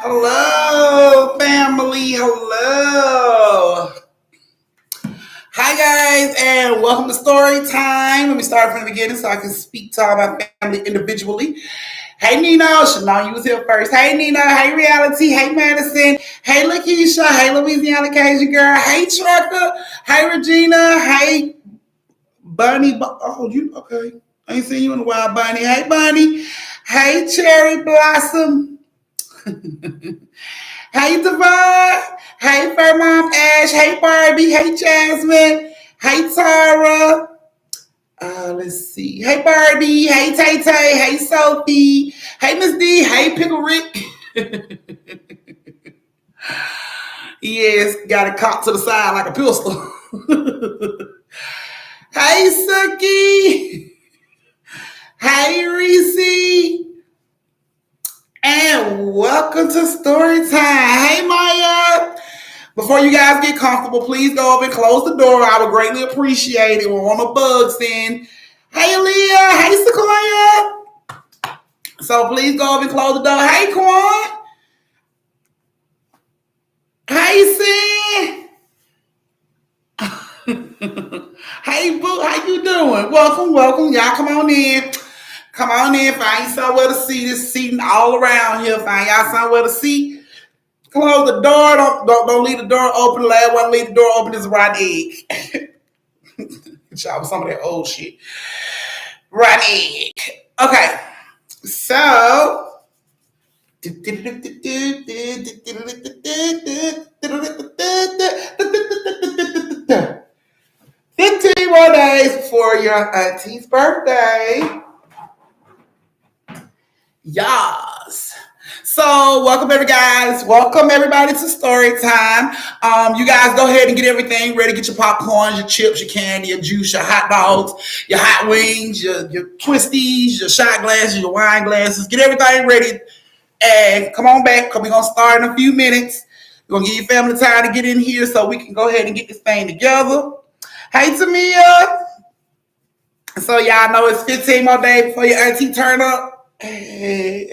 Hello, family. Hello. Hi, guys, and welcome to Story Time. Let me start from the beginning so I can speak to all my family individually. Hey, Nino. Should know you was here first. Hey, Nino. Hey, Reality. Hey, Madison. Hey, Lakeisha. Hey, Louisiana Cajun Girl. Hey, Trucker. Hey, Regina. Hey, Bunny. Oh, you okay? I ain't seen you in a while, Bunny. Hey, Bunny. Hey, Cherry Blossom. Hey, Devon. Hey, Fair Mom Ash. Hey, Barbie. Hey, Jasmine. Hey, Tara. Let's see. Hey, Barbie. Hey, Tay Tay. Hey, Sophie. Hey, Miss D. Hey, Pickle Rick. Yes, got it caught to the side like a pistol. Hey, Suki. Hey, Reese. And welcome to Story Time. Hey, Maya. Before you guys get comfortable, please go over and close the door. I would greatly appreciate it. We're on the bugs in. Hey, Leah. Hey, Sequoia. So please go over and close the door. Hey, Quan. Hey, Sin. Hey, Boo. How you doing? Welcome, welcome. Y'all come on in. Come on in. Find you somewhere to sit. It's seating all around here. Find y'all somewhere to sit. Close the door. Don't leave the door open. The last one leave the door open is rotten egg. Y'all with some of that old shit. Rotten egg. Okay. So 15 more days before your auntie's birthday. Yas. So welcome everybody to Story Time. You guys go ahead and get everything ready. Get your popcorn, your chips, your candy, your juice, your hot dogs, your hot wings, your twisties, your shot glasses, your wine glasses. Get everything ready and come on back because we're gonna start in a few minutes. We're gonna give your family time to get in here so we can go ahead and get this thing together. Hey, Tamia. So y'all know it's 15 more days before your auntie turn up. 15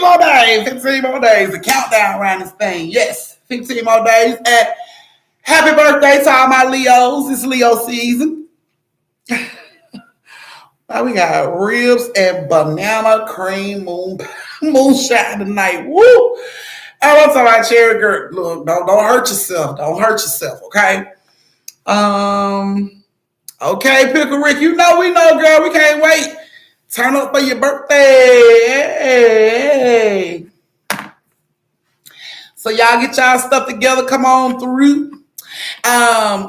more days, 15 more days. The countdown around this thing. Yes, 15 more days. And happy birthday to all my Leos. It's Leo season. Now we got ribs and banana cream moonshine tonight. Woo! I want to talk about cherry girl. Look, don't hurt yourself. Don't hurt yourself, okay? Okay, Pickle Rick, you know we know, girl. We can't wait. Turn up for your birthday. Hey. So y'all get y'all stuff together. Come on through.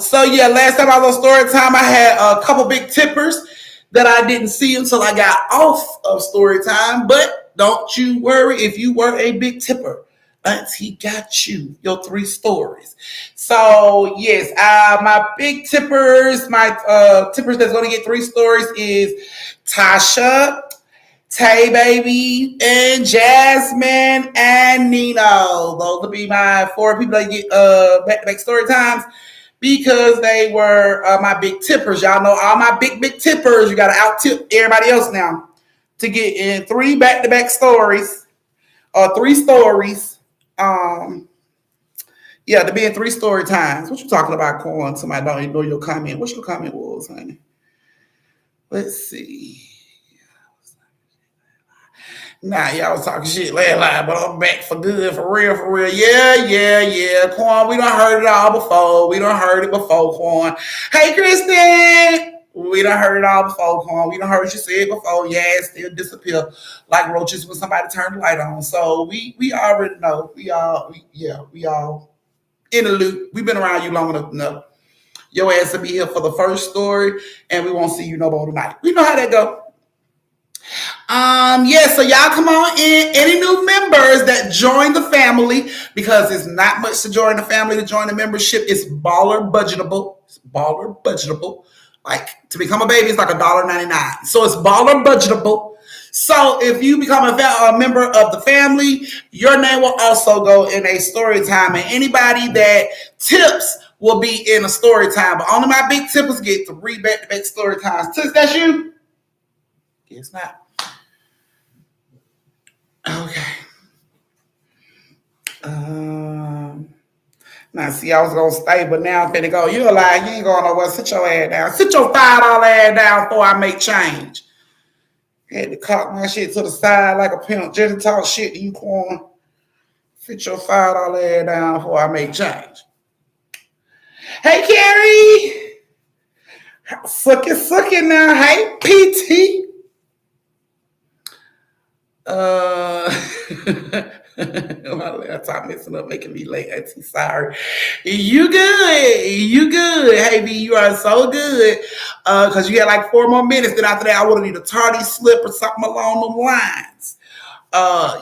So yeah, last time I was on Story Time, I had a couple big tippers that I didn't see until I got off of Story Time. But don't you worry if you were a big tipper. Auntie got you your 3 stories. So yes, my big tippers, my tippers that's gonna get 3 stories is Tasha, Tay Baby, and Jasmine and Nino. Those will be my 4 people that get back-to-back story times. because they were my big tippers. Y'all know all my big tippers. You got to out tip everybody else now to get in 3 back-to-back stories or 3 stories. Yeah, to be in 3 story times. What you talking about, Corn? Somebody don't even know your comment. What's your comment was, honey? Let's see. Nah, y'all was talking shit last line, but I'm back for good, for real, for real. Yeah. Quan, we done heard it all before. We done heard it before, Quan. Hey, Kristen. We done heard it all before, Quan. We done heard you say it before. Yeah, it still disappear like roaches when somebody turn the light on. So we already know. We all in the loop. We've been around you long enough to know. Your ass will be here for the first story, and we won't see you no more tonight. We know how that go. Yeah, so y'all come on in. Any new members that join the family, because it's not much to join the family, to join the membership. It's baller budgetable. It's baller budgetable. Like to become a baby, it's like $1.99. So it's baller budgetable. So if you become a member of the family, your name will also go in a story time. And anybody that tips will be in a story time. But only my big tippers get 3 back-to-back story times. Tips, that's you? It's not. Okay. Now, see, I was gonna stay, but now I'm finna go. You a lie? You ain't going nowhere. Sit your ass down. Sit your $5 ass down before I make change. Had to cock my shit to the side like a pimp. Just to talk shit to you, Corn. Sit your $5 ass down before I make change. Hey, Carrie. Suck it now. Hey, PT. My laptop messing up, making me late. Auntie, sorry. You good? You good? Hey, B, you are so good. Cause you had like 4 more minutes. Then after that, I would have need a tardy slip or something along those lines.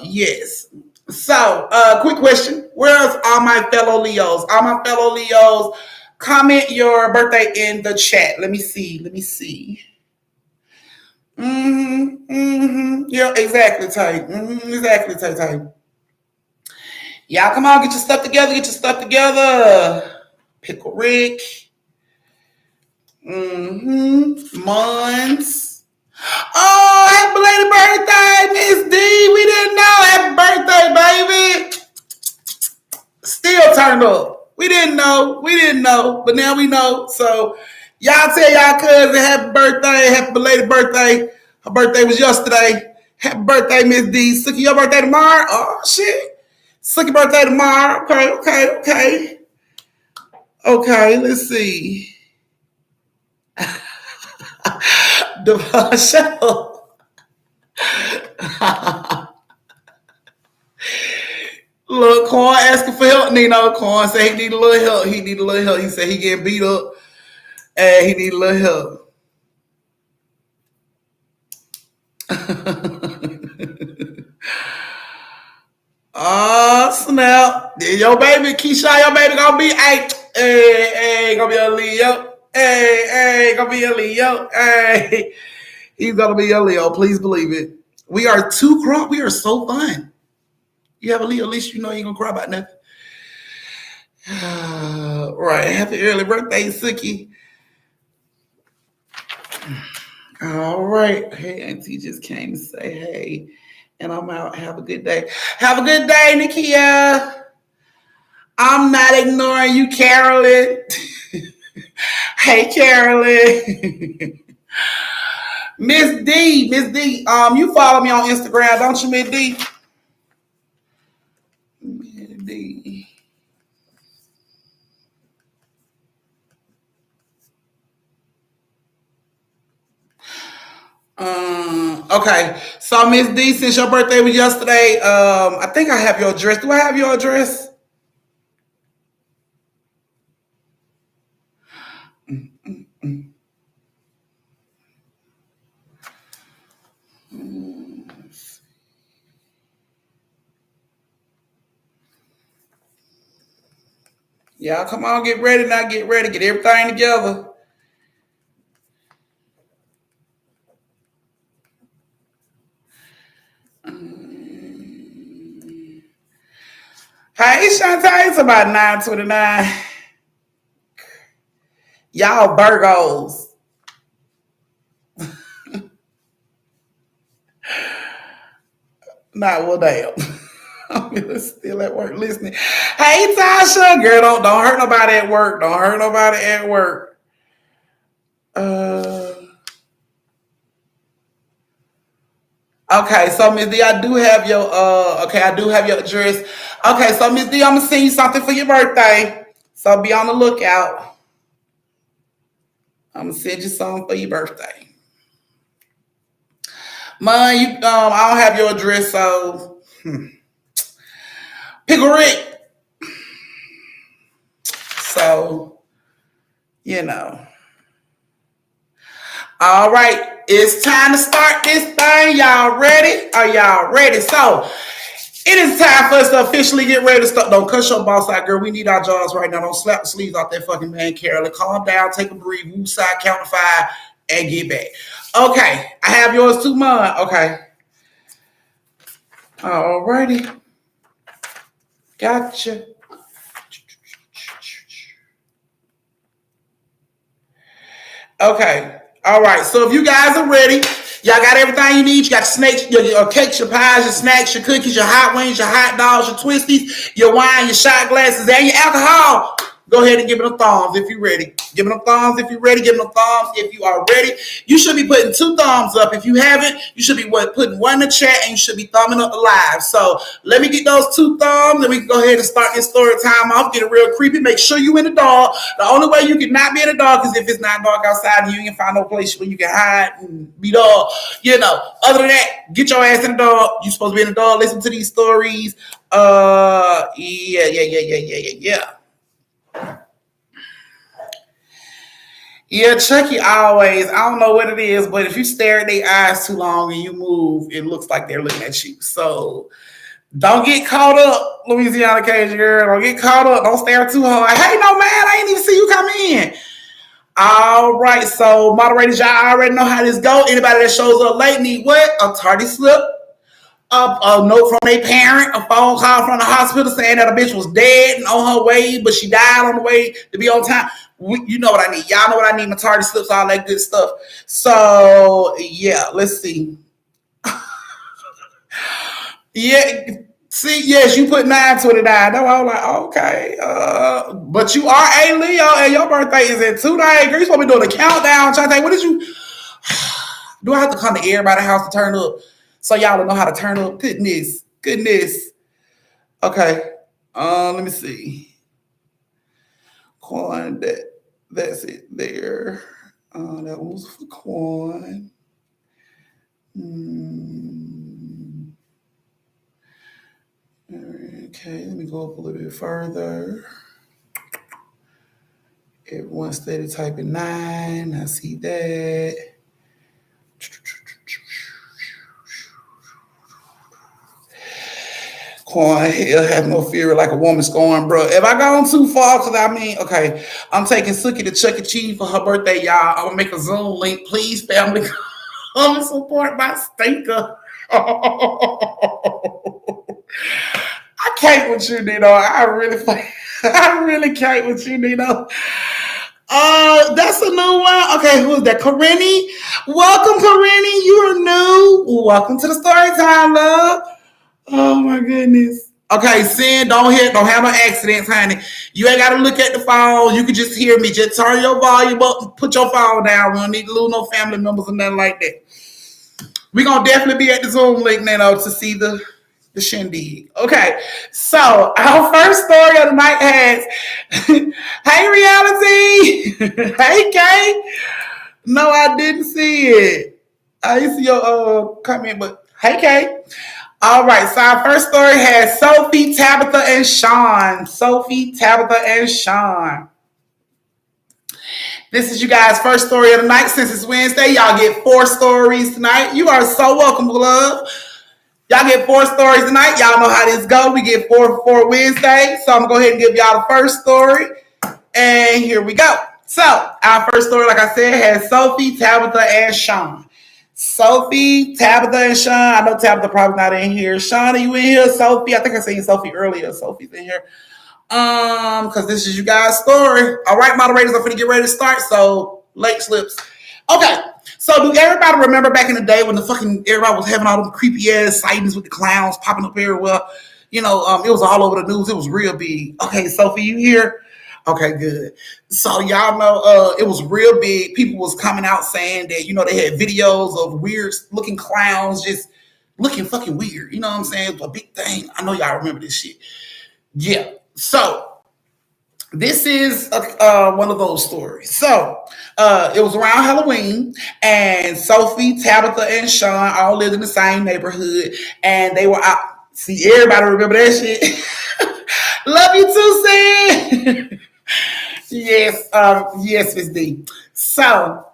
Yes. So, quick question: where's all my fellow Leos? All my fellow Leos, comment your birthday in the chat. Let me see. Yeah, exactly, Tay. Exactly, Tay. Y'all come on, get your stuff together, Pickle Rick. Months. Oh, happy belated birthday, Miss D. We didn't know. Happy birthday, baby. Still turned up. We didn't know, but now we know. So y'all tell y'all cousin happy birthday, happy belated birthday. Her birthday was yesterday. Happy birthday, Miss D. Suki, your birthday tomorrow? Oh shit. Suki birthday tomorrow. Okay, let's see. The show. Look, Corn asking for help. Nino Corn said he need a little help. He said he getting beat up and he need a little help. Oh snap! Your baby, Keisha, your baby gonna be gonna be a Leo. Gonna be a Leo. Hey, he's gonna be a Leo. Please believe it. We are too crunk. We are so fun. You have a Leo, at least you know you ain't gonna cry about nothing. Right. Happy early birthday, Suki. All right. Hey, Auntie just came to say hey. And I'm out. Have a good day. Have a good day, Nikia. I'm not ignoring you, Carolyn. Hey, Carolyn. Miss D, you follow me on Instagram, don't you, Miss D? Miss D. Okay. So Miss D, since your birthday was yesterday, I think I have your address. Do I have your address? Y'all come on, get ready now, get ready, get everything together. Hey, Shantae, it's about 9:29. Y'all Virgos. Not well, damn. I'm still at work listening. Hey, Tasha, girl, don't hurt nobody at work. Don't hurt nobody at work. Uh, okay, so Miss D, I do have your I do have your address. Okay, so Miss D, I'm gonna send you something for your birthday. So be on the lookout. I'm gonna send you something for your birthday. Mine, I don't have your address, so Pickle Rick. So, you know. All right, it's time to start this thing. Y'all ready? Are y'all ready? So, it is time for us to officially get ready to start. Don't cuss your boss out, girl. We need our jobs right now. Don't slap the sleeves off that fucking man, Carolyn. Calm down, take a breathe, move side, count to 5, and get back. Okay, I have yours too, mine. Okay. Alrighty. Gotcha. Okay. All right. So if you guys are ready, y'all got everything you need. You got your snakes, your cakes, your pies, your snacks, your cookies, your hot wings, your hot dogs, your twisties, your wine, your shot glasses, and your alcohol. Go ahead and give it a thumbs if you're ready. Give it a thumbs if you're ready. Give it a thumbs if you are ready. You should be putting 2 thumbs up. If you haven't, you should be putting 1 in the chat, and you should be thumbing up the live. So let me get those 2 thumbs, and we can go ahead and start this story time off. Get it real creepy. Make sure you in the dark. The only way you can not be in the dark is if it's not dark outside and you can find no place where you can hide and be dark. You know. Other than that, get your ass in the dark. You supposed to be in the dark. Listen to these stories. Yeah. Yeah, Chucky always. I don't know what it is, but if you stare at their eyes too long and you move, it looks like they're looking at you. So don't get caught up, Louisiana Cajun girl. Don't get caught up. Don't stare too hard. Hey, no man, I ain't even see you come in. All right, so moderators, y'all already know how this go. Anybody that shows up late need what? A tardy slip, a note from a parent, a phone call from the hospital saying that a bitch was dead and on her way, but she died on the way to be on time. You know what I need. Y'all know what I need. My tardy slips, all that good stuff. So yeah, let's see. Yeah, see, yes, you put 929. That's why I was like, okay. But you are a Leo and your birthday is in 2 days. Girl, you supposed to be doing a countdown. Trying to think, what did you do? I have to come to everybody's house to turn up so y'all don't know how to turn up? Goodness. Okay. Let me see. Coin that's it there. That one was for coin. Okay, let me go up a little bit further. Everyone steady typing 9. I see that. Coin, hell, have no fear like a woman scorn, bro. If I gone too far, because I mean, okay, I'm taking Suki to Chuck E. Cheese for her birthday, y'all. I'm gonna make a Zoom link. Please, family, come and support my stinker. I can't with you, Nino. I really can't with you, Nino. That's a new one. Okay, who's that? Karini. Welcome, Karini. You are new. Welcome to the story time, love. Oh my goodness. Okay, Sin, don't have no accidents, honey. You ain't gotta look at the phone. You can just hear me. Just turn your volume up and put your phone down. We don't need to lose no family members or nothing like that. We're gonna definitely be at the Zoom link, Nano, to see the shindig. Okay, so our first story of the night has hey reality. Hey Kay. No, I didn't see it. I didn't see your comment, but hey Kay. All right, so our first story has Sophie, Tabitha, and Sean. Sophie, Tabitha, and Sean. This is you guys' first story of the night. Since it's Wednesday, y'all get 4 stories tonight. You are so welcome, love. Y'all get 4 stories tonight. Y'all know how this go. We get 4 for Wednesday. So I'm going to go ahead and give y'all the first story. And here we go. So our first story, like I said, has Sophie, Tabitha, and Sean. Sophie, Tabitha, and Sean. I know Tabitha probably not in here. Sean, are you in here? Sophie, I think I seen Sophie earlier. Sophie's in here. Because this is you guys' story. All right, moderators, I'm finna get ready to start. So late slips. Okay. So do everybody remember back in the day when the fucking everybody was having all them creepy ass sightings with the clowns popping up everywhere? It was all over the news. It was real big. Okay, Sophie, you here? Okay, good. So y'all know it was real big. People was coming out saying that, they had videos of weird looking clowns just looking fucking weird. You know what I'm saying? It was a big thing. I know y'all remember this shit. Yeah. So this is one of those stories. So it was around Halloween, and Sophie, Tabitha, and Sean all lived in the same neighborhood, and they were out. See, everybody remember that shit. Love you too, Sam. Yes, Miss D. So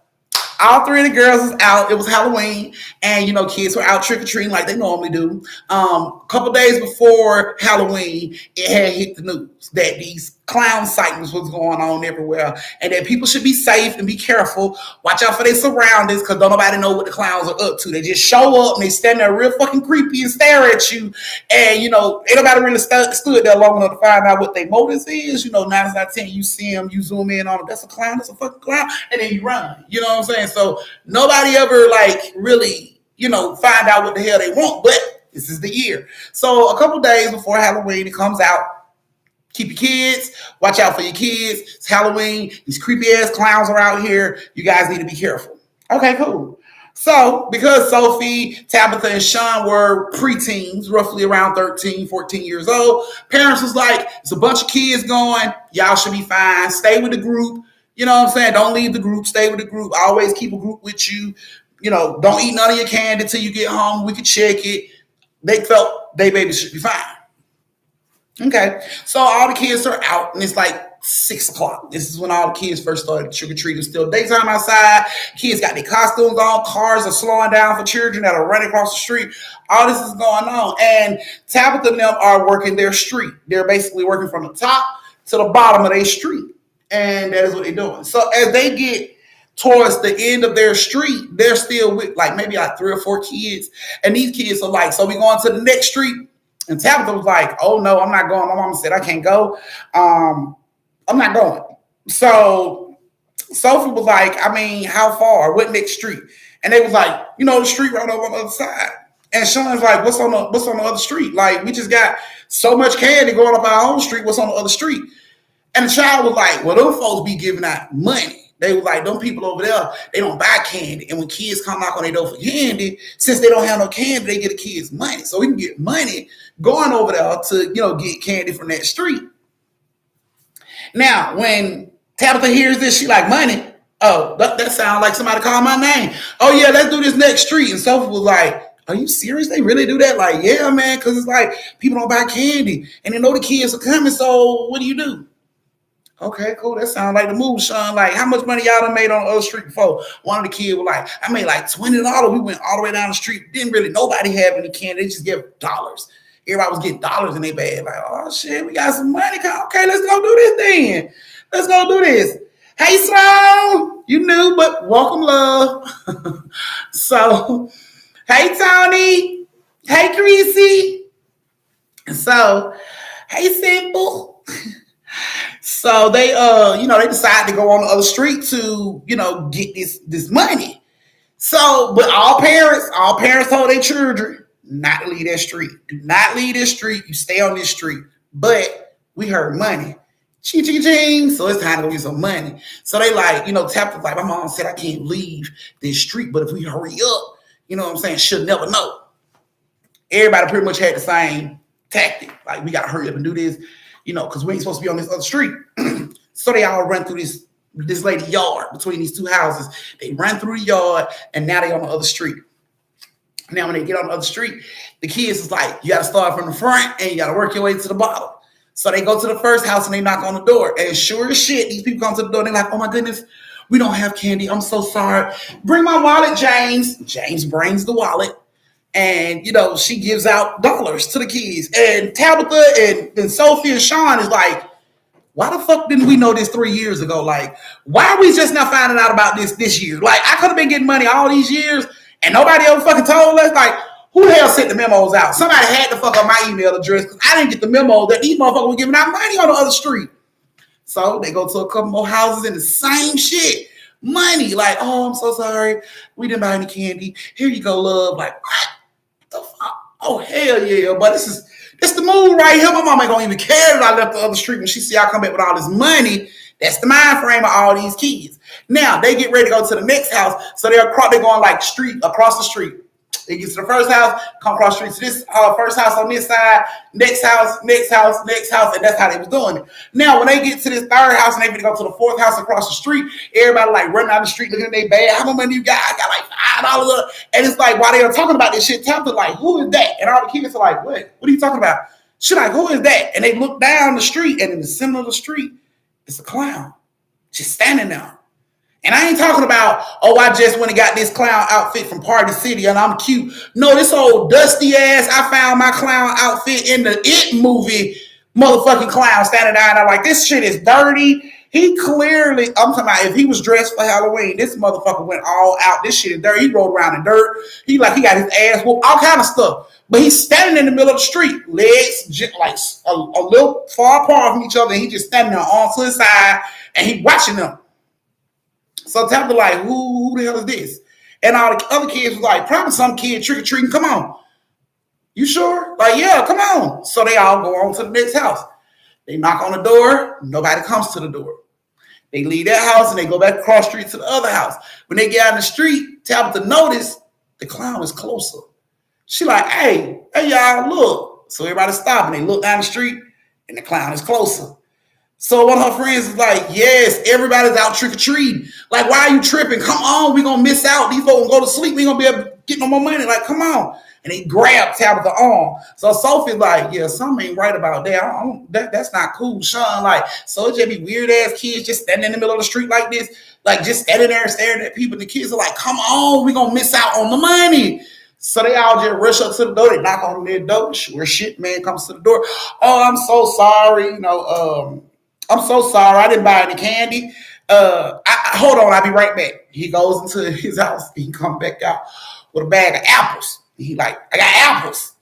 all three of the girls was out. It was Halloween, and kids were out trick or treating like they normally do. A couple days before Halloween, it had hit the news that these clown sightings was going on everywhere, and that people should be safe and be careful. Watch out for their surroundings, because don't nobody know what the clowns are up to. They just show up and they stand there real fucking creepy and stare at you, and ain't nobody really stood there long enough to find out what their motives is. 9 out of 10, you see them, you zoom in on them. That's a clown. That's a fucking clown, and then you run. You know what I'm saying? So nobody ever really, find out what the hell they want. But this is the year. So a couple days before Halloween, it comes out. Keep your kids. Watch out for your kids. It's Halloween. These creepy ass clowns are out here. You guys need to be careful. Okay, cool. So because Sophie, Tabitha, and Sean were preteens, roughly around 13, 14 years old, parents was like, it's a bunch of kids going. Y'all should be fine. Stay with the group. You know what I'm saying? Don't leave the group. Stay with the group. Always keep a group with you. Don't eat none of your candy until you get home. We can check it. They felt they baby should be fine. Okay. So all the kids are out, and it's like 6 o'clock. This is when all the kids first started trick-or-treating. Still daytime outside. Kids got their costumes on. Cars are slowing down for children that are running across the street. All this is going on. And Tabitha and them are working their street. They're basically working from the top to the bottom of their street. And that is what they're doing. So as they get towards the end of their street, they're still with maybe 3 or 4 kids. And these kids are like, so we going to the next street? And Tabitha was like, oh no, I'm not going. My mama said I can't go. I'm not going. So Sophie was like, how far? What next street? And they was like, the street right over on the other side. And Sean was like, what's on the other street? Like, we just got so much candy going up our own street. What's on the other street? And the child was like, well, those folks be giving out money. They was like, them people over there, they don't buy candy. And when kids come knock on their door for candy, since they don't have no candy, they get the kids money. So we can get money going over there to, get candy from that street. Now, when Tabitha hears this, she like, money? Oh, that sounds like somebody called my name. Oh, yeah, let's do this next street. And Sophie was like, are you serious? They really do that? Like, yeah, man, because it's like people don't buy candy. And they know the kids are coming, so what do you do? Okay, cool. That sounds like the move, Sean. Like, how much money y'all done made on the other street before? One of the kids was like, I made like $20. We went all the way down the street. Didn't really nobody have any candy. They just gave dollars. Everybody was getting dollars in their bag. Like, oh shit, we got some money. Okay, let's go do this then. Let's go do this. Hey, Sloan. You knew, but welcome, love. So, hey, Tony. Hey, Greasy. So, hey, Simple. So they they decided to go on the other street to, get this money. So, but all parents told their children not to leave that street. Do not leave this street. You stay on this street. But we heard money. Ching, ching, ching. So it's time to go get some money. So they like, Tabitha's like, my mom said I can't leave this street, but if we hurry up, what I'm saying, she'll never know. Everybody pretty much had the same tactic. Like, we got to hurry up and do this. Because we ain't supposed to be on this other street. So they all run through this lady's yard between these two houses. They run through the yard, and now they on the other street. Now, when they get on the other street, the kids is like, you got to start from the front, and you got to work your way to the bottom. So they go to the first house, and they knock on the door. And sure as shit, these people come to the door, and they're like, oh, my goodness, we don't have candy. I'm so sorry. Bring my wallet, James. James brings the wallet. And, she gives out dollars to the kids. And Tabitha and Sophie and Sean is like, why the fuck didn't we know this 3 years ago? Like, why are we just now finding out about this year? Like, I could have been getting money all these years and nobody ever fucking told us. Like, Who the hell sent the memos out? Somebody had to fuck up my email address because I didn't get the memo that these motherfuckers were giving out money on the other street. So they go to a couple more houses and the same shit. Money. Like, oh, I'm so sorry. We didn't buy any candy. Here you go, love. Like, what the fuck? Oh, hell yeah. But this the move right here. My mama ain't gonna even care that I left the other street when she see I come back with all this money. That's the mind frame of all these kids. Now they get ready to go to the next house. So they're going like street across the street. They get to the first house, come across the street to this first house on this side, next house, next house, next house, and that's how they was doing it. Now, when they get to this third house and they go to the fourth house across the street, everybody like running down the street looking at their bag. How much money you got? I got like $5. And it's like, while they are talking about this shit, Tabitha like, who is that? And all the kids are like, what? What are you talking about? She like, who is that? And they look down the street, and in the center of the street, it's a clown just standing there. And I ain't talking about, oh, I just went and got this clown outfit from Party City and I'm cute. No, this old dusty ass, I found my clown outfit in the It movie, motherfucking clown standing down there like, this shit is dirty. He clearly, I'm talking about if he was dressed for Halloween, this motherfucker went all out. This shit is dirty. He rolled around in dirt. He got his ass whooped, all kind of stuff. But he's standing in the middle of the street, legs just like a little far apart from each other. And he just standing there on to his side and he watching them. So Tabitha like, who the hell is this? And all the other kids was like, probably some kid trick-or-treating. Come on. You sure? Like, yeah, come on. So they all go on to the next house. They knock on the door. Nobody comes to the door. They leave that house and they go back across the street to the other house. When they get out in the street, Tabitha noticed the clown is closer. She like, hey, y'all, look. So everybody stop and they look down the street and the clown is closer. So one of her friends is like, yes, everybody's out trick-or-treating. Like, why are you tripping? Come on, we're going to miss out. These folks go to sleep. We ain't going to be able to get no more money. Like, come on. And they grab Tabitha arm. So Sophie's like, yeah, something ain't right about that. That's not cool, Sean. Like, so it just be weird-ass kids just standing in the middle of the street like this, like just standing there staring at people. The kids are like, come on, we're going to miss out on the money. So they all just rush up to the door. They knock on their door. Sure shit, man comes to the door. Oh, I'm so sorry. I'm so sorry. I didn't buy any candy. Hold on. I'll be right back. He goes into his house. He comes back out with a bag of apples. He like, I got apples.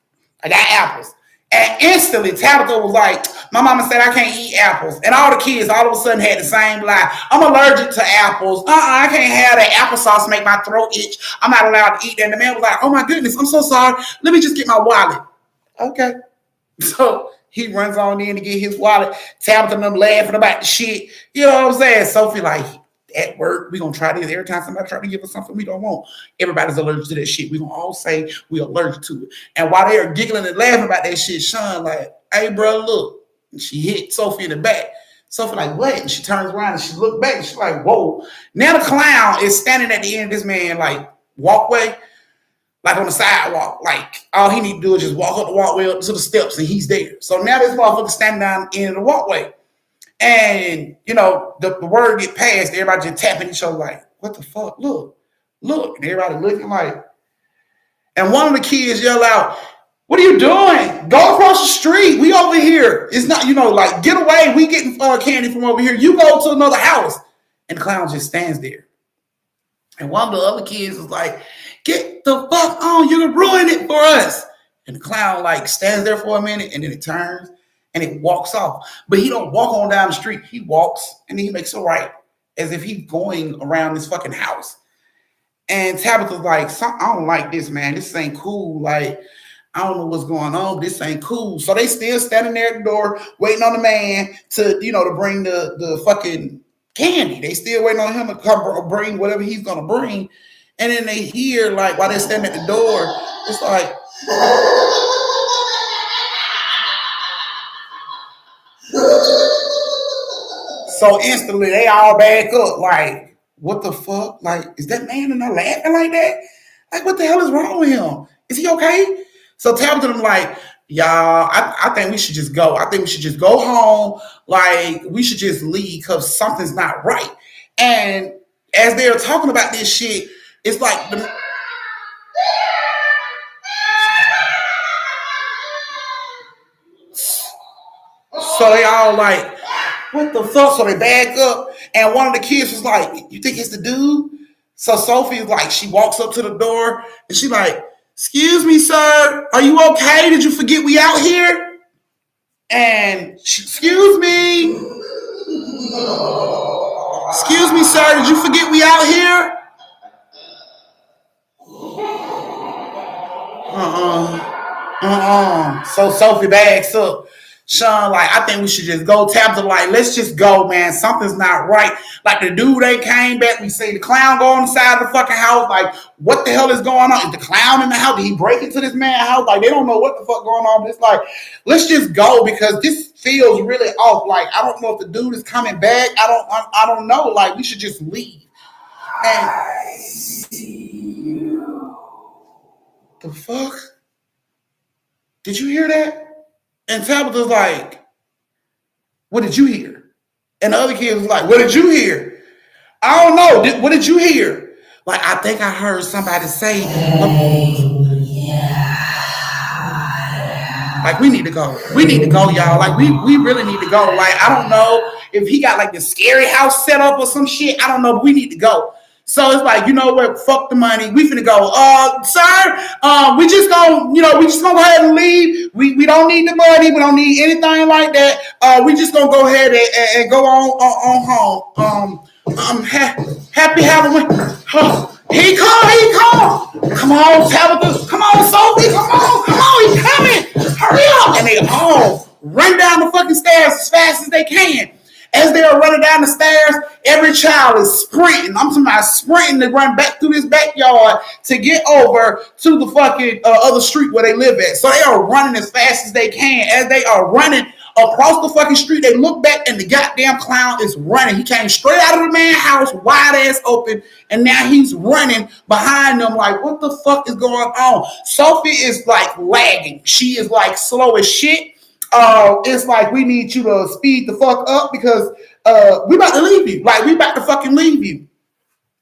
I got apples. And instantly, Tabitha was like, my mama said I can't eat apples. And all the kids all of a sudden had the same lie. I'm allergic to apples. I can't have that applesauce make my throat itch. I'm not allowed to eat that. And the man was like, oh my goodness, I'm so sorry. Let me just get my wallet. Okay. So he runs on in to get his wallet. Tabitha and them laughing about the shit. You know what I'm saying? Sophie like, at work, we're going to try this. Every time somebody try to give us something we don't want, everybody's allergic to that shit. We're going to all say we're allergic to it. And while they're giggling and laughing about that shit, Sean like, hey, bro, look. And she hit Sophie in the back. Sophie like, what? And she turns around and she looked back and she's like, whoa. Now the clown is standing at the end of this man, like, walkway, like on the sidewalk. Like, all he need to do is just walk up the walkway up to the steps and he's there. So now this motherfucker standing down in the walkway. And, the word get passed. Everybody just tapping each other like, what the fuck? Look. And everybody looking like. And one of the kids yell out, what are you doing? Go across the street. We over here. It's not, like, get away. We getting candy from over here. You go to another house. And the clown just stands there. And one of the other kids was like, get the fuck on. You're going to ruin it for us. And the clown, like, stands there for a minute and then it turns. And it walks off. But he don't walk on down the street. He walks and he makes a right as if he's going around this fucking house. And Tabitha's like, I don't like this, man. This ain't cool. Like, I don't know what's going on, but this ain't cool. So they still standing there at the door waiting on the man to, to bring the fucking candy. They still waiting on him to come bring whatever he's going to bring. And then they hear, like, while they're standing at the door, it's like... So instantly they all back up like, what the fuck? Like, is that man in there laughing like that? Like, what the hell is wrong with him? Is he okay? So Tabitha them like, y'all, I think we should just go. I think we should just go home. Like, we should just leave because something's not right. And as they're talking about this shit, it's like so they all like, what the fuck? So they back up, and one of the kids was like, you think it's the dude? So Sophie's like, she walks up to the door, and she like, Excuse me, sir. Are you okay? Did you forget we out here? And excuse me. Excuse me, sir. Did you forget we out here? So Sophie bags up. Sean, like, I think we should just go. Tabitha, like, let's just go, man. Something's not right. Like, the dude ain't came back. We see the clown go inside the fucking house. Like, what the hell is going on? Is the clown in the house? Did he break into this man's house? Like, they don't know what the fuck going on. But it's like, let's just go because this feels really off. Like, I don't know if the dude is coming back. I don't know. Like, we should just leave. And the fuck? Did you hear that? And Tabitha's like, what did you hear? And the other kid was like, what did you hear? I don't know. What did you hear? Like, I think I heard somebody say, like, we need to go. We need to go, y'all. Like, we really need to go. Like, I don't know if he got like the scary house set up or some shit. I don't know, but we need to go. So it's like, you know what? Fuck the money. We finna go. Sir, we just gonna go ahead and leave. We don't need the money. We don't need anything like that. We just gonna go ahead and go on home. I'm happy Halloween. Oh, he come. Come on, Tabitha. Come on, Sophie. Come on. He coming. Hurry up. And they all run down the fucking stairs as fast as they can. As they are running down the stairs, every child is sprinting. I'm talking about sprinting to run back through this backyard to get over to the fucking other street where they live at. So they are running as fast as they can. As they are running across the fucking street, they look back and the goddamn clown is running. He came straight out of the man's house, wide ass open, and now he's running behind them like, what the fuck is going on? Sophie is like lagging. She is like slow as shit. It's like we need you to speed the fuck up because we about to leave you. Like, we about to fucking leave you.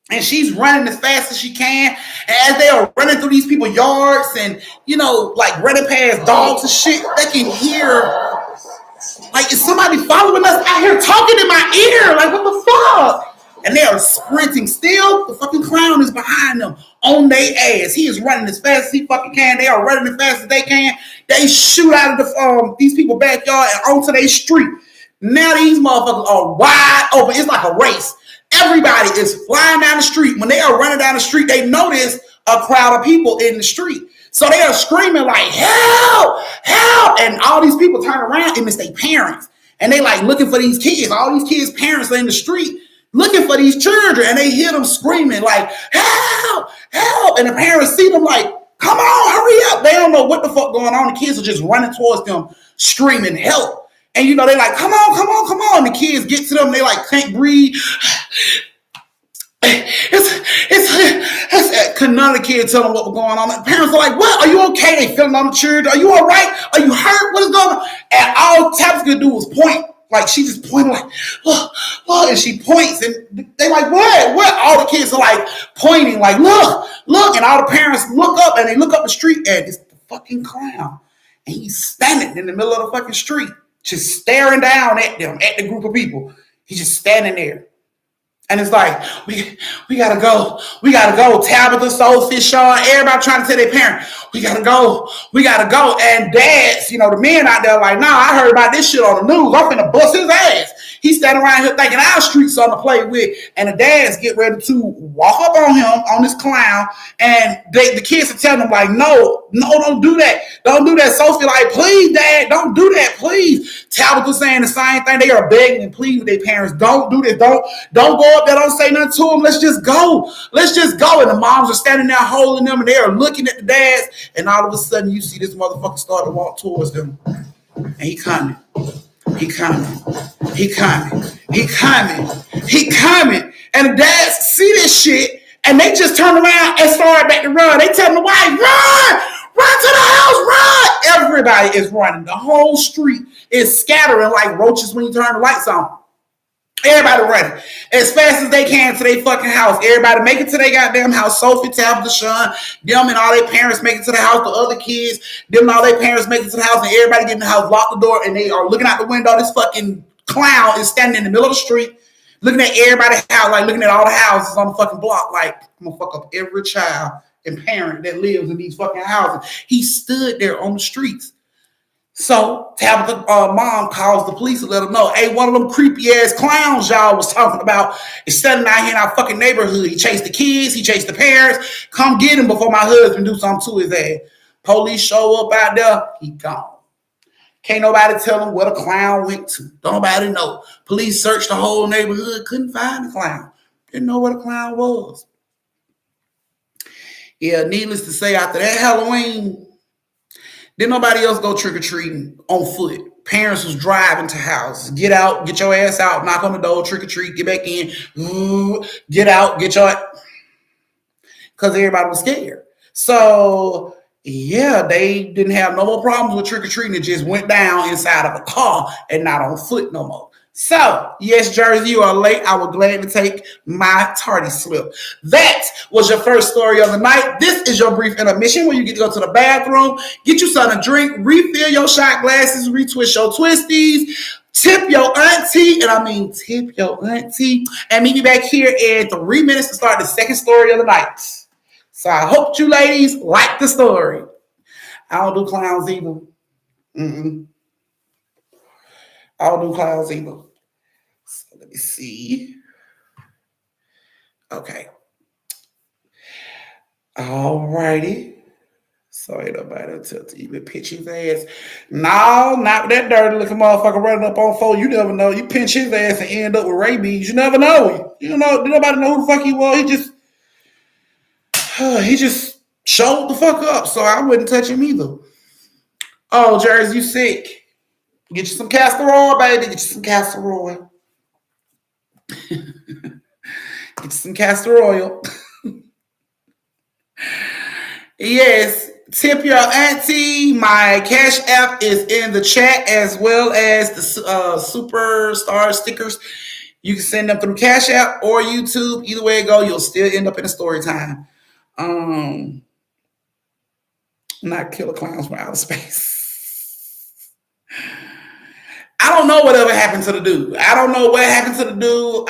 And she's running as fast as she can. And as they are running through these people's yards and, you know, like running past dogs and shit, they can hear, like, is somebody following us out here talking in my ear? Like, what the fuck? And they are sprinting. Still, the fucking clown is behind them on their ass. He is running as fast as he fucking can. They are running as fast as they can. They shoot out of the these people's backyard and onto their street. Now these motherfuckers are wide open. It's like a race. Everybody is flying down the street. When they are running down the street, they notice a crowd of people in the street. So they are screaming like, help, help. And all these people turn around and it's their parents. And they like looking for these kids. All these kids' parents are in the street looking for these children. And they hear them screaming like, help, help. And the parents see them like, come on, hurry up. They don't know what the fuck going on. The kids are just running towards them, screaming, help. And, you know, they like, come on. And the kids get to them. They like can't breathe. None of the kids tell them what was going on. The parents are like, what? Are you okay? They feeling on the children. Are you all right? Are you hurt? What is going on? And all Tabitha could do was point. Like, she just pointed like, look, and she points. And they like, what? All the kids are like pointing like, look. And all the parents look up and they look up the street and it's the fucking clown. And he's standing in the middle of the fucking street, just staring down at them, at the group of people. He's just standing there. And it's like, we gotta go. Tabitha, Sophie, Sean, everybody trying to tell their parent, we gotta go. And dads, you know, the men out there like, nah, I heard about this shit on the news. I'm finna bust his ass. He's standing around here thinking our street's something to play with. And the dads get ready to walk up on him, on this clown. And the kids are telling him like, no, don't do that. Don't do that. Sophie like, please, Dad, don't do that, please. Tabitha saying the same thing. They are begging and pleading with their parents. Don't do this. Don't go up there. Don't say nothing to them. Let's just go. And the moms are standing there holding them and they are looking at the dads. And all of a sudden you see this motherfucker start to walk towards them. And he coming. And the dads see this shit and they just turn around and start back to run. They tell the wife, run to the house, run. Everybody is running. The whole street is scattering like roaches when you turn the lights on. Everybody running as fast as they can to their fucking house. Everybody make it to their goddamn house. Sophie, Tabitha, Sean, them and all their parents make it to the house. The other kids, them and all their parents make it to the house. And everybody get in the house, lock the door, and they are looking out the window. This fucking clown is standing in the middle of the street, looking at everybody's house, like looking at all the houses on the fucking block. Like, I'm gonna fuck up every child and parent that lives in these fucking houses. He stood there on the streets. So Tabitha mom calls the police and let them know, hey, one of them creepy ass clowns y'all was talking about is standing out here in our fucking neighborhood. He chased the kids, he chased the parents. Come get him before my husband do something to his ass. Police show up out there, he gone. Can't nobody tell him where the clown went to. Don't nobody know. Police searched the whole neighborhood, couldn't find the clown. Didn't know where the clown was. Yeah, needless to say, after that Halloween, didn't nobody else go trick-or-treating on foot. Parents was driving to houses. Get out, get your ass out, knock on the door, trick-or-treat, get back in. Get out, get your... Because everybody was scared. So, yeah, they didn't have no more problems with trick-or-treating. It just went down inside of a car and not on foot no more. So, yes, Jersey, you are late. I will gladly take my tardy slip. That was your first story of the night. This is your brief intermission where you get to go to the bathroom, get you something to drink, refill your shot glasses, retwist your twisties, tip your auntie, and I mean tip your auntie, and meet me back here in 3 minutes to start the second story of the night. So I hope you ladies like the story. I don't do clowns either. Mm-mm. I don't do clowns either. So let me see. Okay. All righty. So ain't nobody to even pinch his ass. No, not that dirty looking motherfucker running up on four. You never know. You pinch his ass and end up with rabies. You never know. You know, nobody know who the fuck he was. He just showed the fuck up. So I wouldn't touch him either. Oh, Jersey, you sick. Get you some castor oil, baby. Get you some castor oil. Get you some castor oil. Yes, tip your auntie. My Cash App is in the chat as well as the superstar stickers. You can send them through Cash App or YouTube. Either way it go, you'll still end up in a story time. Not killer clowns from outer space. I don't know whatever happened to the dude. I don't know what happened to the dude.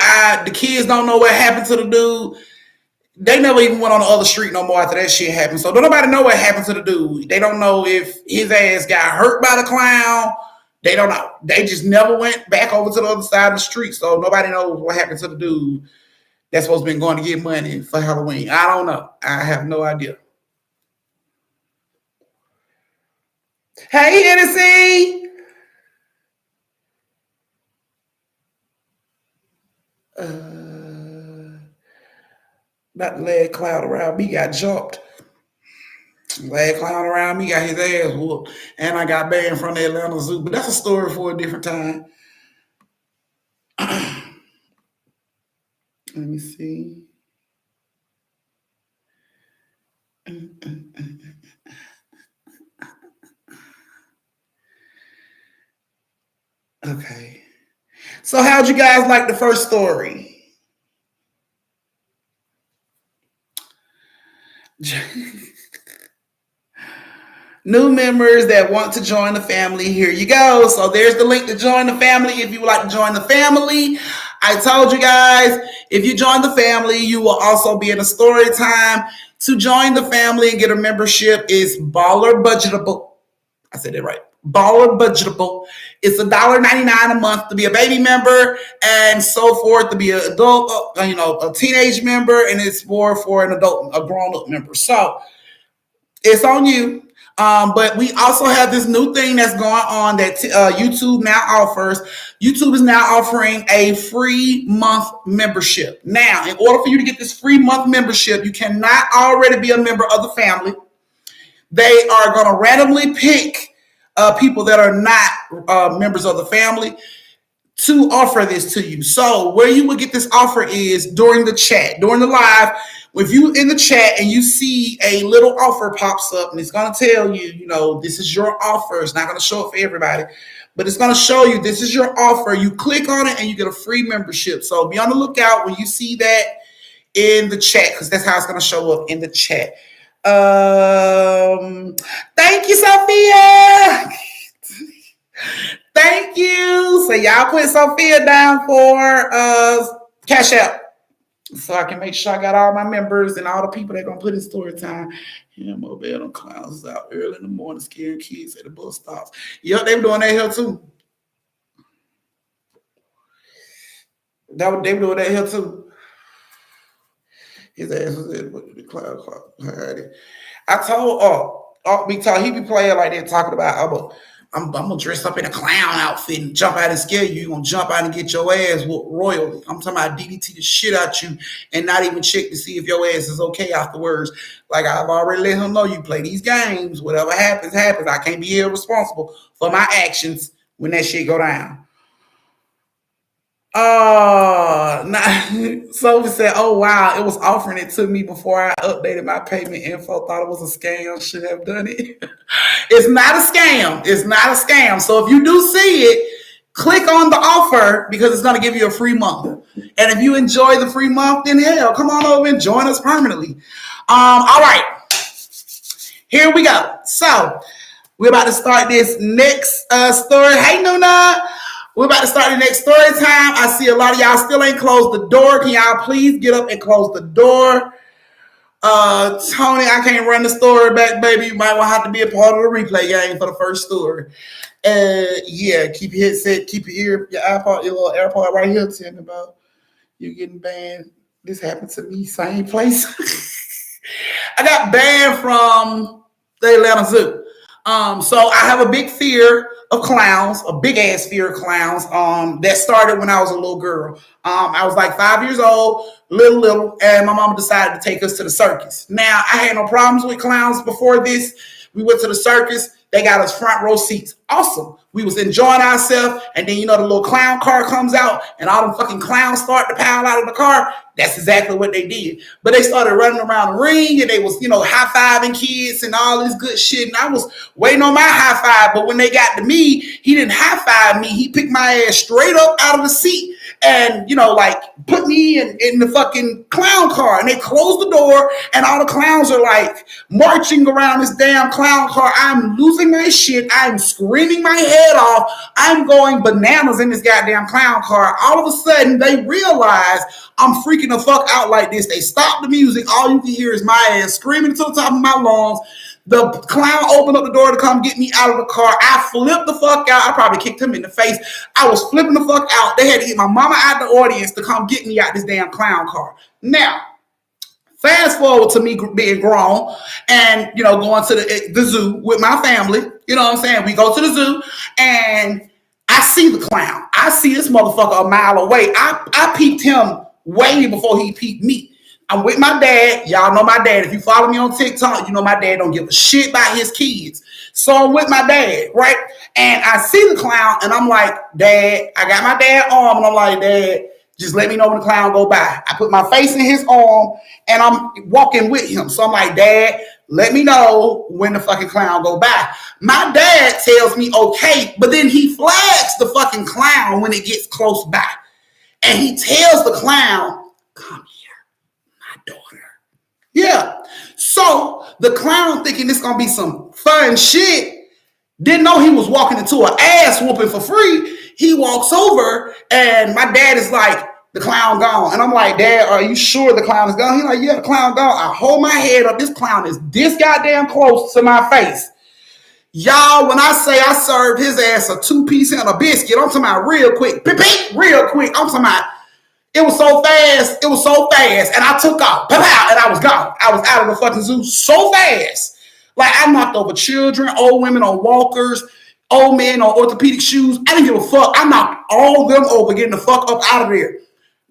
The kids don't know what happened to the dude. They never even went on the other street no more after that shit happened. So don't nobody know what happened to the dude. They don't know if his ass got hurt by the clown. They don't know. They just never went back over to the other side of the street. So nobody knows what happened to the dude that's supposed to be going to get money for Halloween. I don't know. I have no idea. Hey, Hennessy. That leg clown around me got jumped. Leg clown around me got his ass whooped. And I got banned from the Atlanta Zoo. But that's a story for a different time. Let me see. Okay. So how'd you guys like the first story? New members that want to join the family, here you go. So there's the link to join the family if you would like to join the family. I told you guys, if you join the family, you will also be in a story time. To join the family and get a membership is baller budgetable. I said it right. Baller budgetable. It's $1.99 a month to be a baby member and so forth to be an adult, a teenage member, and it's more for an adult, a grown-up member. So it's on you. But we also have this new thing that's going on that YouTube now offers. YouTube is now offering a free month membership. Now, in order for you to get this free month membership, you cannot already be a member of the family. They are going to randomly pick people that are not members of the family to offer this to you. So where you would get this offer is during the chat, during the live. If you in the chat and you see a little offer pops up and it's going to tell you, this is your offer. It's not going to show up for everybody, but it's going to show you this is your offer. You click on it and you get a free membership. So be on the lookout when you see that in the chat, because that's how it's going to show up in the chat. Thank you, Sophia. Thank you. So y'all put Sophia down for Cash App. so I can make sure I got all my members and all the people that gonna put in story time. Yeah, mobile them clowns out early in the morning, scaring kids at the bus stops. Yep, they were doing that here too. They were doing that here too. His ass was in the clown car. I told Big Talk, he be playing like that, talking about I'm gonna dress up in a clown outfit and jump out and scare you. You're gonna jump out and get your ass whooped royally. I'm talking about DDT the shit out you and not even check to see if your ass is okay afterwards. Like I've already let him know, you play these games, whatever happens, happens. I can't be irresponsible for my actions when that shit go down. Nah, Sophie said, "Oh wow, it was offering it to me before I updated my payment info. Thought it was a scam. Should have done it. It's not a scam. It's not a scam. So if you do see it, click on the offer because it's going to give you a free month. And if you enjoy the free month, then hell, come on over and join us permanently. All right, here we go. So we're about to start this next story. Hey, Nuna. We're about to start the next story time. I see a lot of y'all still ain't closed the door. Can y'all please get up and close the door? Tony, I can't run the story back, baby. You might want to have to be a part of the replay game for the first story. Yeah, keep your headset, keep your iPod, your little AirPod right here. Tell me about you getting banned. This happened to me, same place. I got banned from the Atlanta Zoo. So I have a big fear of clowns, a big ass fear of clowns. That started when I was a little girl. I was like 5 years old, little, and my mama decided to take us to the circus. Now I had no problems with clowns before this. We went to the circus. They got us front row seats. Awesome. We was enjoying ourselves, and then the little clown car comes out, and all them fucking clowns start to pile out of the car. That's exactly what they did. But they started running around the ring, and they was high-fiving kids and all this good shit. And I was waiting on my high five, but when they got to me, he didn't high five me. He picked my ass straight up out of the seat and like put me in the fucking clown car, and they closed the door, and all the clowns are like marching around this damn clown car. I'm losing my shit. I'm screaming my head off. I'm going bananas in this goddamn clown car. All of a sudden, they realize I'm freaking the fuck out like this. They stop the music. All you can hear is my ass screaming to the top of my lungs. The clown opened up the door to come get me out of the car. I flipped the fuck out. I probably kicked him in the face. I was flipping the fuck out. They had to get my mama out of the audience to come get me out this damn clown car. Now, fast forward to me being grown and, going to the zoo with my family. You know what I'm saying? We go to the zoo and I see the clown. I see this motherfucker a mile away. I peeped him way before he peeped me. I'm with my dad. Y'all know my dad. If you follow me on TikTok, you know my dad don't give a shit about his kids. So I'm with my dad, right? And I see the clown, and I'm like, Dad, I got my dad's arm, and I'm like, Dad, just let me know when the clown go by. I put my face in his arm, and I'm walking with him. So I'm like, Dad, let me know when the fucking clown go by. My dad tells me, okay, but then he flags the fucking clown when it gets close by. And he tells the clown, come daughter. Yeah. So the clown, thinking this gonna be some fun shit, didn't know he was walking into an ass whooping for free. He walks over and my dad is like, the clown gone. And I'm like, Dad, are you sure the clown is gone? He's like, yeah, the clown gone. I hold my head up. This clown is this goddamn close to my face. Y'all, when I say I served his ass a 2-piece and a biscuit, I'm talking about real quick. Real quick. I'm talking about it was so fast. It was so fast. And I took off. And I was gone. I was out of the fucking zoo so fast. Like I knocked over children, old women on walkers, old men on orthopedic shoes. I didn't give a fuck. I knocked all of them over getting the fuck up out of there.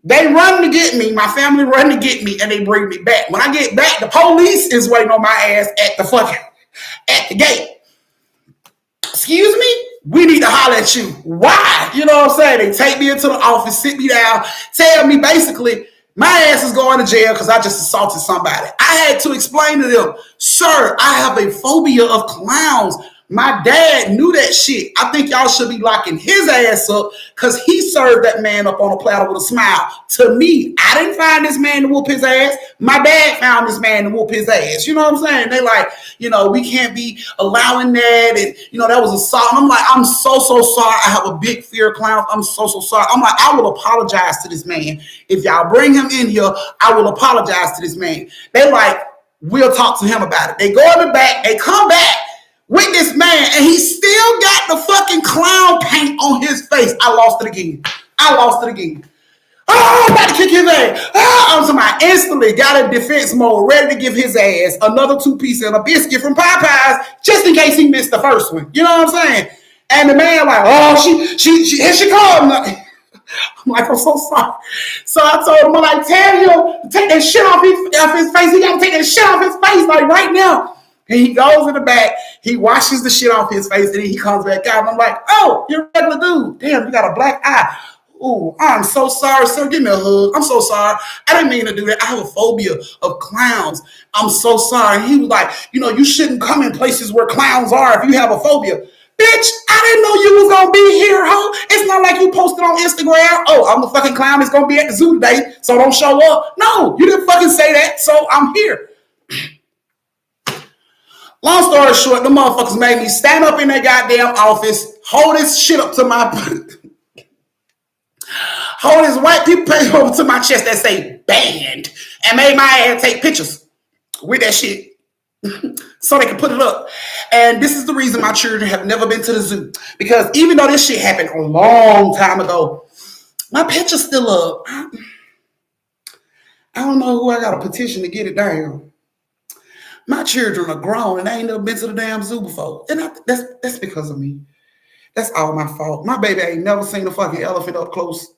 They run to get me. My family run to get me and they bring me back. When I get back, the police is waiting on my ass at the gate. Excuse me? We need to holler at you. Why? You know what I'm saying? They take me into the office, sit me down, tell me basically my ass is going to jail because I just assaulted somebody. I had to explain to them, sir, I have a phobia of clowns. My dad knew that shit. I think y'all should be locking his ass up because he served that man up on a platter with a smile. To me, I didn't find this man to whoop his ass. My dad found this man to whoop his ass. You know what I'm saying? They like, we can't be allowing that. And, that was assault. I'm like, I'm so, so sorry. I have a big fear of clowns. I'm so, so sorry. I'm like, I will apologize to this man. If y'all bring him in here, I will apologize to this man. They like, we'll talk to him about it. They go in the back. They come back with this man, and he still got the fucking clown paint on his face. I lost it again. Oh, I'm about to kick his ass. I'm somebody instantly got in defense mode, ready to give his ass another 2-piece and a biscuit from Popeyes, just in case he missed the first one. You know what I'm saying? And the man like, oh, here she comes. I'm like, I'm so sorry. So I told him, I'm like, tell him to take that shit off his face. He got to take that shit off his face like right now. And he goes in the back, he washes the shit off his face, and then he comes back out. And I'm like, oh, you're a regular dude. Damn, you got a black eye. Ooh, I'm so sorry, sir. Give me a hug. I'm so sorry. I didn't mean to do that. I have a phobia of clowns. I'm so sorry. And he was like, you shouldn't come in places where clowns are if you have a phobia. Bitch, I didn't know you was gonna be here, ho. It's not like you posted on Instagram, oh, I'm the fucking clown that's gonna be at the zoo today, so don't show up. No, you didn't fucking say that, so I'm here. Long story short, the motherfuckers made me stand up in their goddamn office, hold this shit up to my hold this white people paper over to my chest that say banned, and made my ass take pictures with that shit so they can put it up. And this is the reason my children have never been to the zoo, because even though this shit happened a long time ago, my picture's still up. I don't know who I got a petition to get it down. My children are grown and they ain't never been to the damn zoo before. And that's because of me. That's all my fault. My baby ain't never seen a fucking elephant up close.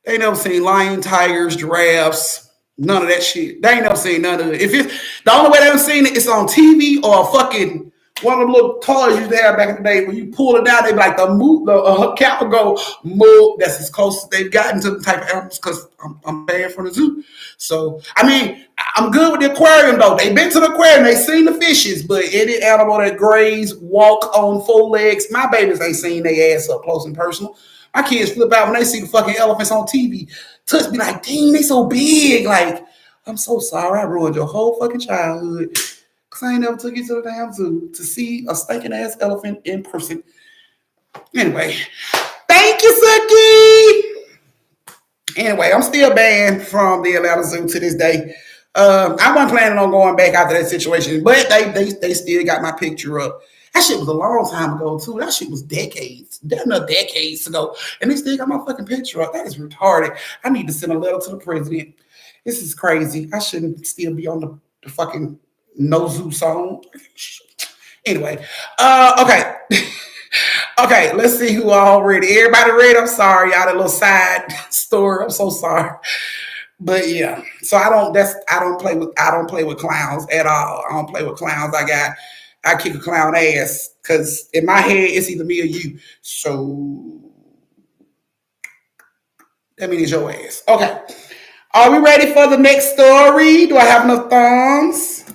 They ain't never seen lion, tigers, giraffes, none of that shit. They ain't never seen none of it. If it's the only way they ever seen it, it's on TV or a fucking one of them little toys you used to have back in the day. When you pull it down, they be like the cat will go move. That's as close as they've gotten to the type of animals because I'm paying for the zoo. So I mean, I'm good with the aquarium though. They've been to the aquarium, they seen the fishes, but any animal that graze, walk on 4 legs, my babies ain't seen their ass up close and personal. My kids flip out when they see the fucking elephants on TV. Touch be like, dang, they so big. Like, I'm so sorry, I ruined your whole fucking childhood. Cause I ain't never took you to the damn zoo to see a stinking ass elephant in person. Anyway, thank you, Suki. Anyway, I'm still banned from the Atlanta Zoo to this day. I wasn't planning on going back after that situation, but they still got my picture up. That shit was a long time ago too. That shit was decades ago, and they still got my fucking picture up. That is retarded. I need to send a letter to the president. This is crazy. I shouldn't still be on the fucking no zoo song. Anyway, okay. Okay, let's see who all read. Everybody read? I'm sorry, y'all. That little side story. I'm so sorry. But yeah, so I don't play with clowns at all. I don't play with clowns. I kick a clown ass because in my head it's either me or you. So that means it's your ass. Okay. Are we ready for the next story? Do I have enough thumbs?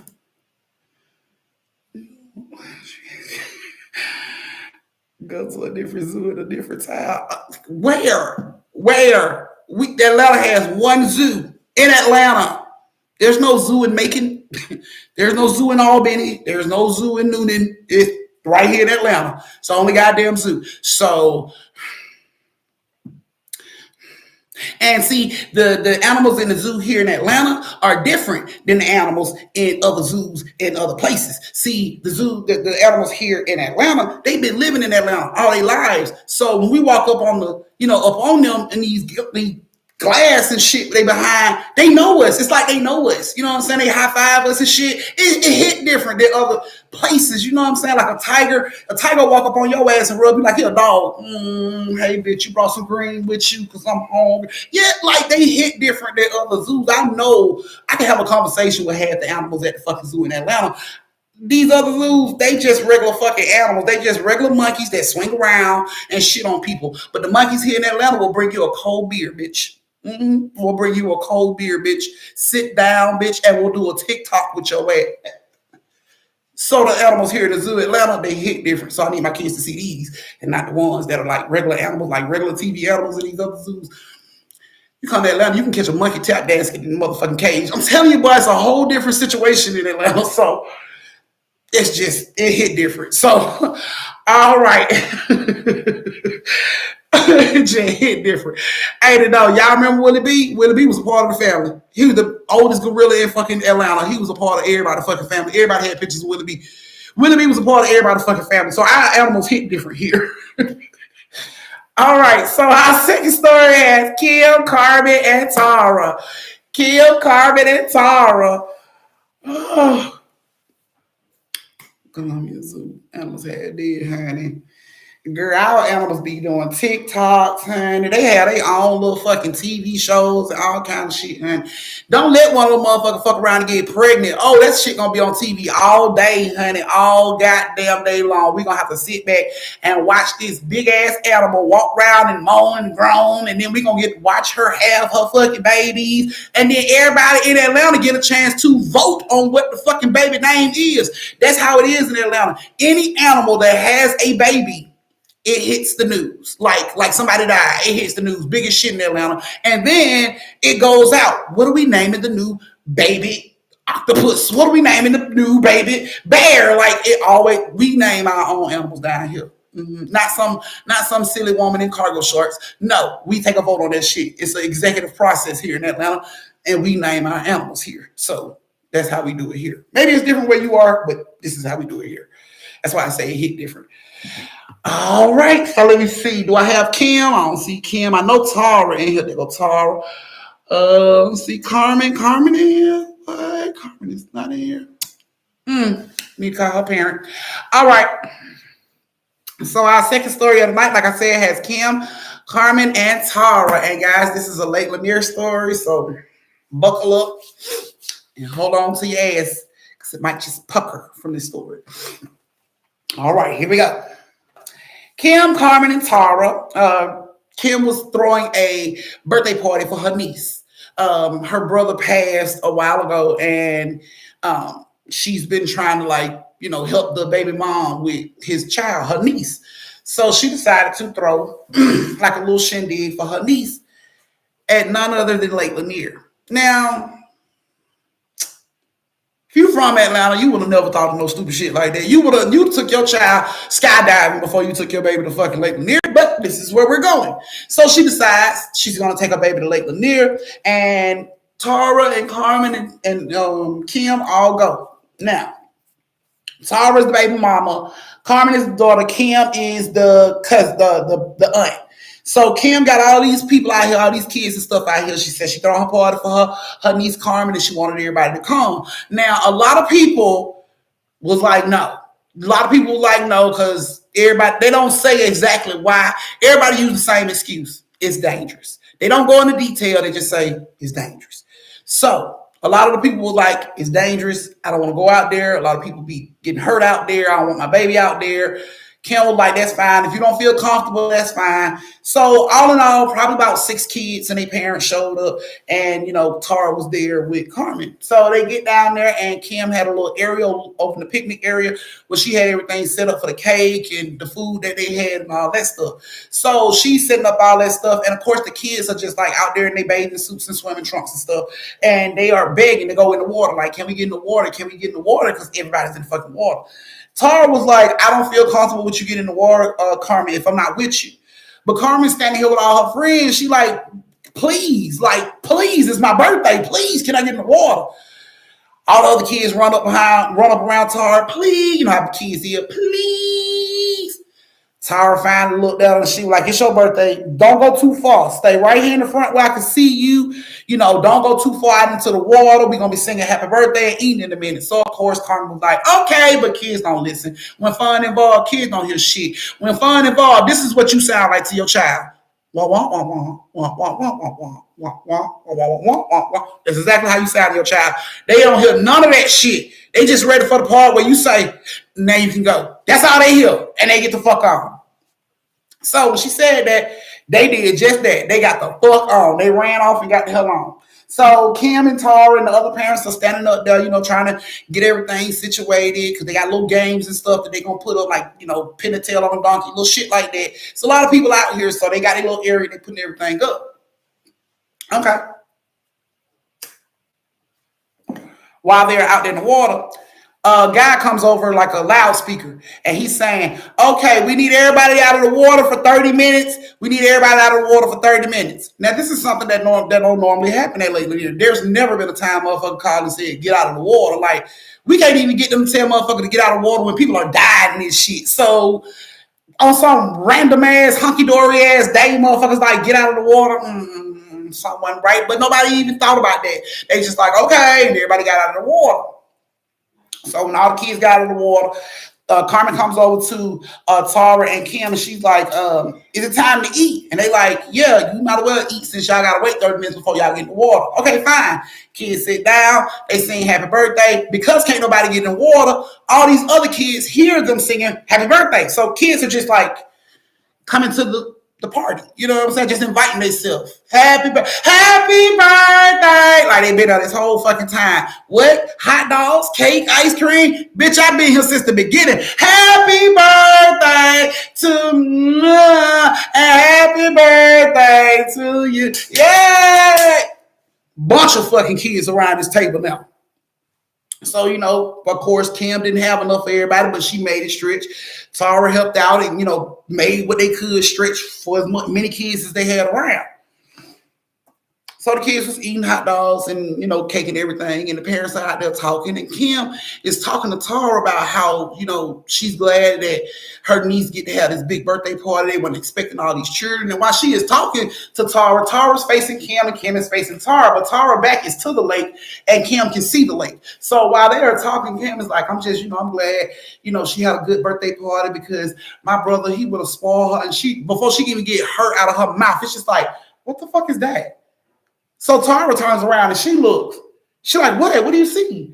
Go to a different zoo at a different time. Where? Atlanta has one zoo in Atlanta. There's no zoo in Macon. There's no zoo in Albany. There's no zoo in Noonan. It's right here in Atlanta. It's the only goddamn zoo. So, and see, the animals in the zoo here in Atlanta are different than the animals in other zoos in other places. See, the animals here in Atlanta, they've been living in Atlanta all their lives. So when we walk up on up on them and these glass and shit they behind, they know us. It's like they know us. You know what I'm saying? They high five us and shit. It hit different than other places. You know what I'm saying? Like a tiger walk up on your ass and rub you like you're a dog. Hey bitch, you brought some green with you because I'm hungry. Yeah, like they hit different than other zoos. I know I can have a conversation with half the animals at the fucking zoo in Atlanta. These other zoos, they just regular fucking animals. They just regular monkeys that swing around and shit on people. But the monkeys here in Atlanta will bring you a cold beer, bitch. We'll bring you a cold beer, bitch. Sit down, bitch, and we'll do a TikTok with your ass. So the animals here in the zoo, Atlanta, they hit different. So I need my kids to see these and not the ones that are like regular animals, like regular TV animals in these other zoos. You come to Atlanta, you can catch a monkey tap dancing in the motherfucking cage. I'm telling you, boy, it's a whole different situation in Atlanta. So it's just, it hit different. So, all right. It just hit different. Hey, no, y'all remember Willie B? Willie B was a part of the family. He was the oldest gorilla in fucking Atlanta. He was a part of everybody's fucking family. Everybody had pictures of Willie B. Willie B was a part of everybody's fucking family. So our animals hit different here. All right, so our second story has Kim, Carmen, and Tara. Kim, Carmen, and Tara. Oh, Columbia Zoo. Animals had dead, honey. Girl, our animals be doing TikToks, honey. They have their own little fucking TV shows and all kind of shit, honey. Don't let one of them motherfuckers fuck around and get pregnant. Oh, that shit gonna be on TV all day, honey, all goddamn day long. We gonna have to sit back and watch this big ass animal walk around and moan and groan, and then we gonna get to watch her have her fucking babies, and then everybody in Atlanta get a chance to vote on what the fucking baby name is. That's how it is in Atlanta. Any animal that has a baby, it hits the news. Like somebody died, it hits the news. Biggest shit in Atlanta. And then it goes out. What are we naming the new baby octopus? What are we naming the new baby bear? Like it always, we name our own animals down here. Mm-hmm. Not some silly woman in cargo shorts. No, we take a vote on that shit. It's an executive process here in Atlanta, and we name our animals here. So that's how we do it here. Maybe it's different where you are, but this is how we do it here. That's why I say it hit different. All right, so let me see. Do I have Kim? I don't see Kim. I know Tara in here. There go Tara. Let's see Carmen. Carmen in here. What? Carmen is not in here. Need to call her parent. All right. So our second story of the night, like I said, has Kim, Carmen, and Tara. And guys, this is a late Lanier story, so buckle up and hold on to your ass because it might just pucker from this story. All right, here we go. Kim, Carmen, and Tara. Kim was throwing a birthday party for her niece. Her brother passed a while ago, and she's been trying to help the baby mom with his child, her niece. So she decided to throw like a little shindig for her niece at none other than Lake Lanier. Now, if you from Atlanta, you would have never thought of no stupid shit like that. You took your child skydiving before you took your baby to fucking Lake Lanier, but this is where we're going. So she decides she's gonna take her baby to Lake Lanier, and Tara and Carmen and Kim all go. Now, Tara's the baby mama, Carmen is the daughter, Kim is the cousin, the aunt. So Kim got all these people out here, all these kids and stuff out here. She said she threw her party for her niece Carmen, and she wanted everybody to come. Now, a lot of people was like, no. A lot of people were like, no, because everybody, they don't say exactly why. Everybody uses the same excuse. It's dangerous. They don't go into detail. They just say it's dangerous. So a lot of the people were like, it's dangerous. I don't want to go out there. A lot of people be getting hurt out there. I don't want my baby out there. Kim was like, that's fine. If you don't feel comfortable, that's fine. So all in all, probably about 6 kids and their parents showed up, and Tara was there with Carmen. So they get down there, and Kim had a little area over in the picnic area where she had everything set up for the cake and the food that they had and all that stuff. So she's setting up all that stuff, and of course the kids are just like out there in their bathing suits and swimming trunks and stuff, and they are begging to go in the water. Like, can we get in the water? Can we get in the water? Because everybody's in the fucking water. Tara was like, I don't feel comfortable with you getting in the water, Carmen, if I'm not with you. But Carmen's standing here with all her friends. She like, please, it's my birthday. Please, can I get in the water? All the other kids run up around Tara. Please, how the kids here. Please. Tara finally looked at her and she was like, it's your birthday. Don't go too far. Stay right here in the front where I can see you. Don't go too far out into the water. We're going to be singing happy birthday and eating in a minute. So, of course, Carmen was like, okay, but kids don't listen. When fun involved, kids don't hear shit. When fun involved, this is what you sound like to your child. That's exactly how you sound to your child. They don't hear none of that shit. They just ready for the part where you say, now you can go. That's all they hear. And they get the fuck on. So when she said that, they did just that. They got the fuck on. They ran off and got the hell on. So Kim and Tara and the other parents are standing up there, trying to get everything situated because they got little games and stuff that they gonna put up, like pin a tail on a donkey, little shit like that. So a lot of people out here, so they got a little area they putting everything up. Okay. While they're out in the water, a guy comes over like a loudspeaker and he's saying, okay, we need everybody out of the water for 30 minutes. We need everybody out of the water for 30 minutes. Now, this is something that don't normally happen at lately. There's never been a time motherfucker called and said, get out of the water. Like, we can't even get them to tell motherfucker to get out of the water when people are dying in this shit. So, on some random ass, hunky dory ass day, motherfuckers like, get out of the water. Someone right, but nobody even thought about that. They just like, okay, and everybody got out of the water. So when all the kids got out of the water, Carmen comes over to Tara and Kim, and she's like, is it time to eat? And they like, yeah, you might as well eat since y'all gotta wait 30 minutes before y'all get in the water. Okay, fine. Kids sit down, they sing happy birthday. Because can't nobody get in the water, all these other kids hear them singing happy birthday. So kids are just like coming to the party. You know what I'm saying? Just inviting themselves. Happy birthday. Like they been on this whole fucking time. What? Hot dogs, cake, ice cream? Bitch, I've been here since the beginning. Happy birthday to me. Happy birthday to you. Yeah. Bunch of fucking kids around this table now. So, of course, Kim didn't have enough for everybody, but she made it stretch. Tara helped out and, made what they could stretch for as many kids as they had around. So the kids was eating hot dogs and, cake and everything. And the parents are out there talking. And Kim is talking to Tara about how, she's glad that her niece get to have this big birthday party. They weren't expecting all these children. And while she is talking to Tara, Tara's facing Kim and Kim is facing Tara. But Tara back is to the lake and Kim can see the lake. So while they are talking, Kim is like, I'm just, I'm glad, she had a good birthday party because my brother, he would have spoiled her. And before she can even get hurt out of her mouth, it's just like, what the fuck is that? So Tara turns around and she looks. She's like, what? What do you see?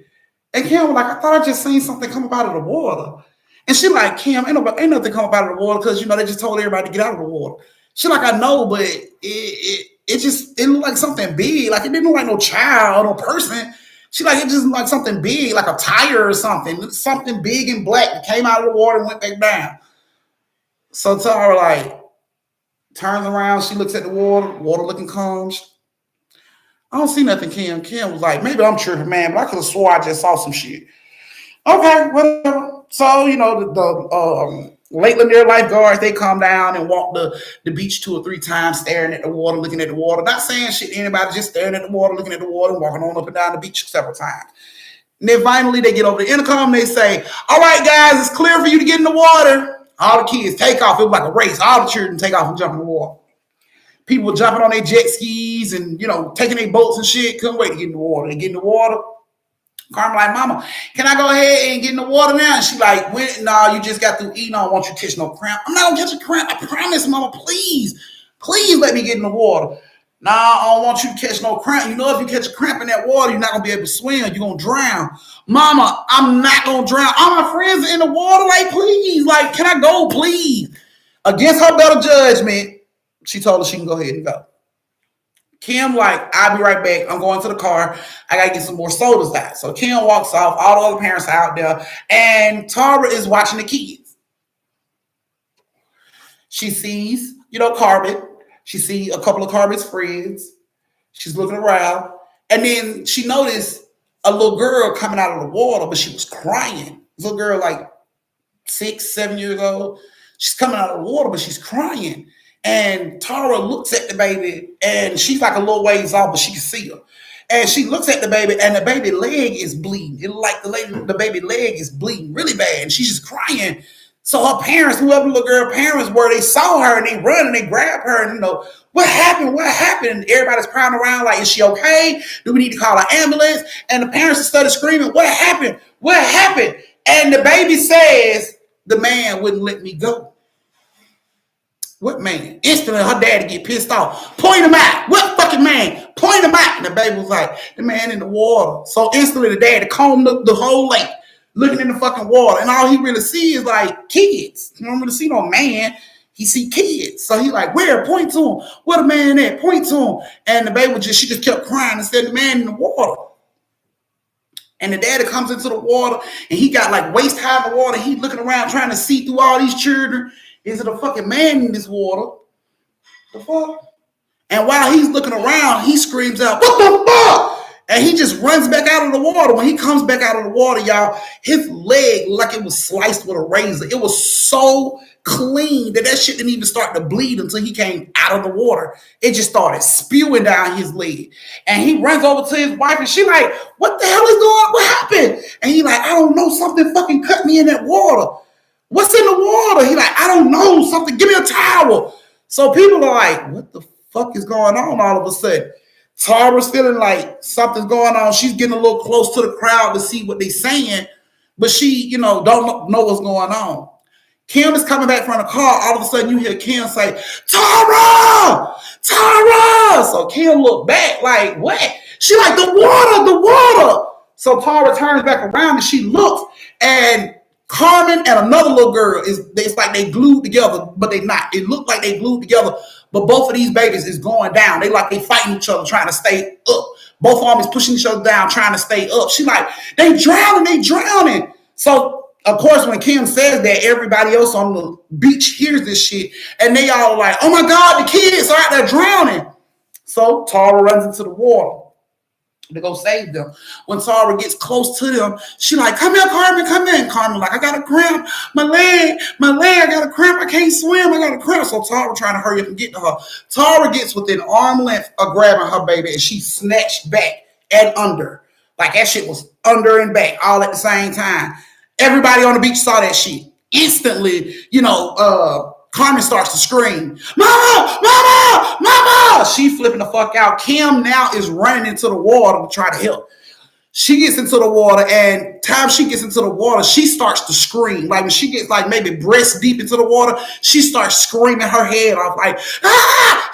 And Kim was like, I thought I just seen something come up out of the water. And she like, Kim, ain't nothing come up out of the water because, they just told everybody to get out of the water. She like, I know, but it looked like something big. Like it didn't look like no child or person. She like, it just looked like something big, like a tire or something. Something big and black that came out of the water and went back down. So Tara like turns around. She looks at the water looking calm. I don't see nothing, Kim. Kim was like, maybe I'm tripping, man, but I could have swore I just saw some shit. Okay, whatever. So, the Lake Lanier lifeguards, they come down and walk the beach 2 or 3 times, staring at the water, looking at the water. Not saying shit to anybody, just staring at the water, looking at the water, and walking on up and down the beach several times. And then finally, they get over the intercom, and they say, all right, guys, it's clear for you to get in the water. All the kids take off. It was like a race. All the children take off and jump in the water. People were jumping on their jet skis and, taking their boats and shit. Couldn't wait to get in the water. They get in the water. Carmen like, Mama, can I go ahead and get in the water now? And she like, no, you just got through eating. I don't want you to catch no cramp. I'm not going to catch a cramp. I promise, Mama, please. Please let me get in the water. Nah, I don't want you to catch no cramp. If you catch a cramp in that water, you're not going to be able to swim. You're going to drown. Mama, I'm not going to drown. All my friends are in the water. Like, please. Like, can I go, please? Against her better judgment, she told her she can go ahead and go. Kim like, I'll be right back. I'm going to the car. I got to get some more sodas out. So Kim walks off. All the other parents are out there. And Tara is watching the kids. She sees, Carmen. She sees a couple of Carmen's friends. She's looking around. And then she noticed a little girl coming out of the water, but she was crying. This little girl like 6, 7 years old. She's coming out of the water, but she's crying. And Tara looks at the baby, and she's like a little ways off, but she can see her. And she looks at the baby, and the baby leg is bleeding. It like the baby leg is bleeding really bad, and she's just crying. So her parents, whoever the little girl parents were, they saw her, and they run, and they grab her, and what happened? What happened? And everybody's crying around like, is she okay? Do we need to call an ambulance? And the parents started screaming, what happened? What happened? And the baby says, the man wouldn't let me go. What man? Instantly, her daddy get pissed off. Point him out. What fucking man? Point him out. And the baby was like, the man in the water. So instantly, the daddy combed the whole lake, looking in the fucking water. And all he really sees is like kids. You don't really see no man. he see kids. So he like, where? Point to him. Where the man at? Point to him. And the baby she just kept crying and said, the man in the water. And the daddy comes into the water and he got like waist high in the water. He looking around trying to see through all these children. Is it a fucking man in this water? The fuck? And while he's looking around, he screams out, what the fuck? And he just runs back out of the water. When he comes back out of the water, y'all, his leg like it was sliced with a razor. It was so clean that shit didn't even start to bleed until he came out of the water. It just started spewing down his leg. And he runs over to his wife and she like, what the hell is going on? What happened? And he like, I don't know, something fucking cut me in that water. What's in the water? He like, I don't know, something, give me a towel. So people are like, what the fuck is going on all of a sudden? Tara's feeling like something's going on. She's getting a little close to the crowd to see what they're saying, but she, don't know what's going on. Kim is coming back from the car. All of a sudden, you hear Kim say, Tara! Tara! So Kim looked back like, what? She like, the water! So Tara turns back around and she looks, and Carmen and another little girl, it's like they glued together, but they not. It looked like they glued together, but both of these babies is going down. They like they fighting each other, trying to stay up. Both armies pushing each other down, trying to stay up. She like, they drowning. So, of course, when Kim says that, everybody else on the beach hears this shit, and they all like, oh my God, the kids are out there drowning. So Tara runs into the water to go save them. When Tara gets close to them, she like, come here, Carmen, come in. Carmen like, I got a cramp, my leg, I got a cramp, I can't swim, I got a cramp. So Tara trying to hurry up and get to her. Tara gets within arm length of grabbing her baby, and she snatched back and under. Like that shit was under and back all at the same time. Everybody on the beach saw that shit. Instantly, Carmen starts to scream, Mama, Mama, Mama! She flipping the fuck out. Kim now is running into the water to try to help. She gets into the water, and time she gets into the water, she starts to scream. Like when she gets like maybe breast deep into the water, she starts screaming her head off like,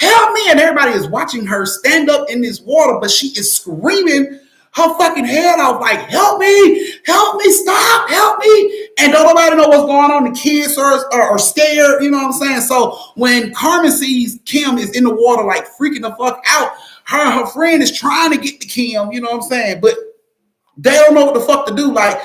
help me! And everybody is watching her stand up in this water, but she is screaming her fucking head off like, help me, stop, help me. And don't nobody know what's going on. The kids are scared, you know what I'm saying? So when Carmen sees Kim is in the water like freaking the fuck out, her friend is trying to get to Kim, you know what I'm saying? But they don't know what the fuck to do. Like,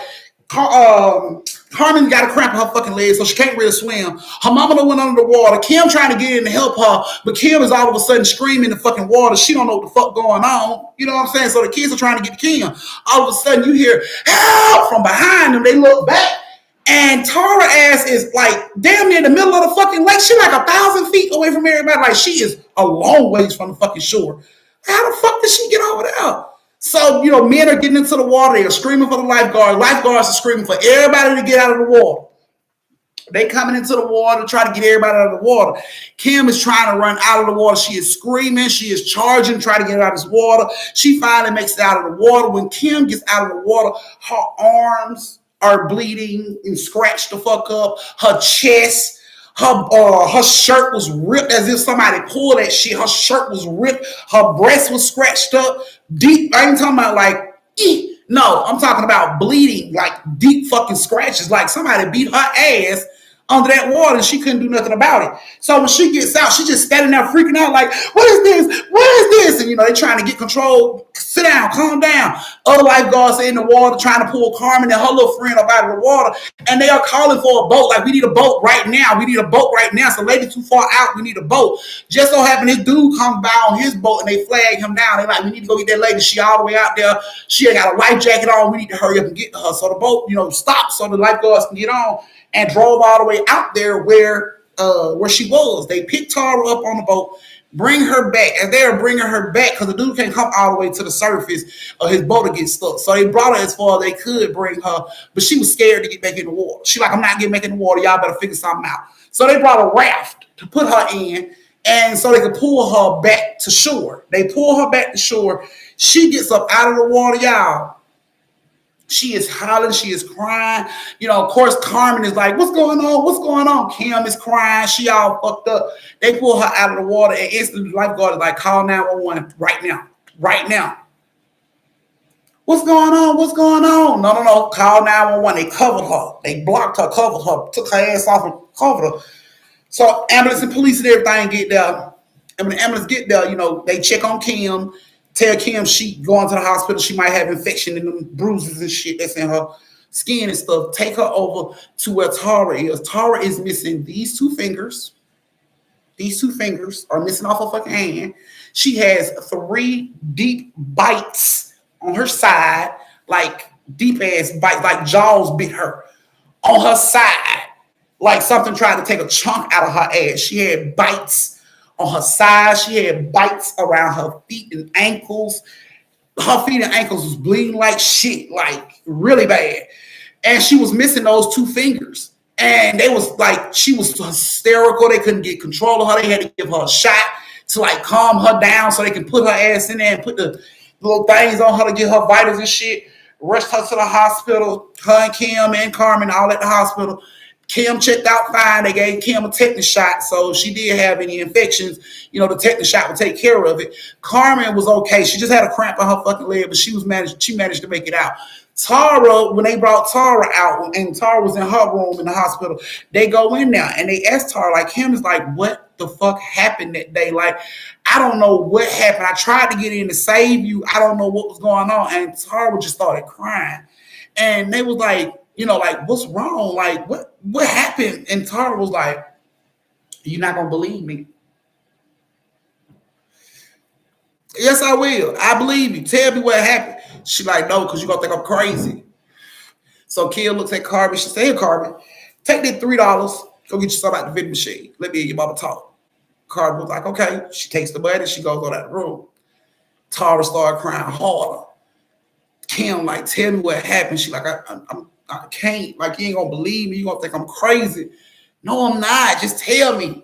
Carmen got a cramp in her fucking leg, so she can't really swim. Her mama done went under the water. Kim trying to get in to help her, but Kim is all of a sudden screaming in the fucking water. She don't know what the fuck going on. You know what I'm saying? So the kids are trying to get to Kim. All of a sudden you hear help from behind them. They look back, and Tara ass is like damn near in the middle of the fucking lake. She like 1,000 feet away from everybody. Like she is a long ways from the fucking shore. How the fuck did she get over there? So, men are getting into the water. They are screaming for the lifeguards. Lifeguards are screaming for everybody to get out of the water. They coming into the water to try to get everybody out of the water. Kim is trying to run out of the water. She is screaming. She is charging, trying to get out of this water. She finally makes it out of the water. When Kim gets out of the water, her arms are bleeding and scratched the fuck up. Her chest, her shirt was ripped as if somebody pulled that shit. Her shirt was ripped. Her breast was scratched up deep. I ain't talking about like, no, I'm talking about bleeding, like deep fucking scratches. Like somebody beat her ass under that water and she couldn't do nothing about it. So when she gets out, she just standing there freaking out like, what is this? What is this? And, they trying to get control. Sit down, calm down. Other lifeguards are in the water trying to pull Carmen and her little friend up out of the water. And they are calling for a boat. Like, we need a boat right now. We need a boat right now. So lady too far out. We need a boat. Just so happened this dude comes by on his boat and they flag him down. They're like, we need to go get that lady. She all the way out there. She ain't got a life jacket on. We need to hurry up and get to her. So the boat, stops so the lifeguards can get on, and drove all the way out there where she was. They picked Tara up on the boat, bring her back, and they're bringing her back because the dude can't come all the way to the surface or his boat will get stuck. So they brought her as far as they could bring her, but she was scared to get back in the water. She like, I'm not getting back in the water. Y'all better figure something out. So they brought a raft to put her in, and so they could pull her back to shore. They pull her back to shore. She gets up out of the water, y'all. She is hollering. She is crying. Of course, Carmen is like, what's going on? What's going on? Kim is crying. She all fucked up. They pull her out of the water, and instantly the lifeguard is like, call 911 right now. Right now. What's going on? What's going on? No. Call 911. They covered her. They blocked her, covered her, took her ass off and covered her. So ambulance and police and everything get there. And when the ambulance get there, they check on Kim, tell Kim she going to the hospital. She might have infection in them bruises and shit that's in her skin and stuff. Take her over to where Tara is. Tara is missing these two fingers. These two fingers are missing off her fucking hand. She has three deep bites on her side, like deep ass bites, like jaws bit her on her side, like something tried to take a chunk out of her ass. She had bites on her side. She had bites around her feet and ankles. Her feet and ankles was bleeding like shit, like really bad. And she was missing those two fingers. And they was like, she was hysterical. They couldn't get control of her. They had to give her a shot to like calm her down so they can put her ass in there and put the little things on her to get her vitals and shit. Rushed her to the hospital. Her and Kim and Carmen all at the hospital. Kim checked out fine. They gave Kim a tetanus shot. So if she did have any infections, the tetanus shot would take care of it. Carmen was okay. She just had a cramp in her fucking leg, but she managed to make it out. Tara, when they brought Tara out and Tara was in her room in the hospital, they go in there and they ask Tara, like, Kim is like, what the fuck happened that day? Like, I don't know what happened. I tried to get in to save you. I don't know what was going on. And Tara just started crying. And they was like, like, what's wrong? Like, what happened? And Tara was like, you're not going to believe me. Yes, I will. I believe you. Tell me what happened. She like, no, because you're going to think I'm crazy. So Kim looks at Carmen. She said, hey, Carmen, take that $3. Go get you something out the vending machine. Let me and your mama talk. Carmen was like, okay. She takes the money. She goes out of the room. Tara started crying harder. Kim like, tell me what happened. She like, I can't. Like, you ain't going to believe me. You're going to think I'm crazy. No, I'm not. Just tell me.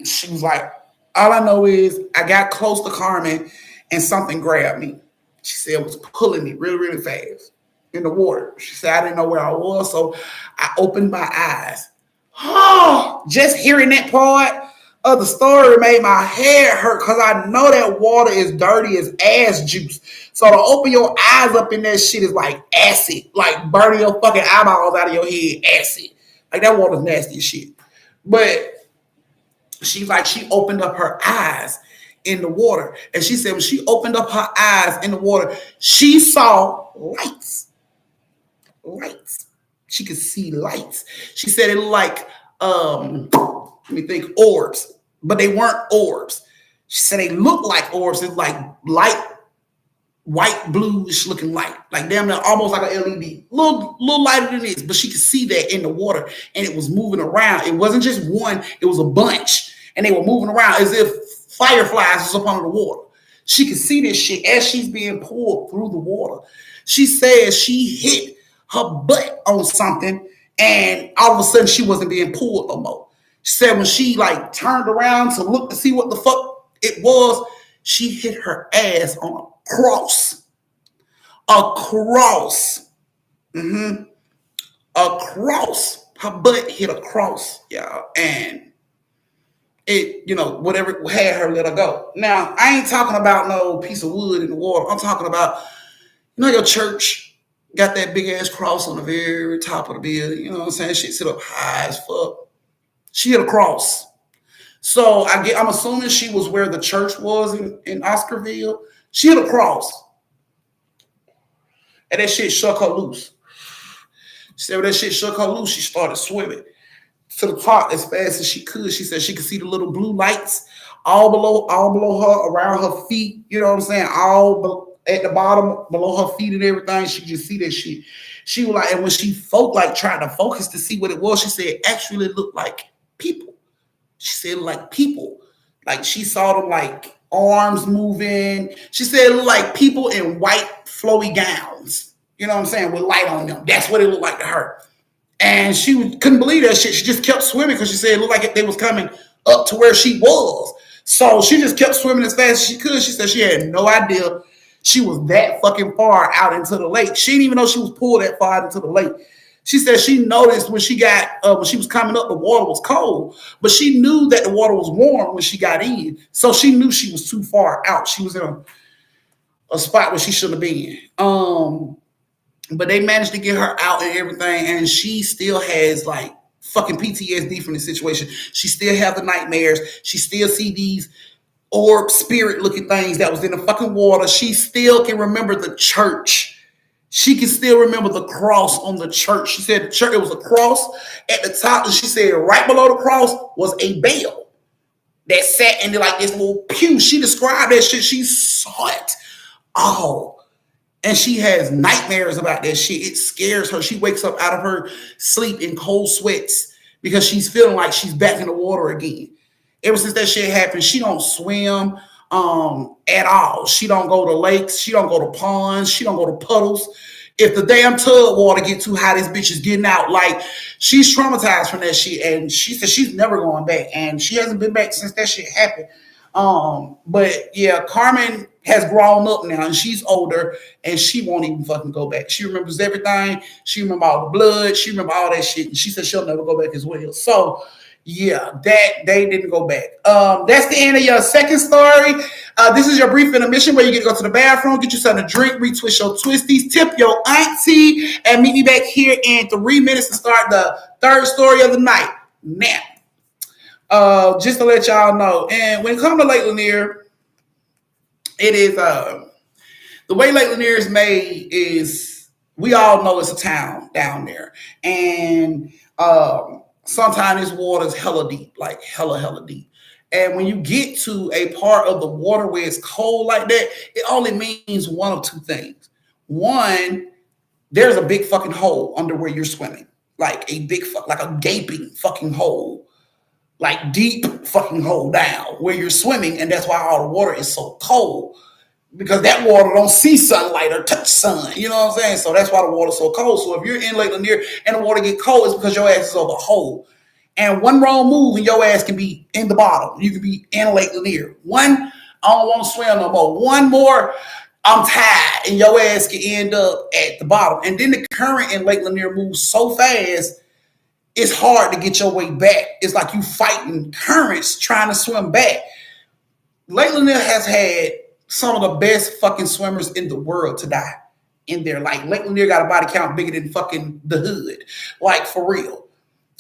She was like, all I know is I got close to Carmen and something grabbed me. She said it was pulling me really, really fast in the water. She said I didn't know where I was, so I opened my eyes. Oh, just hearing that part of the story made my head hurt because I know that water is dirty as ass juice. So to open your eyes up in that shit is like acid, like burning your fucking eyeballs out of your head, acid. Like that water's nasty as shit. But she opened up her eyes in the water. And she said when she opened up her eyes in the water, she saw lights. Lights. She could see lights. She said it looked like, let me think, orbs. But they weren't orbs. She said they looked like orbs. It's like light, white, bluish looking light. Like damn near almost like an LED. Little lighter than this. But she could see that in the water. And it was moving around. It wasn't just one. It was a bunch. And they were moving around as if fireflies was up under the water. She could see this shit as she's being pulled through the water. She says she hit her butt on something and all of a sudden she wasn't being pulled no more. She said when she like turned around to look to see what the fuck it was, she hit her ass on a cross. A cross. Mm-hmm. A cross. Her butt hit a cross, y'all. And it, whatever had her let her go. Now, I ain't talking about no piece of wood in the water. I'm talking about, your church got that big ass cross on the very top of the building. You know what I'm saying? She sit up high as fuck. She hit a cross. So I'm assuming she was where the church was in Oscarville. She hit a cross. And that shit shook her loose. She said when that shit shook her loose, she started swimming to the top as fast as she could. She said she could see the little blue lights all below her, around her feet. You know what I'm saying? At the bottom, below her feet and everything. She could just see that shit. She was like, and when she tried to focus to see what it was, she said actually it looked like people. She said like people. Like she saw them like arms moving. She said it looked like people in white flowy gowns. You know what I'm saying? With light on them. That's what it looked like to her. And she couldn't believe that shit. She just kept swimming because she said it looked like they was coming up to where she was. So she just kept swimming as fast as she could. She said she had no idea she was that fucking far out into the lake. She didn't even know she was pulled that far out into the lake. She said she noticed when she was coming up, the water was cold, but she knew that the water was warm when she got in. So she knew she was too far out. She was in a spot where she shouldn't have been. But they managed to get her out and everything, and she still has like fucking PTSD from the situation. She still have the nightmares. She still see these orb spirit looking things that was in the fucking water. She still can remember the church. She can still remember the cross on the church. She said the church, it was a cross at the top, and she said right below the cross was a bell that sat in like this little pew. She described that shit. She saw it all. And she has nightmares about that shit. It scares her. She wakes up out of her sleep in cold sweats because she's feeling like she's back in the water again. Ever since that shit happened, she don't swim at all. She don't go to lakes. She don't go to ponds. She don't go to puddles. If the damn tub water get too high, this bitch is getting out. Like, she's traumatized from that shit, and she said she's never going back, and she hasn't been back since that shit happened. But yeah, Carmen has grown up now, and she's older, and she won't even fucking go back. She remembers everything. She remembers all the blood. She remembers all that shit, and she said she'll never go back as well. So yeah, that they didn't go back. That's the end of your second story. This is your brief intermission where you get to go to the bathroom, get you something to drink, retwist your twisties, tip your auntie, and meet me back here in 3 minutes to start the third story of the night. Now, just to let y'all know, and when it comes to Lake Lanier, it is the way Lake Lanier is made is we all know it's a town down there, and sometimes this water is hella deep, like hella deep. And when you get to a part of the water where it's cold like that, it only means one of two things. One, there's a big fucking hole under where you're swimming, like a big like a gaping fucking hole, like deep fucking hole down where you're swimming, and that's why all the water is so cold. Because that water don't see sunlight or touch sun. You know what I'm saying? So that's why the water's so cold. So if you're in Lake Lanier and the water get cold, it's because your ass is over a hole. And one wrong move and your ass can be in the bottom. You can be in Lake Lanier. One, I don't want to swim no more. One more, I'm tired, and your ass can end up at the bottom. And then the current in Lake Lanier moves so fast, it's hard to get your way back. It's like you fighting currents trying to swim back. Lake Lanier has had some of the best fucking swimmers in the world to die in there. Like, Lake Lanier got a body count bigger than fucking the hood. Like, for real.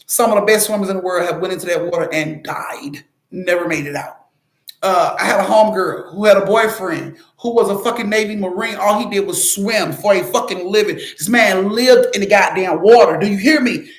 Some of the best swimmers in the world have went into that water and died. Never made it out. I had a homegirl who had a boyfriend who was a fucking Navy Marine. All he did was swim for a fucking living. This man lived in the goddamn water. Do you hear me?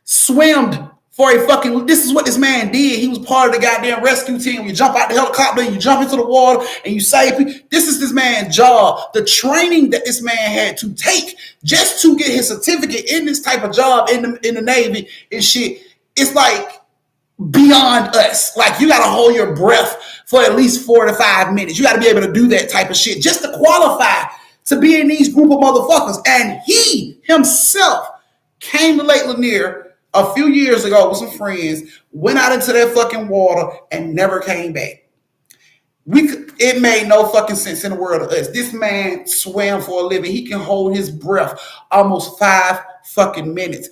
Swimmed for a fucking, this is what this man did. He was part of the goddamn rescue team. You jump out the helicopter and you jump into the water and you save people. This is this man's job. The training that this man had to take just to get his certificate in this type of job in the Navy and shit, it's like beyond us. Like, you got to hold your breath for at least 4 to 5 minutes. You got to be able to do that type of shit just to qualify to be in these group of motherfuckers. And he himself came to Lake Lanier a few years ago with some friends, went out into that fucking water and never came back. It made no fucking sense in the world to us. This man swam for a living. He can hold his breath almost 5 fucking minutes.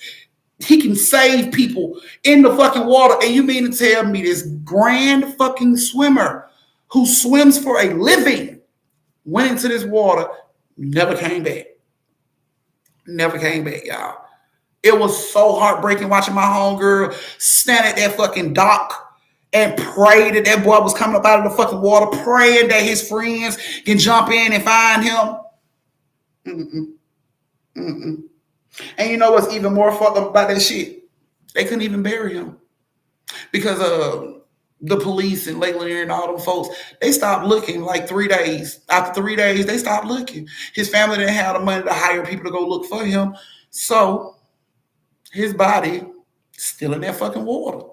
He can save people in the fucking water. And you mean to tell me this grand fucking swimmer who swims for a living went into this water, never came back. Never came back, y'all. It was so heartbreaking watching my homegirl stand at that fucking dock and pray that that boy was coming up out of the fucking water, praying that his friends can jump in and find him. And you know what's even more fucked up about that shit? They couldn't even bury him because the police and Lake Lanier and all them folks, they stopped looking like 3 days. After 3 days, they stopped looking. His family didn't have the money to hire people to go look for him. So his body still in that fucking water,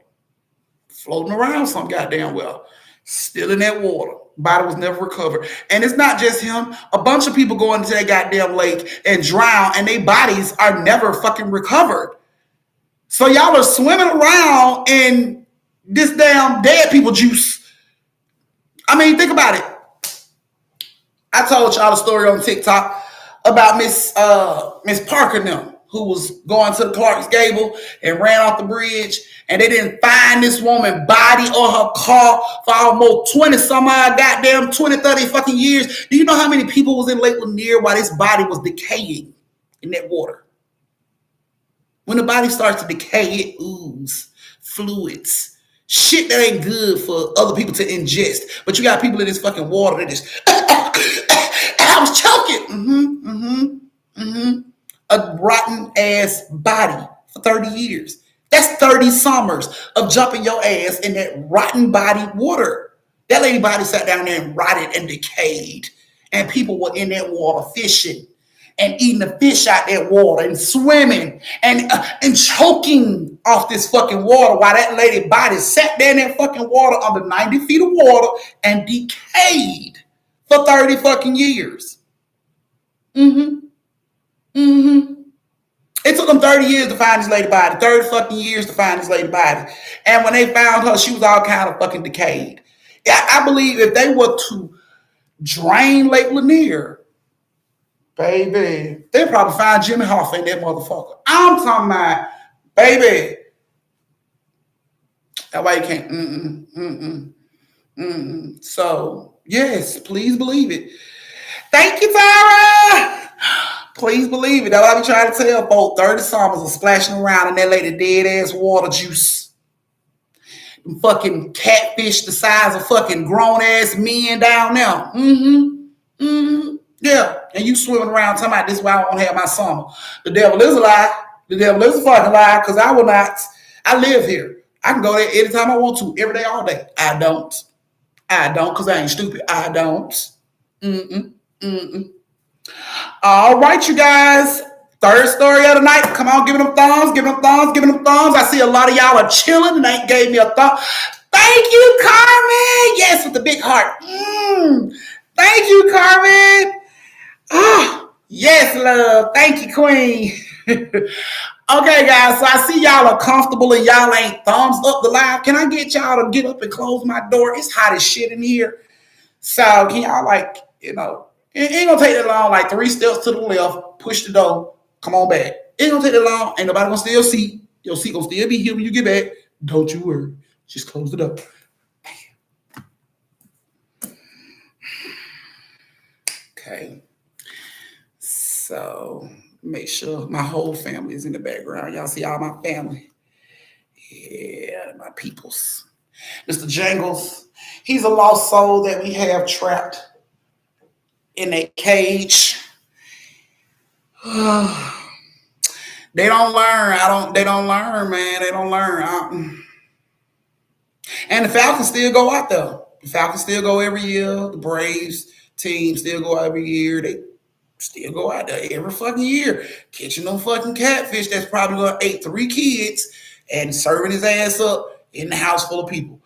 floating around some goddamn well, still in that water. Body was never recovered. And it's not just him. A bunch of people go into that goddamn lake and drown, and their bodies are never fucking recovered. So y'all are swimming around in this damn dead people juice. I mean, think about it. I told y'all a story on TikTok about Miss Parker now, who was going to the Clark's Gable and ran off the bridge, and they didn't find this woman's body or her car for almost 20 some odd goddamn 20, 30 fucking years. Do you know how many people was in Lake Lanier while this body was decaying in that water? When the body starts to decay, it ooze fluids. Shit that ain't good for other people to ingest. But you got people in this fucking water that just I was choking. A rotten ass body for 30 years. That's 30 summers of jumping your ass in that rotten body water. That lady body sat down there and rotted and decayed. And people were in that water fishing and eating the fish out that water and swimming and choking off this fucking water while that lady body sat there in that fucking water under 90 feet of water and decayed for 30 fucking years. It took them 30 years to find this lady body, 30 fucking years to find this lady body. And when they found her, she was all kind of fucking decayed. Yeah, I believe if they were to drain Lake Lanier, baby, they probably find Jimmy Hoffa in that motherfucker. I'm talking about, baby. That's why you can't. So, yes, please believe it. Thank you, Tara. Please believe it. That's what I be trying to tell folks. 30 summers are splashing around in that lady dead ass water juice. Them fucking catfish the size of fucking grown ass men down there. Yeah. And you swimming around talking about this is why I won't have my summer. The devil is a lie. The devil is a fucking lie because I will not. I live here. I can go there anytime I want to, every day, all day. I don't because I ain't stupid. I don't. All right, you guys. Third story of the night. Come on, give them thumbs, give them thumbs, give them thumbs. I see a lot of y'all are chilling and ain't gave me a thumb. Thank you, Carmen. Yes, with the big heart. Thank you, Carmen. Oh, yes, love. Thank you, Queen. Okay, guys. So I see y'all are comfortable and y'all ain't thumbs up the live. Can I get y'all to get up and close my door? It's hot as shit in here. So can y'all it ain't gonna take that long, like 3 steps to the left, push the door, come on back. It ain't gonna take that long, ain't nobody gonna steal your seat. Your seat gonna still be here when you get back. Don't you worry. Just close the door. Okay. So make sure my whole family is in the background. Y'all see all my family. Yeah, my peoples. Mr. Jangles, he's a lost soul that we have trapped in that cage. They don't learn. They don't learn, man. They don't learn. And the Falcons still go out there. The Falcons still go every year. The Braves team still go every year. They still go out there every fucking year, catching them fucking catfish that's probably gonna eat 3 kids and serving his ass up in the house full of people.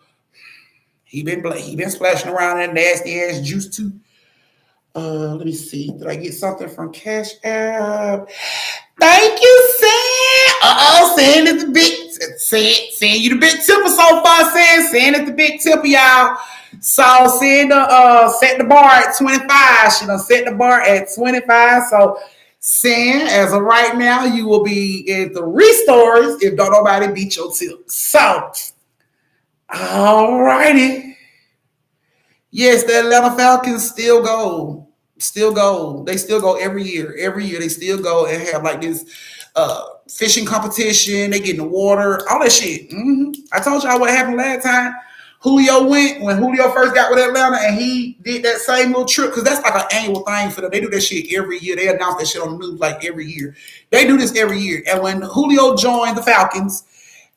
He been splashing around that nasty ass juice too. Let me see. Did I get something from Cash App? Thank you, Sam. Saying it's the big, saying you the big tipper so far, saying it's the big tipper, y'all. So saying set the bar at 25. She done set the bar at 25. So saying as of right now, you will be in 3 stories if don't nobody beat your tip. So, all righty. Yes, the Atlanta Falcons still go. Still go. They still go every year. Every year they still go and have like this fishing competition. They get in the water, all that shit. I told y'all what happened last time. Julio went when Julio first got with Atlanta and he did that same little trip because that's like an annual thing for them. They do that shit every year. They announce that shit on the news like every year. They do this every year. And when Julio joined the Falcons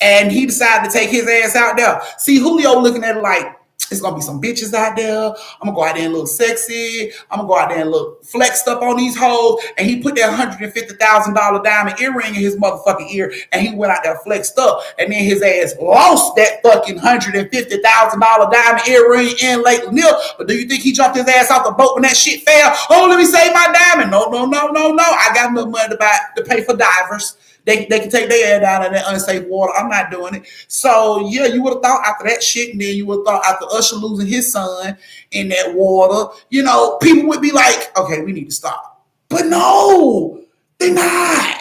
and he decided to take his ass out there, see Julio looking at it like, it's gonna be some bitches out there. I'm gonna go out there and look sexy. I'm gonna go out there and look flexed up on these hoes. And he put that $150,000 diamond earring in his motherfucking ear, and he went out there flexed up. And then his ass lost that fucking $150,000 diamond earring in Lake Lanier. But do you think he jumped his ass off the boat when that shit fell? Oh, let me save my diamond. No. I got enough money to pay for divers. They can take their air down in that unsafe water. I'm not doing it. So, yeah, you would have thought after that shit, and then you would have thought after Usher losing his son in that water, people would be like, okay, we need to stop. But no, they're not.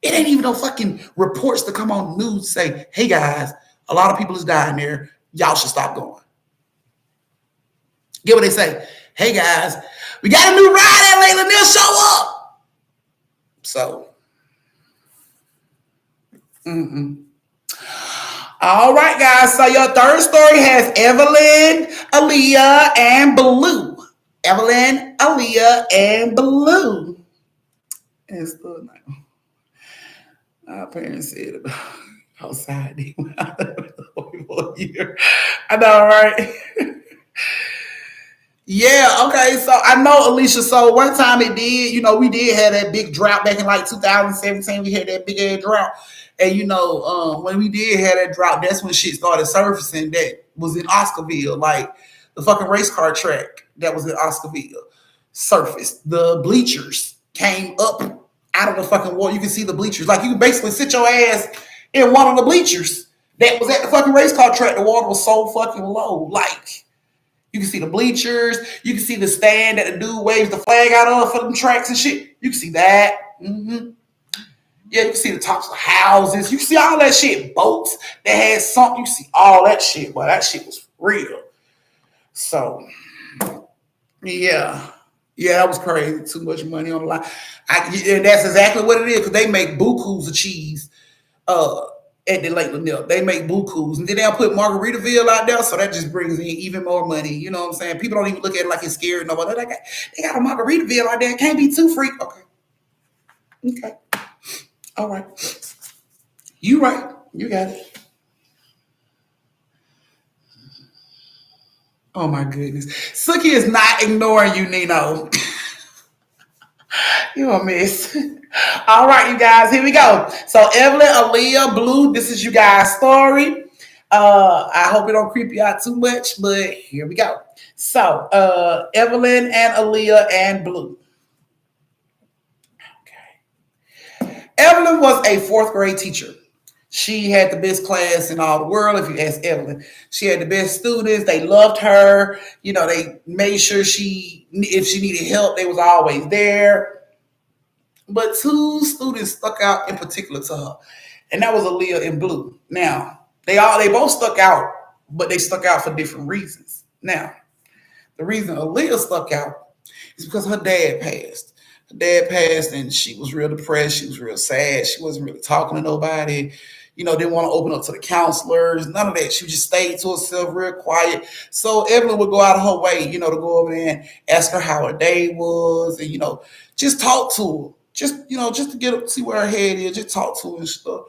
It ain't even no fucking reports to come on the news say, hey, guys, a lot of people is dying there. Y'all should stop going. Get what they say. Hey, guys, we got a new ride at Lake Lanier. Show up. So, All right, guys. So your third story has Evelyn, Aaliyah, and Blue. Evelyn, Aaliyah, and Blue. And still now. Our parents said about outside they went out for a year. I know, right? Yeah, okay. So I know Alicia. So one time it did, we did have that big drought back in like 2017. We had that big ass drought. And when we did have that drought, that's when shit started surfacing that was in Oscarville. Like the fucking race car track that was in Oscarville surfaced. The bleachers came up out of the fucking water. You can see the bleachers. Like you can basically sit your ass in one of the bleachers that was at the fucking race car track. The water was so fucking low. Like you can see the bleachers. You can see the stand that the dude waves the flag out of for them tracks and shit. You can see that. Yeah, you can see the tops of houses. You can see all that shit. Boats that had something. You can see all that shit. But that shit was real. So, yeah. Yeah, that was crazy. Too much money on the line. And that's exactly what it is because they make bukus of cheese uh, at the Lake Lanier. They make bukus. And then they'll put Margaritaville out there. So that just brings in even more money. You know what I'm saying? People don't even look at it like it's scary. No, but they got a Margaritaville out there. It can't be too freak. Okay. Okay. All right. You right. You got it. Oh my goodness. Suki is not ignoring you, Nino. You a mess. All right, you guys, here we go. So Evelyn, Aaliyah, Blue, this is you guys' story. I hope it don't creep you out too much, but here we go. So Evelyn and Aaliyah and Blue. Okay. Evelyn was a fourth grade teacher. She had the best class in all the world, if you ask Evelyn. She had the best students. They loved her. They made sure if she needed help, they was always there. But two students stuck out in particular to her, and that was Aaliyah and Blue. Now, they both stuck out, but they stuck out for different reasons. Now, the reason Aaliyah stuck out is because her dad passed. Her dad passed, and she was real depressed. She was real sad. She wasn't really talking to nobody. Didn't want to open up to the counselors, none of that. She just stayed to herself, real quiet. So Evelyn would go out of her way, to go over there and ask her how her day was, and just talk to her, just to see where her head is, just talk to her and stuff.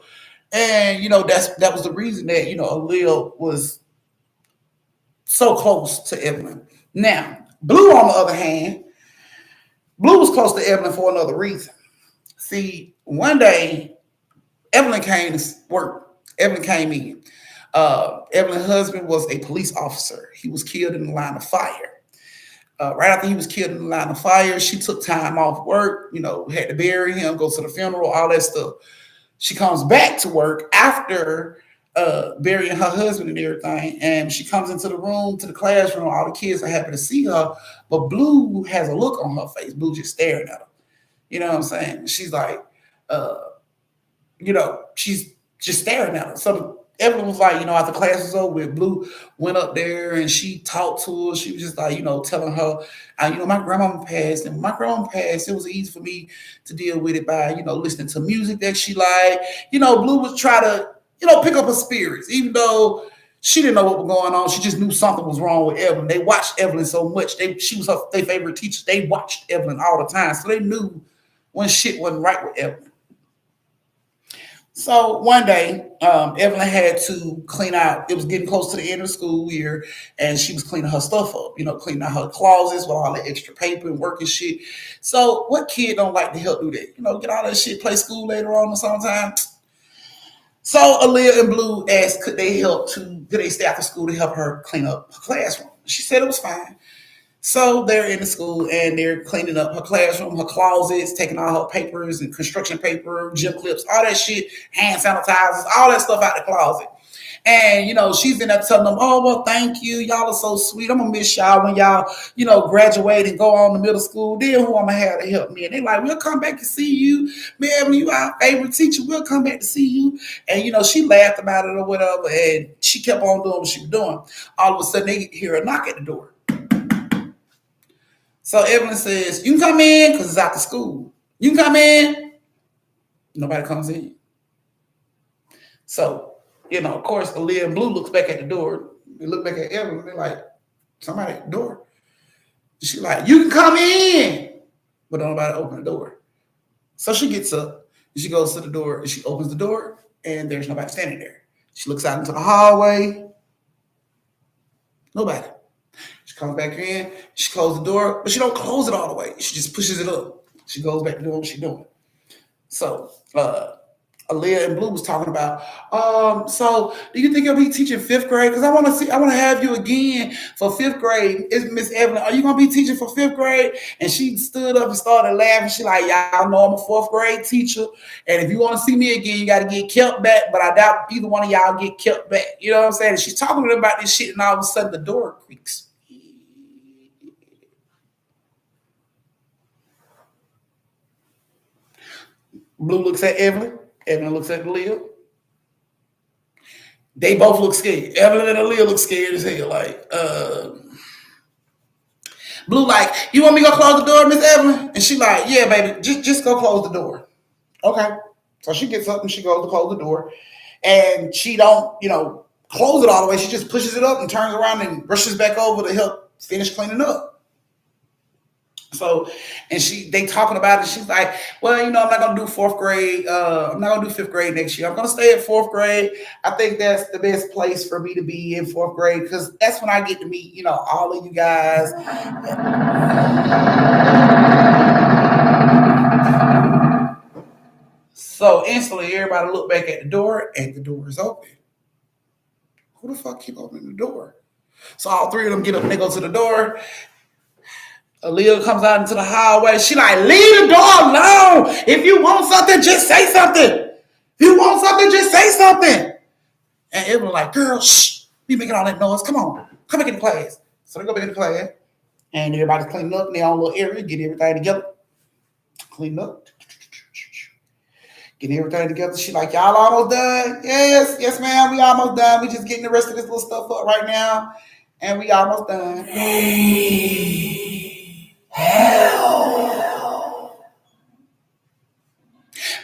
And that was the reason that Aaliyah was so close to Evelyn. Now, Blue, on the other hand, Blue was close to Evelyn for another reason. See, one day Evelyn came to work. Evelyn came in. Evelyn's husband was a police officer. He was killed in the line of fire. Right after he was killed in the line of fire, she took time off work, had to bury him, go to the funeral, all that stuff. She comes back to work after burying her husband and everything, and she comes into the room, to the classroom. All the kids are happy to see her, but Blue has a look on her face. Blue just staring at her. You know what I'm saying? She's like, she's just staring at her. So Evelyn was like, after class was over with, Blue went up there and she talked to her. She was just like, telling her, my grandmama passed. And when my grandmama passed, it was easy for me to deal with it by, listening to music that she liked. Blue was trying to, pick up her spirits, even though she didn't know what was going on. She just knew something was wrong with Evelyn. They watched Evelyn so much. She was their favorite teacher. They watched Evelyn all the time. So they knew when shit wasn't right with Evelyn. So one day, Evelyn had to clean out. It was getting close to the end of the school year, and she was cleaning her stuff up, cleaning out her closets with all the extra paper and work and shit. So what kid don't like to help do that? Get all that shit, play school later on or sometime. So Aaliyah and Blue asked, could they stay after school to help her clean up her classroom? She said it was fine. So they're in the school and they're cleaning up her classroom, her closets, taking all her papers and construction paper, gym clips, all that shit, hand sanitizers, all that stuff out the closet. And, she's in there telling them, oh, well, thank you. Y'all are so sweet. I'm going to miss y'all when y'all, graduate and go on to middle school. Then who I'm going to have to help me? And they're like, we'll come back to see you. Man, you our favorite teacher. We'll come back to see you. And, she laughed about it or whatever. And she kept on doing what she was doing. All of a sudden, they hear a knock at the door. So Evelyn says, you can come in because it's after school. You can come in. Nobody comes in. So, of course, Aaliyah and Blue looks back at the door. They look back at Evelyn. They're like, somebody at the door. She's like, you can come in. But don't nobody open the door. So she gets up and she goes to the door and she opens the door and there's nobody standing there. She looks out into the hallway. Nobody. She comes back in. She closes the door, but she don't close it all the way. She just pushes it up. She goes back to doing what she's doing. So, Aaliyah and Blue was talking about. So do you think you'll be teaching fifth grade? Because I want to have you again for fifth grade. Is Miss Evelyn, are you gonna be teaching for fifth grade? And she stood up and started laughing. She like, y'all know I'm a fourth grade teacher, and if you want to see me again, you got to get kept back. But I doubt either one of y'all get kept back. You know what I'm saying? And she's talking to them about this shit, and all of a sudden the door creaks. Blue looks at Evelyn. Evelyn looks at Leah. They both look scared. Evelyn and Aaliyah look scared as hell. Like, Blue, like, you want me to go close the door, Miss Evelyn? And she like, yeah, baby, just go close the door. Okay. So she gets up and she goes to close the door. And she don't, close it all the way. She just pushes it up and turns around and rushes back over to help finish cleaning up. So, and they talking about it. She's like, well, I'm not gonna do fourth grade. I'm not gonna do fifth grade next year. I'm gonna stay at fourth grade. I think that's the best place for me to be in fourth grade because that's when I get to meet, all of you guys. So instantly, everybody look back at the door, and the door is open. Who the fuck keep opening the door? So all three of them get up and they go to the door. Aaliyah comes out into the hallway. She like, leave the door alone. If you want something, just say something. If you want something, just say something. And Evelyn like, girl, shh. Be making all that noise. Come on. Come back into class. So they go back into class. And everybody's cleaning up in their own little area, getting everything together. Clean up. Getting everything together. She like, y'all almost done? Yes, ma'am. We almost done. We just getting the rest of this little stuff up right now. And we almost done. Hell.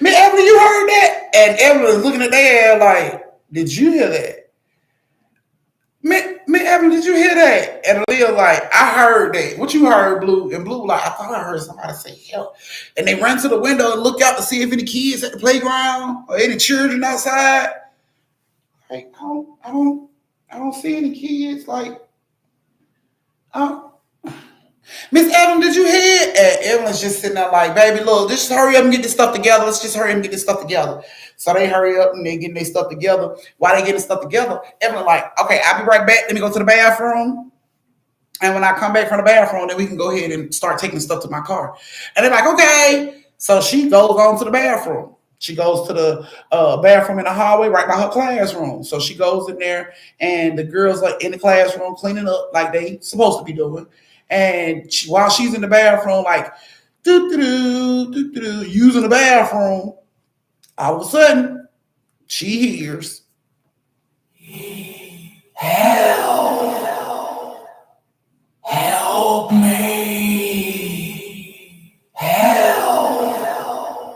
Man, Evelyn, you heard that? And Evelyn was looking at their like, did you hear that? Man, Evelyn, did you hear that? And Aaliyah like, I heard that. What you heard, Blue? And Blue like, I thought I heard somebody say help. And they ran to the window and look out to see if any kids at the playground or any children outside. Like, I don't see any kids. Like, Miss Evelyn, did you hear it? And Evelyn's just sitting there like, baby, look, just hurry up and get this stuff together. Let's just hurry up and get this stuff together. So they hurry up and they getting their stuff together. While they getting stuff together, Evelyn like, okay, I'll be right back. Let me go to the bathroom. And when I come back from the bathroom, then we can go ahead and start taking stuff to my car. And they're like, okay. So she goes on to the bathroom. She goes to the bathroom in the hallway right by her classroom. So she goes in there and the girls are in the classroom cleaning up like they supposed to be doing. And while she's in the bathroom, like, using the bathroom, all of a sudden, she hears, help me, help.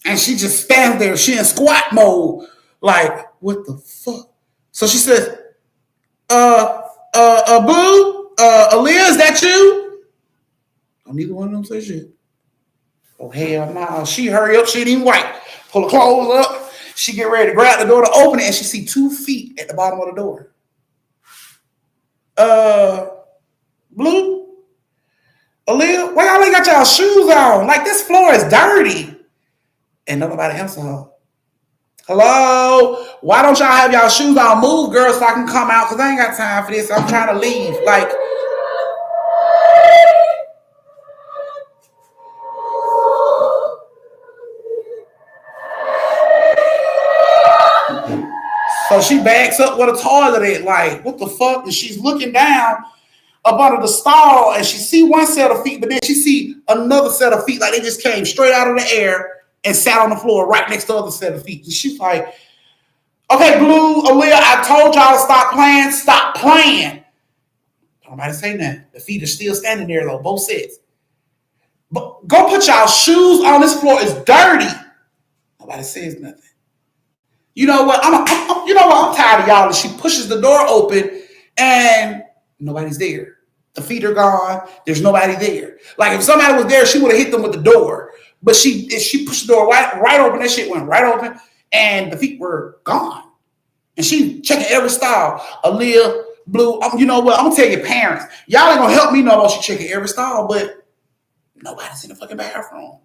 And she just stands there, she in squat mode, like, what the fuck? So she says, Boo? Aaliyah, is that you? Oh, neither one of them say shit. Oh, hell no. She hurry up. She ain't even wait. Pull her clothes up. She get ready to grab the door to open it, and she see 2 feet at the bottom of the door. Blue? Aaliyah, why y'all ain't got y'all shoes on? Like, this floor is dirty. And nobody answer her. Hello? Why don't y'all have y'all shoes on? Move, girl, so I can come out, because I ain't got time for this. I'm trying to leave. Like, so she backs up with a toilet at, like, what the fuck? And she's looking down up under the stall, and she see one set of feet, but then she see another set of feet, like they just came straight out of the air and sat on the floor right next to the other set of feet. And she's like, okay, Blue, Aaliyah, I told y'all to stop playing. Stop playing. Nobody say nothing. The feet are still standing there, though, both sets. But go put y'all shoes on. This floor is dirty. Nobody says nothing. You know what? You know what? I'm tired of y'all. And she pushes the door open, and nobody's there. The feet are gone. There's nobody there. Like if somebody was there, she would have hit them with the door. But she pushed the door right open. That shit went right open, and the feet were gone. And she checking every stall. Aaliyah, Blue. You know what? I'm gonna tell your parents. Y'all ain't gonna help me no more. She checking every stall, but nobody's in the fucking bathroom.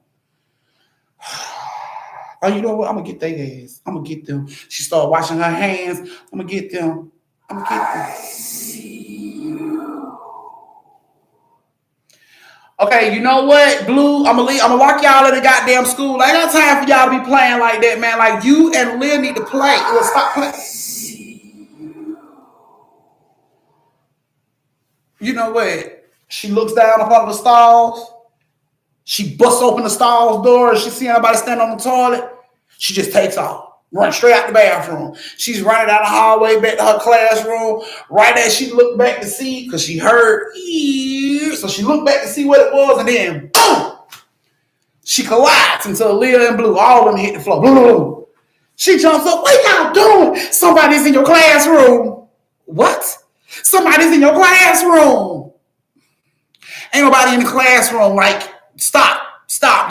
Oh, you know what? I'm gonna get their ass. I'm gonna get them. She started washing her hands. I'm gonna get them. I'm gonna get them. Okay, you know what, Blue? I'm gonna leave. I'm gonna lock y'all in the goddamn school. I ain't got time for y'all to be playing like that, man. Like you and Lil need to play. Stop playing. You know what? She looks down upon the stalls. She busts open the stalls door and she see anybody standing on the toilet. She just takes off, run straight out the bathroom. She's running down the hallway back to her classroom. Right as she looked back to see, because she heard, so she looked back to see what it was, and then boom, she collides into Aaliyah and Blue. All of them hit the floor. Boom. She jumps up. What y'all doing? Somebody's in your classroom. What? Somebody's in your classroom. Ain't nobody in the classroom. Like, stop,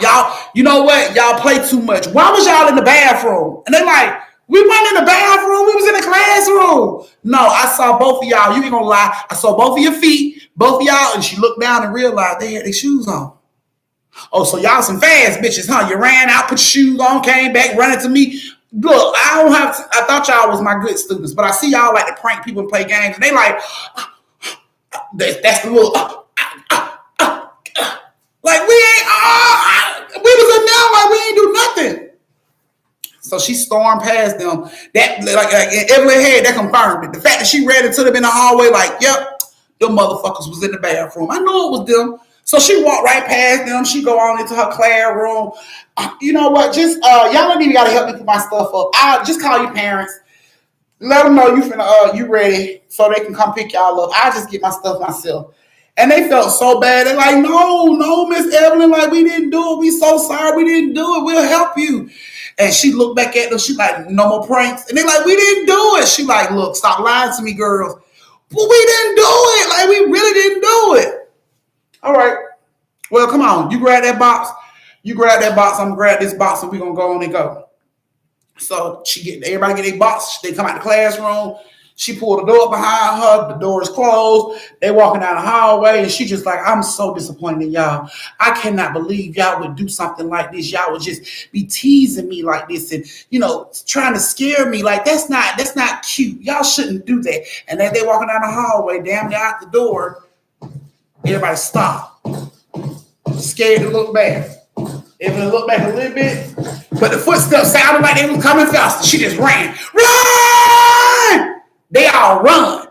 y'all. You know what? Y'all play too much. Why was y'all in the bathroom? And they're like, we weren't in the bathroom. We was in the classroom. No, I saw both of y'all. You ain't gonna lie. I saw both of your feet, both of y'all, and she looked down and realized they had their shoes on. Oh, so y'all some fast bitches, huh? You ran out, put your shoes on, came back, running to me. Look, I don't have to, I thought y'all was my good students, but I see y'all like to prank people and play games, and they like, that's the little, like we ain't, we was in there like we ain't do nothing. So she stormed past them. That like Evelyn had that confirmed it. The fact that she ran into them in the hallway, like, yep, them motherfuckers was in the bathroom. I knew it was them. So she walked right past them. She go on into her classroom. You know what? Just y'all don't even gotta help me put my stuff up. I'll just call your parents. Let them know you ready so they can come pick y'all up. I just get my stuff myself. And they felt so bad. They're like, no, Miss Evelyn, like we didn't do it. We so sorry we didn't do it. We'll help you. And she looked back at them. She like, no more pranks. And they're like, we didn't do it. She like, look, stop lying to me, girls. Well, we didn't do it. Like we really didn't do it. All right. Well, come on. You grab that box. You grab that box. I'm gonna grab this box and we're gonna go on and go. So everybody get a box. They come out the classroom. She pulled the door behind her. The door is closed. They walking down the hallway, and she just like, I'm so disappointed in y'all. I cannot believe y'all would do something like this. Y'all would just be teasing me like this, and trying to scare me. Like that's not cute. Y'all shouldn't do that. And as they walking down the hallway, damn near out the door, everybody stop, scared to look back. Evelyn looked back a little bit, but the footsteps sounded like they was coming faster. She just ran. Run! They all run.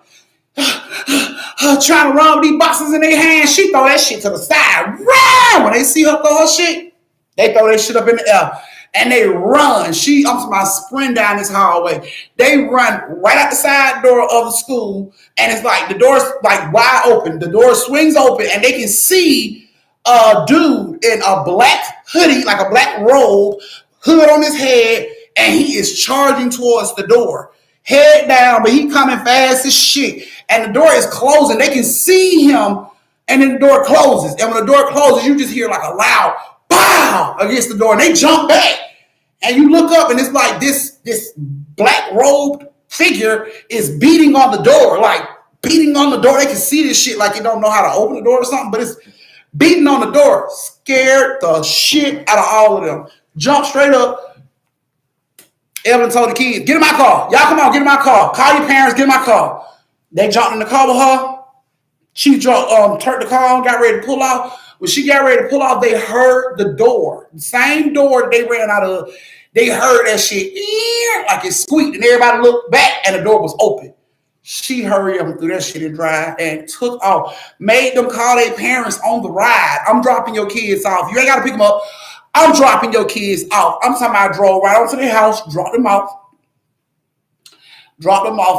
Trying to run with these boxes in their hands. She throw that shit to the side. Run! When they see her throw her shit, they throw that shit up in the air. And they run. I'm my sprint down this hallway. They run right out the side door of the school. And it's like the door's like wide open. The door swings open and they can see a dude in a black hoodie, like a black robe, hood on his head, and he is charging towards the door. Head down, but he coming fast as shit. And the door is closing. They can see him, and then the door closes. And when the door closes, you just hear like a loud pow against the door, and they jump back. And you look up, and it's like this black robed figure is beating on the door, like beating on the door. They can see this shit like they don't know how to open the door or something, but it's beating on the door. Scared the shit out of all of them. Jump straight up. Evelyn told the kids, get in my car. Y'all come on, get in my car. Call your parents, get in my car. They jumped in the car with her. She turned the car on, got ready to pull out. When she got ready to pull out, they heard the door. The same door they ran out of. They heard that shit like it squeaked, and everybody looked back, and the door was open. She hurried up and threw that shit in drive and took off. Made them call their parents on the ride. I'm dropping your kids off. You ain't got to pick them up. I'm dropping your kids off. I'm talking about I drove right onto their house, dropped them off,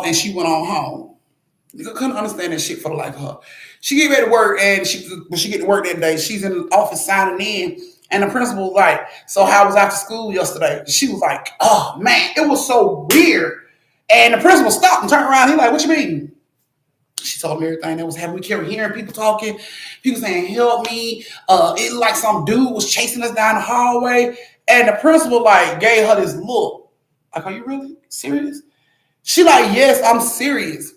and she went on home. You couldn't understand that shit for the life of her. She get ready to work, and when she get to work that day, she's in the office signing in, And the principal was like, so how was after school yesterday? She was like, oh man, it was so weird. And the principal stopped and turned around. He like, what you mean? She told me everything that was happening. We kept hearing people talking, people saying, help me. It like some dude was chasing us down the hallway. And the principal like gave her this look. Like, are you really serious? She like, yes, I'm serious.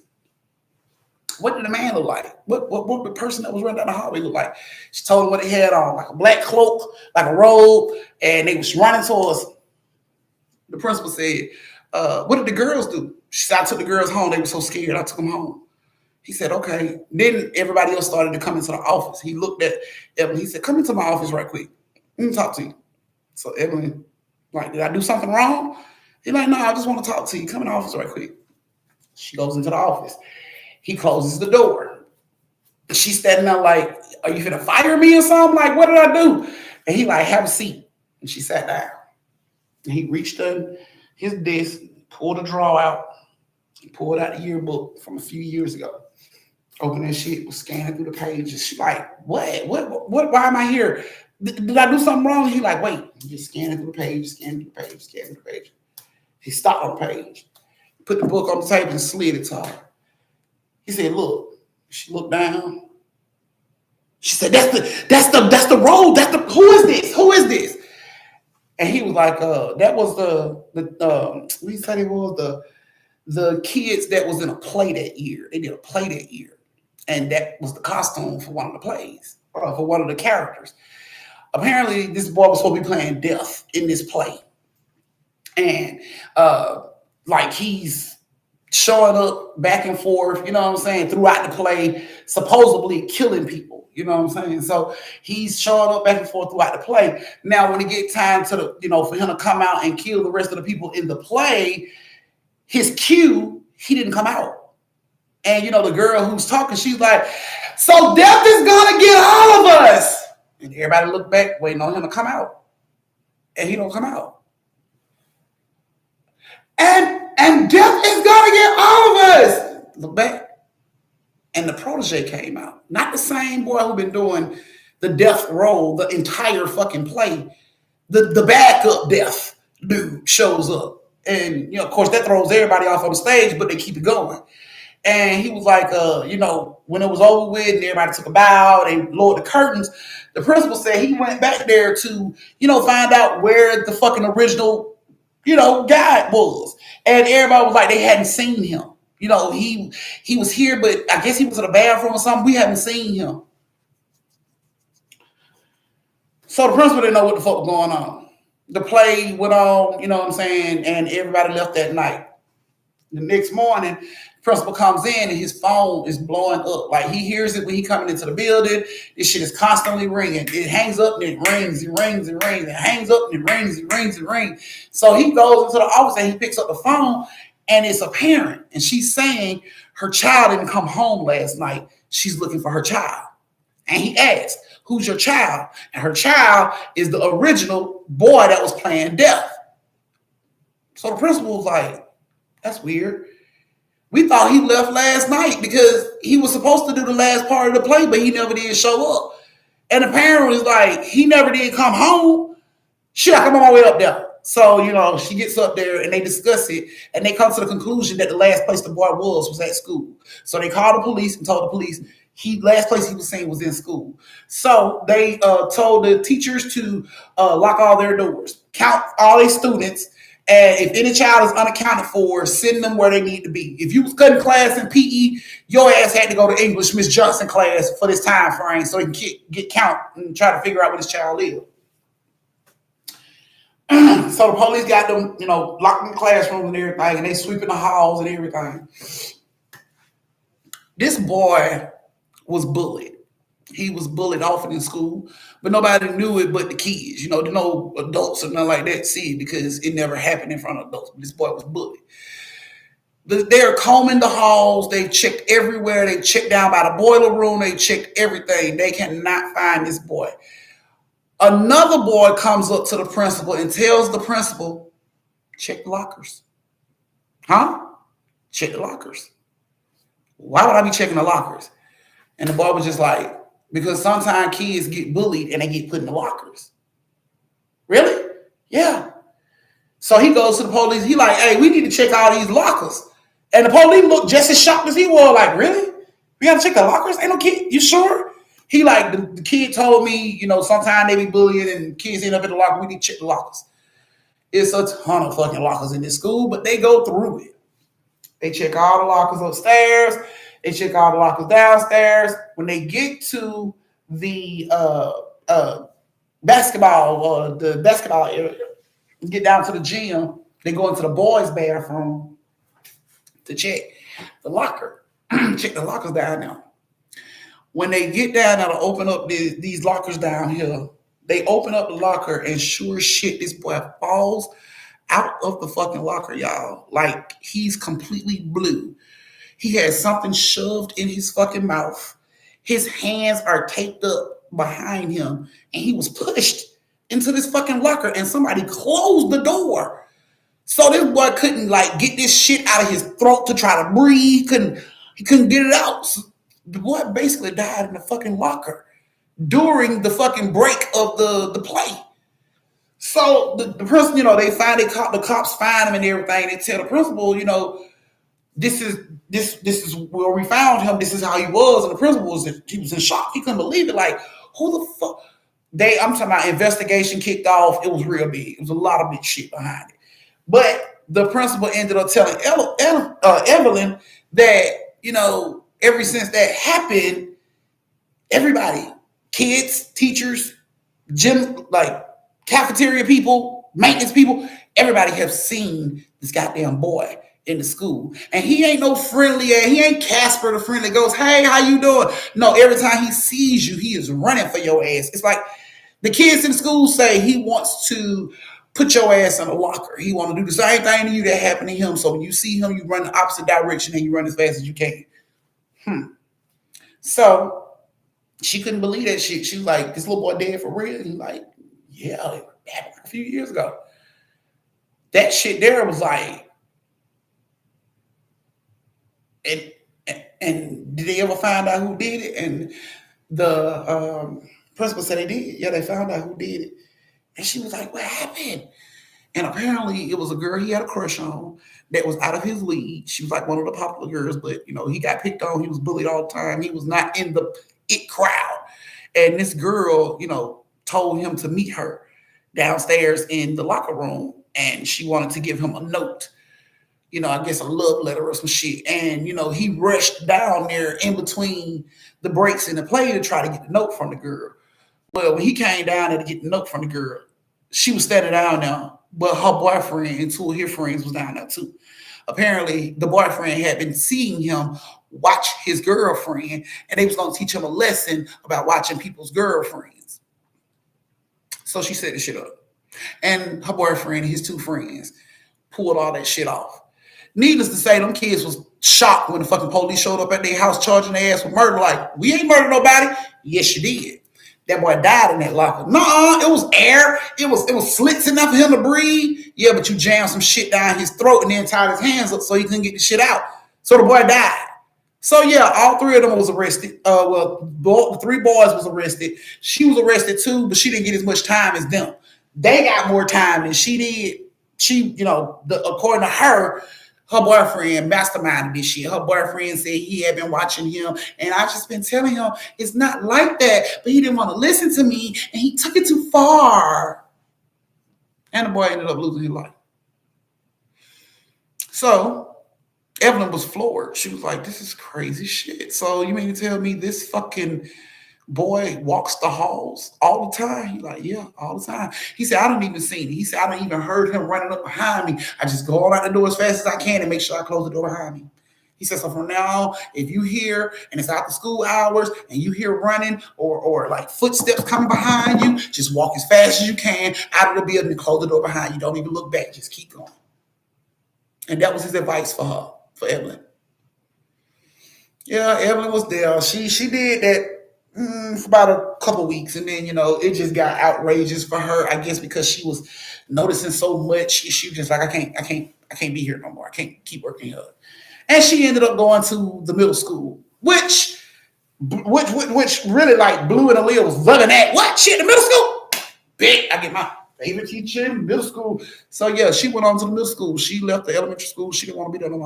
What did the man look like? What the person that was running down the hallway look like? She told him what he had on, like a black cloak, like a robe, and they was running towards us. The principal said, what did the girls do? She said, I took the girls home. They were so scared. I took them home. He said, okay. Then everybody else started to come into the office. He looked at Evelyn. He said, come into my office right quick. Let me talk to you. So Evelyn, like, did I do something wrong? He's like, no, I just want to talk to you. Come in the office right quick. She goes into the office. He closes the door. She's standing there like, are you finna fire me or something? Like, what did I do? And he like, have a seat. And she sat down. And he reached in his desk, pulled a drawer out, pulled out the yearbook from a few years ago. Opened that shit, was scanning through the pages. She like, what? Why am I here? Did I do something wrong? He like, wait, just scanning through the page, scanning through the page, scanning through the page. He stopped on the page, put the book on the table and slid it to her. He said, look. She looked down. She said, that's the road. Who is this? Who is this? And he was like, that was what he said it was the kids that was in a play that year. They did a play that year. And that was the costume for one of the plays, or for one of the characters. Apparently, this boy was supposed to be playing death in this play. And like he's showing up back and forth, you know what I'm saying, throughout the play, supposedly killing people, you know what I'm saying? So he's showing up back and forth throughout the play. Now, when it get time to for him to come out and kill the rest of the people in the play, his cue, he didn't come out. And the girl who's talking, she's like, so death is gonna get all of us. And everybody looked back, waiting on him to come out. And he don't come out. And death is gonna get all of us. Look back. And the protege came out. Not the same boy who been doing the death role the entire fucking play. The backup death dude shows up. And, of course, that throws everybody off on the stage, but they keep it going. And he was like, when it was over with and everybody took a bow, they lowered the curtains, the principal said he went back there to, find out where the fucking original, guy was. And everybody was like, they hadn't seen him. He was here, but I guess he was in a bathroom or something. We haven't seen him. So the principal didn't know what the fuck was going on. The play went on, and everybody left that night. The next morning, the principal comes in and his phone is blowing up. Like he hears it when he coming into the building. This shit is constantly ringing. It hangs up and it rings and rings and rings. It hangs up and it rings and rings and rings. So he goes into the office and he picks up the phone and it's a parent. And she's saying her child didn't come home last night. She's looking for her child. And he asked, who's your child? And her child is the original boy that was playing death. So the principal was like, that's weird. We thought he left last night because he was supposed to do the last part of the play, but he never did show up. And the parent was like, he never did come home. Shit, I'm on my way up there. So, she gets up there and they discuss it and they come to the conclusion that the last place the boy was at school. So they called the police and told the police last place he was seen was in school. So they told the teachers to lock all their doors, count all their students, and if any child is unaccounted for, send them where they need to be. If you was cutting class in PE, your ass had to go to English Miss Johnson class for this time frame so he can get count and try to figure out where this child is. So the police got them, locked in the classroom and everything, and they sweeping the halls and everything. This boy was bullied. He was bullied often in school, but nobody knew it but the kids. No adults or nothing like that see it because it never happened in front of adults. But this boy was bullied. They're combing the halls. They checked everywhere. They checked down by the boiler room. They checked everything. They cannot find this boy. Another boy comes up to the principal and tells the principal, check the lockers. Huh? Check the lockers. Why would I be checking the lockers? And the boy was just like, because sometimes kids get bullied and they get put in the lockers. Really? Yeah. So he goes to the police. He like, hey, we need to check all these lockers. And the police look just as shocked as he was. Like, really? We got to check the lockers? Ain't no kid. You sure? He like, the kid told me, sometimes they be bullying and kids end up in the locker. We need to check the lockers. It's a ton of fucking lockers in this school, but they go through it. They check all the lockers upstairs. They check all the lockers downstairs. When they get to the basketball area, get down to the gym, they go into the boys' bathroom to check the locker. Check the lockers down now. When they get down there to open up these lockers down here, they open up the locker and sure as shit, this boy falls out of the fucking locker, y'all. Like he's completely blue. He has something shoved in his fucking mouth. His hands are taped up behind him, and he was pushed into this fucking locker, and somebody closed the door. So this boy couldn't like get this shit out of his throat to try to breathe. He couldn't get it out. So the boy basically died in the fucking locker during the fucking break of the play. So the person, the cops find him and everything. They tell the principal, this is where we found him. This is how he was. And the principal he was in shock. He couldn't believe it. Like, who the fuck? I'm talking about investigation kicked off. It was real big. It was a lot of big shit behind it. But the principal ended up telling Evelyn that, ever since that happened, everybody, kids, teachers, gym, like cafeteria people, maintenance people, everybody have seen this goddamn boy in the school. And he ain't no friendly, he ain't Casper the friendly goes, hey, how you doing? No, every time he sees you, he is running for your ass. It's like the kids in school say he wants to put your ass in a locker. He want to do the same thing to you that happened to him. So when you see him, you run the opposite direction and you run as fast as you can. So she couldn't believe that shit. She was like, this little boy dead for real? And he's like, yeah, it happened a few years ago. That shit there was like, and did they ever find out who did it? And the principal said they did. Yeah, they found out who did it. And she was like, what happened? And apparently it was a girl he had a crush on that was out of his league. She was like one of the popular girls, but he got picked on. He was bullied all the time. He was not in the it crowd. And this girl, told him to meet her downstairs in the locker room. And she wanted to give him a note, I guess a love letter or some shit. And, he rushed down there in between the breaks in the play to try to get the note from the girl. Well, when he came down there to get the note from the girl, she was standing down there, but her boyfriend and two of his friends was down there too. Apparently, the boyfriend had been seeing him watch his girlfriend, and they was going to teach him a lesson about watching people's girlfriends. So she set the shit up. And her boyfriend and his two friends pulled all that shit off. Needless to say, them kids was shocked when the fucking police showed up at their house charging their ass with murder. Like, we ain't murdered nobody. Yes, you did. That boy died in that locker. Nuh-uh, it was air. It was slits enough for him to breathe. Yeah, but you jammed some shit down his throat and then tied his hands up so he couldn't get the shit out. So the boy died. So yeah, all three of them was arrested. The three boys was arrested. She was arrested too, but she didn't get as much time as them. They got more time than she did. She, according to her boyfriend masterminded this shit. Her boyfriend said he had been watching him, and I've just been telling him it's not like that, but he didn't want to listen to me, and he took it too far. And the boy ended up losing his life. So Evelyn was floored. She was like, this is crazy shit. So you mean to tell me this fucking boy walks the halls all the time? He's like, yeah, all the time. He said, I don't even see it. He said, I don't even heard him running up behind me. I just go on out the door as fast as I can and make sure I close the door behind me. He said, so from now on, if you hear, and it's after school hours, and you hear running or like footsteps coming behind you, just walk as fast as you can out of the building and close the door behind you. Don't even look back. Just keep going. And that was his advice for her, for Evelyn. Yeah, Evelyn was there. She did that for about a couple weeks, and then it just got outrageous for her. I guess because she was noticing so much. She was just like, I can't be here no more. I can't keep working here. And she ended up going to the middle school, which really like Blue and Aaliyah was loving that. What shit? The middle school? Big. I get my favorite teacher in middle school. So yeah, she went on to the middle school. She left the elementary school. She didn't want to be there no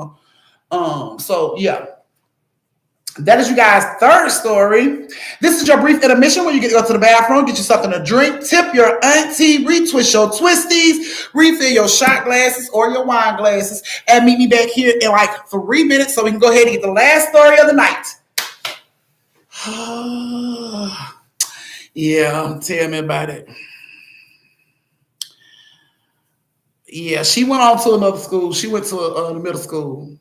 more. So yeah, that is you guys' third story. This is your brief intermission where you get to go to the bathroom, get you something to drink, tip your auntie, retwist your twisties, refill your shot glasses or your wine glasses, and meet me back here in like 3 minutes so we can go ahead and get the last story of the night. Yeah, tell me about it. Yeah, she went on to another school. She went to a middle school.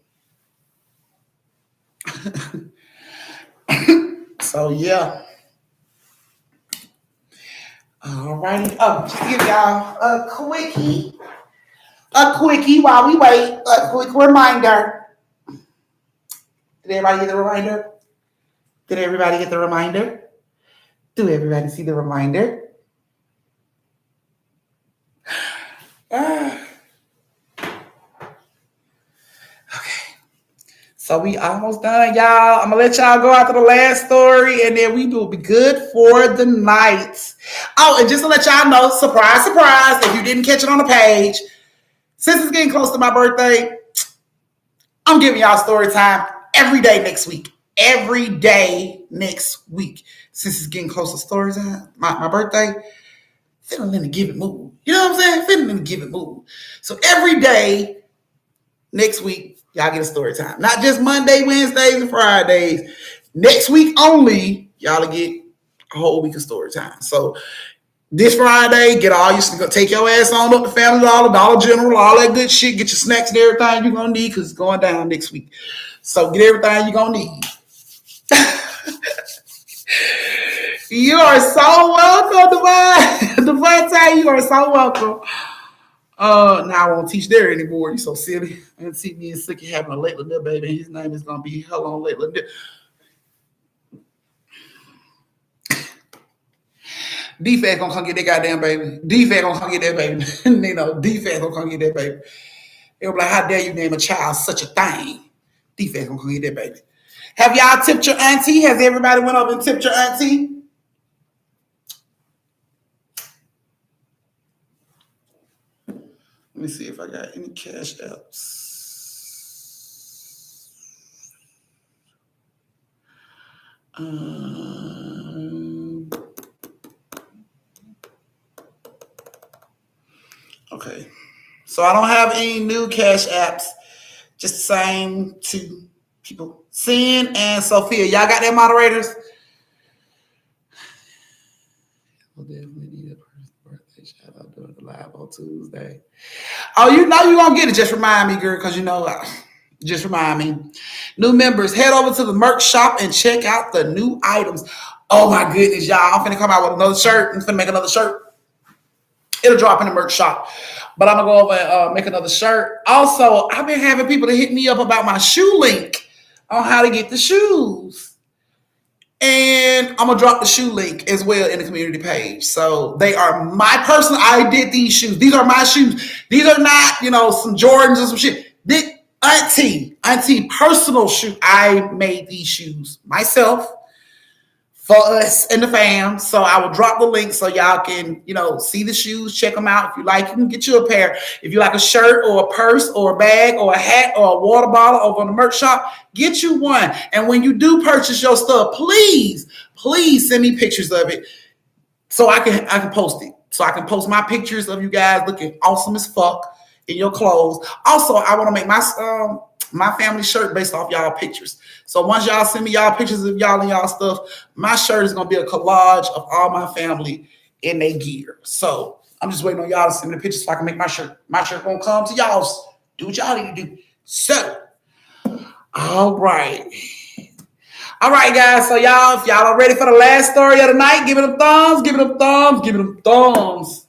So yeah. Alrighty. Oh, just to give y'all a quickie while we wait. A quick reminder. Did everybody get the reminder? Did everybody get the reminder? Do everybody see the reminder? Ah, okay. So we almost done, y'all. I'm gonna let y'all go after the last story, and then we will be good for the night. Oh, and just to let y'all know, surprise, surprise, if you didn't catch it on the page, since it's getting close to my birthday, I'm giving y'all story time every day next week. Every day next week. Since it's getting close to story time, my birthday, feeling in the give it mood. You know what I'm saying? Feeling in the give it mood. So every day next week, y'all get a story time. Not just Monday, Wednesdays, and Fridays. Next week only, y'all will get a whole week of story time. So this Friday, get all your take your ass on up to Family Dollar General, all that good shit. Get your snacks and everything you're gonna need because it's going down next week. So get everything you're gonna need. You are so welcome, Divine. Divine, you are so welcome. Now I won't teach there anymore. You so silly. And see me and Sicky having a late little baby. His name is gonna be Hell on Late Little. D-Fat gonna come get that goddamn baby. D-Fat gonna come get that baby. You know, D-Fat gonna come get that baby. They'll be like, how dare you name a child such a thing? D-Fat gonna come get that baby. Have y'all tipped your auntie? Has everybody went up and tipped your auntie? Let me see if I got any cash apps. Okay. So I don't have any new cash apps. Just the same two people. Sin and Sophia. Y'all got their moderators? We'll definitely need a birthday shout out doing the live on Tuesday. Oh, you know you gonna get it. Just remind me, girl, because you know, just remind me. New members, head over to the merch shop and check out the new items. Oh my goodness, y'all. I'm finna come out with another shirt. I'm finna make another shirt. It'll drop in the merch shop. But I'm gonna go over and make another shirt. Also, I've been having people to hit me up about my shoe link on how to get the shoes. And I'm gonna drop the shoe link as well in the community page. So they are my personal. I did these shoes. These are my shoes. These are not, some Jordans or some shit. This auntie personal shoe. I made these shoes myself for us and the fam. So I will drop the link so y'all can, see the shoes, check them out. If you like, you can get you a pair. If you like a shirt or a purse or a bag or a hat or a water bottle over on the merch shop, get you one. And when you do purchase your stuff, please send me pictures of it so I can post it. So I can post my pictures of you guys looking awesome as fuck in your clothes. Also, I want to make my family shirt based off y'all pictures. So once y'all send me y'all pictures of y'all and y'all stuff, my shirt is gonna be a collage of all my family in their gear. So I'm just waiting on y'all to send me the pictures so I can make my shirt. My shirt gonna come to y'all. Do what y'all need to do. So, all right. All right, guys. So y'all, if y'all are ready for the last story of the night, give it a thumbs, give it a thumbs, give it a thumbs.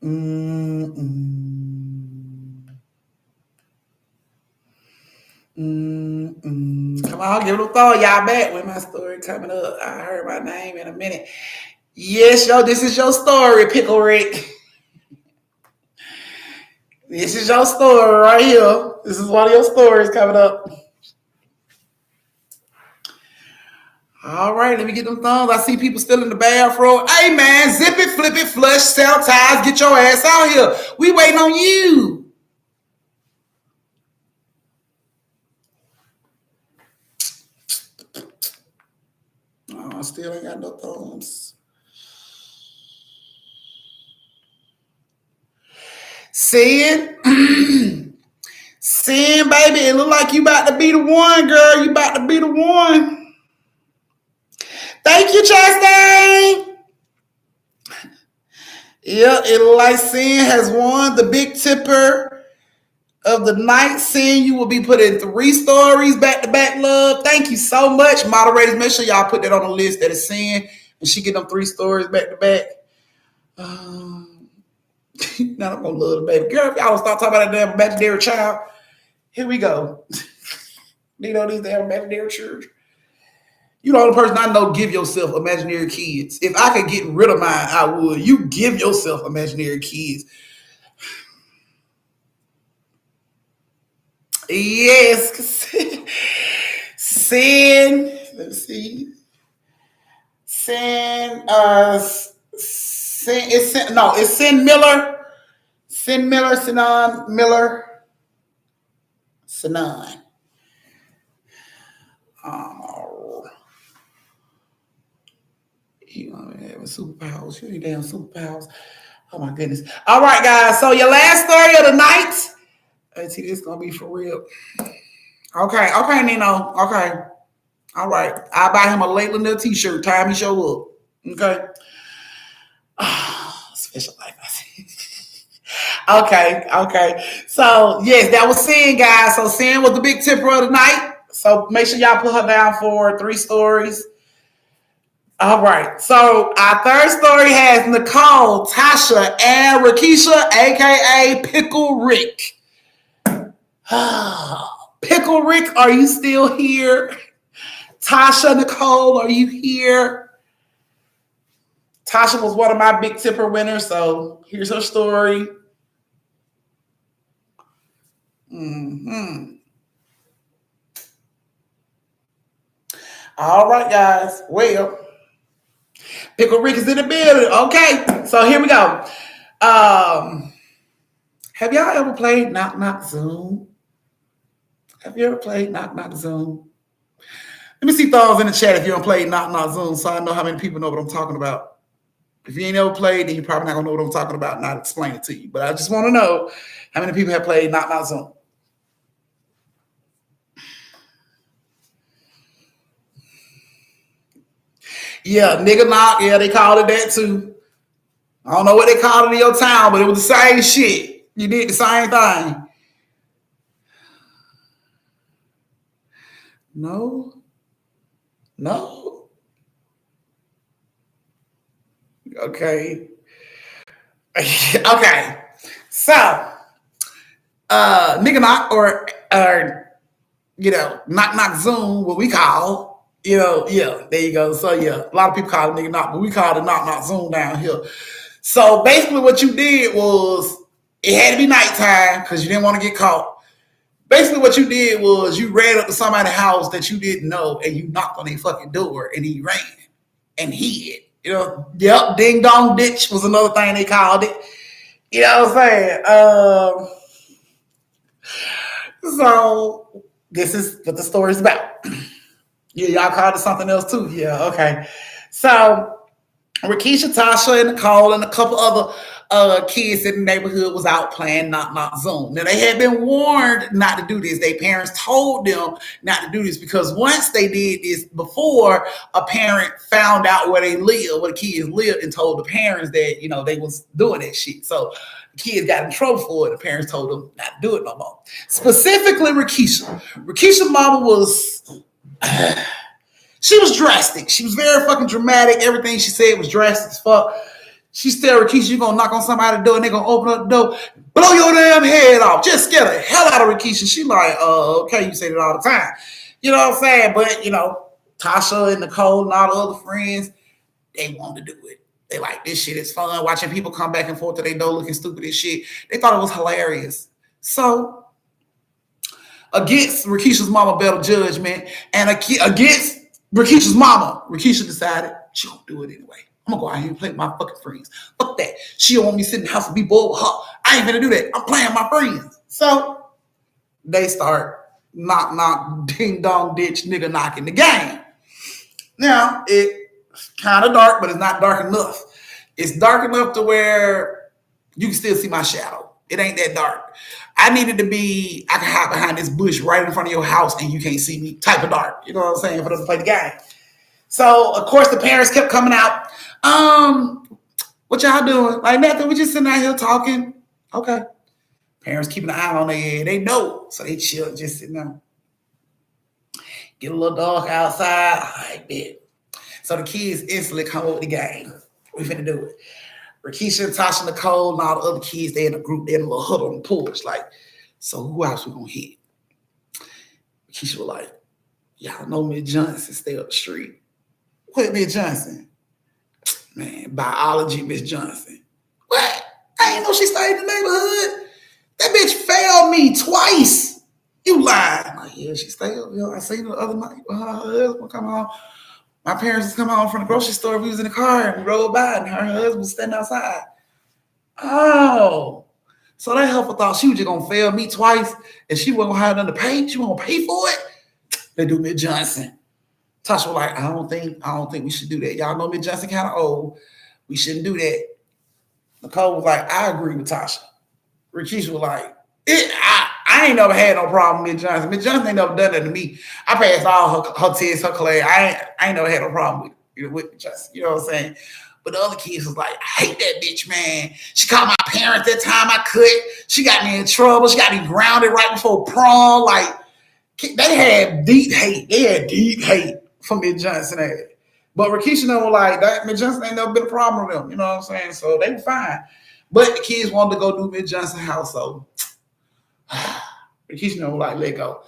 Come on, give it a thought. Y'all back with my story coming up. I heard my name in a minute. Yes, yo, this is your story, Pickle Rick. This is your story right here. This is one of your stories coming up. All right, let me get them thumbs. I see people still in the bathroom. Hey man, zip it, flip it, flush, sell ties, get your ass out here. We waiting on you. Oh, I still ain't got no thumbs. Sin, sin, baby. It look like you about to be the one, girl. You about to be the one. Thank you, Chastain. Yeah, it look like Sin has won the big tipper of the night. Sin, you will be put in 3 stories back to back, love. Thank you so much. Moderators, make sure y'all put that on the list that is Sin, and she get them 3 stories back to back. Now I'm gonna love the baby. Girl, if y'all don't start talking about that damn imaginary child, here we go. You know these damn imaginary children. You the only person I know give yourself imaginary kids. If I could get rid of mine, I would. You give yourself imaginary kids. Yes. Sin. Let's see. Sin. Sin. It's Sin. No, it's Sin Miller. Sin Miller. Sinan Miller. Sinan. Oh. You don't have superpowers. You need damn superpowers. Oh my goodness. All right, guys. So your last story of the night. Let's see, this is gonna be for real. Okay, okay, Nino. Okay. All right. I'll buy him a late Lanier t-shirt. Time he show up. Okay. Special life. Okay, okay. So yes, that was Sin, guys. So Sin was the big tipper of the night. So make sure y'all put her down for 3 stories. All right. So our third story has Nicole, Tasha, and Rakisha, aka Pickle Rick. Pickle Rick, are you still here? Tasha, Nicole, are you here? Tasha was one of my big tipper winners, so here's her story. All right, guys. Well, Pickle Rick is in the building. Okay, so here we go. Have y'all ever played Knock Knock Zoom? Have you ever played Knock Knock Zoom? Let me see thumbs in the chat if you don't play Knock Knock Zoom, so I know how many people know what I'm talking about. If you ain't ever played, then you're probably not gonna know what I'm talking about, and I'll explain it to you. But I just want to know how many people have played Knock Knock Zoom. Yeah, nigga knock. Yeah, they called it that too. I don't know what they called it in your town, but it was the same shit. You did the same thing. No. No. Okay. Okay. So, nigga knock or knock knock Zoom, what we call, yeah, there you go. So yeah, a lot of people call it nigga knock, but we call it knock knock Zoom down here. So basically what you did was it had to be nighttime because you didn't want to get caught. Basically what you did was you ran up to somebody's house that you didn't know and you knocked on their fucking door and he ran and hid. Yep, ding dong ditch was another thing they called it. You know what I'm saying? So this is what the story's about. Yeah, y'all called it something else too. Yeah, okay. So Rakisha, Tasha, and Nicole, and a couple other kids in the neighborhood was out playing Knock Knock Zoom. Now they had been warned not to do this. Their parents told them not to do this because once they did this before, a parent found out where they live, where the kids lived, and told the parents that they was doing that shit. So the kids got in trouble for it. The parents told them not to do it no more. Specifically, Rakisha. Rakisha's mama was. She was drastic. She was very fucking dramatic. Everything she said was drastic as fuck. She said, Rakisha, you gonna knock on somebody's door and they gonna open up the door, blow your damn head off. Just scare the hell out of Rakisha. She like, okay, you say that all the time. You know what I'm saying? But, Tasha and Nicole and all the other friends, they wanted to do it. They like, this shit is fun. Watching people come back and forth to their door looking stupid as shit. They thought it was hilarious. So, against Rakisha's mama better judgment and against Rakisha's mama, Rakisha decided she gonna do it anyway. I'm gonna go out here and play with my fucking friends. Fuck that. She don't want me sitting in the house and be bored with her. I ain't gonna do that. I'm playing with my friends. So they start knock knock ding dong ditch nigga knocking the game. Now it's kind of dark, but it's not dark enough. It's dark enough to where you can still see my shadow. It ain't that dark. I needed to be, I can hide behind this bush right in front of your house and you can't see me type of dark. You know what I'm saying? For us to play the game. So, of course, the parents kept coming out. What y'all doing? Like nothing. We just sitting out here talking. Okay. Parents keeping an eye on their head. They know. So they chill, just sitting there. Get a little dog outside. All right, bet. So the kids instantly come over the game. We finna do it. Rakisha, Tasha, Nicole, and all the other kids, they in a group, they in a little huddle on the porch. Like, so who else we gonna hit? Rakisha was like, y'all know Miss Johnson stay up the street. What Miss Johnson? Man, biology Miss Johnson. What? I ain't know she stayed in the neighborhood. That bitch failed me twice. You lied. I'm like, yeah, she stayed up. I seen her the other night. Her husband come home. My parents just come home from the grocery store. We was in the car and we rode by and her husband was standing outside. Oh. So that helper thought she was just gonna fail me twice and she wasn't gonna have nothing to pay. She wasn't gonna pay for it. They do Miss Johnson. Tasha was like, I don't think we should do that. Y'all know Miss Johnson kind of old. We shouldn't do that. Nicole was like, I agree with Tasha. Rakisha was like, I ain't never had no problem with Miss Johnson. Miss Johnson ain't never done that to me. I passed all her tests, her class. I ain't never had no problem with Miss Johnson. You know what I'm saying? But the other kids was like, I hate that bitch, man. She called my parents that time I could. She got me in trouble. She got me grounded right before prom. Like, they had deep hate. They had deep hate for Miss Johnson. But Rakisha was like, that Miss Johnson ain't never been a problem with them. You know what I'm saying? So they were fine. But the kids wanted to go do Miss Johnson house, so Rakisha was like, let go.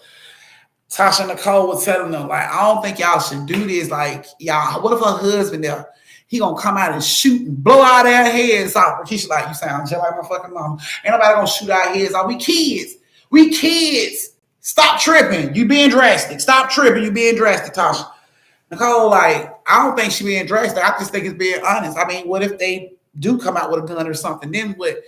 Tasha and Nicole was telling them, like, I don't think y'all should do this. Like, y'all, what if her husband there? He gonna come out and shoot and blow out their heads off. Rakisha like, you sound just like my fucking mom. Ain't nobody gonna shoot our heads off. We kids. We kids. Stop tripping. You being drastic. Stop tripping. You being drastic, Tasha. Nicole like, I don't think she being drastic. I just think it's being honest. I mean, what if they do come out with a gun or something? Then what?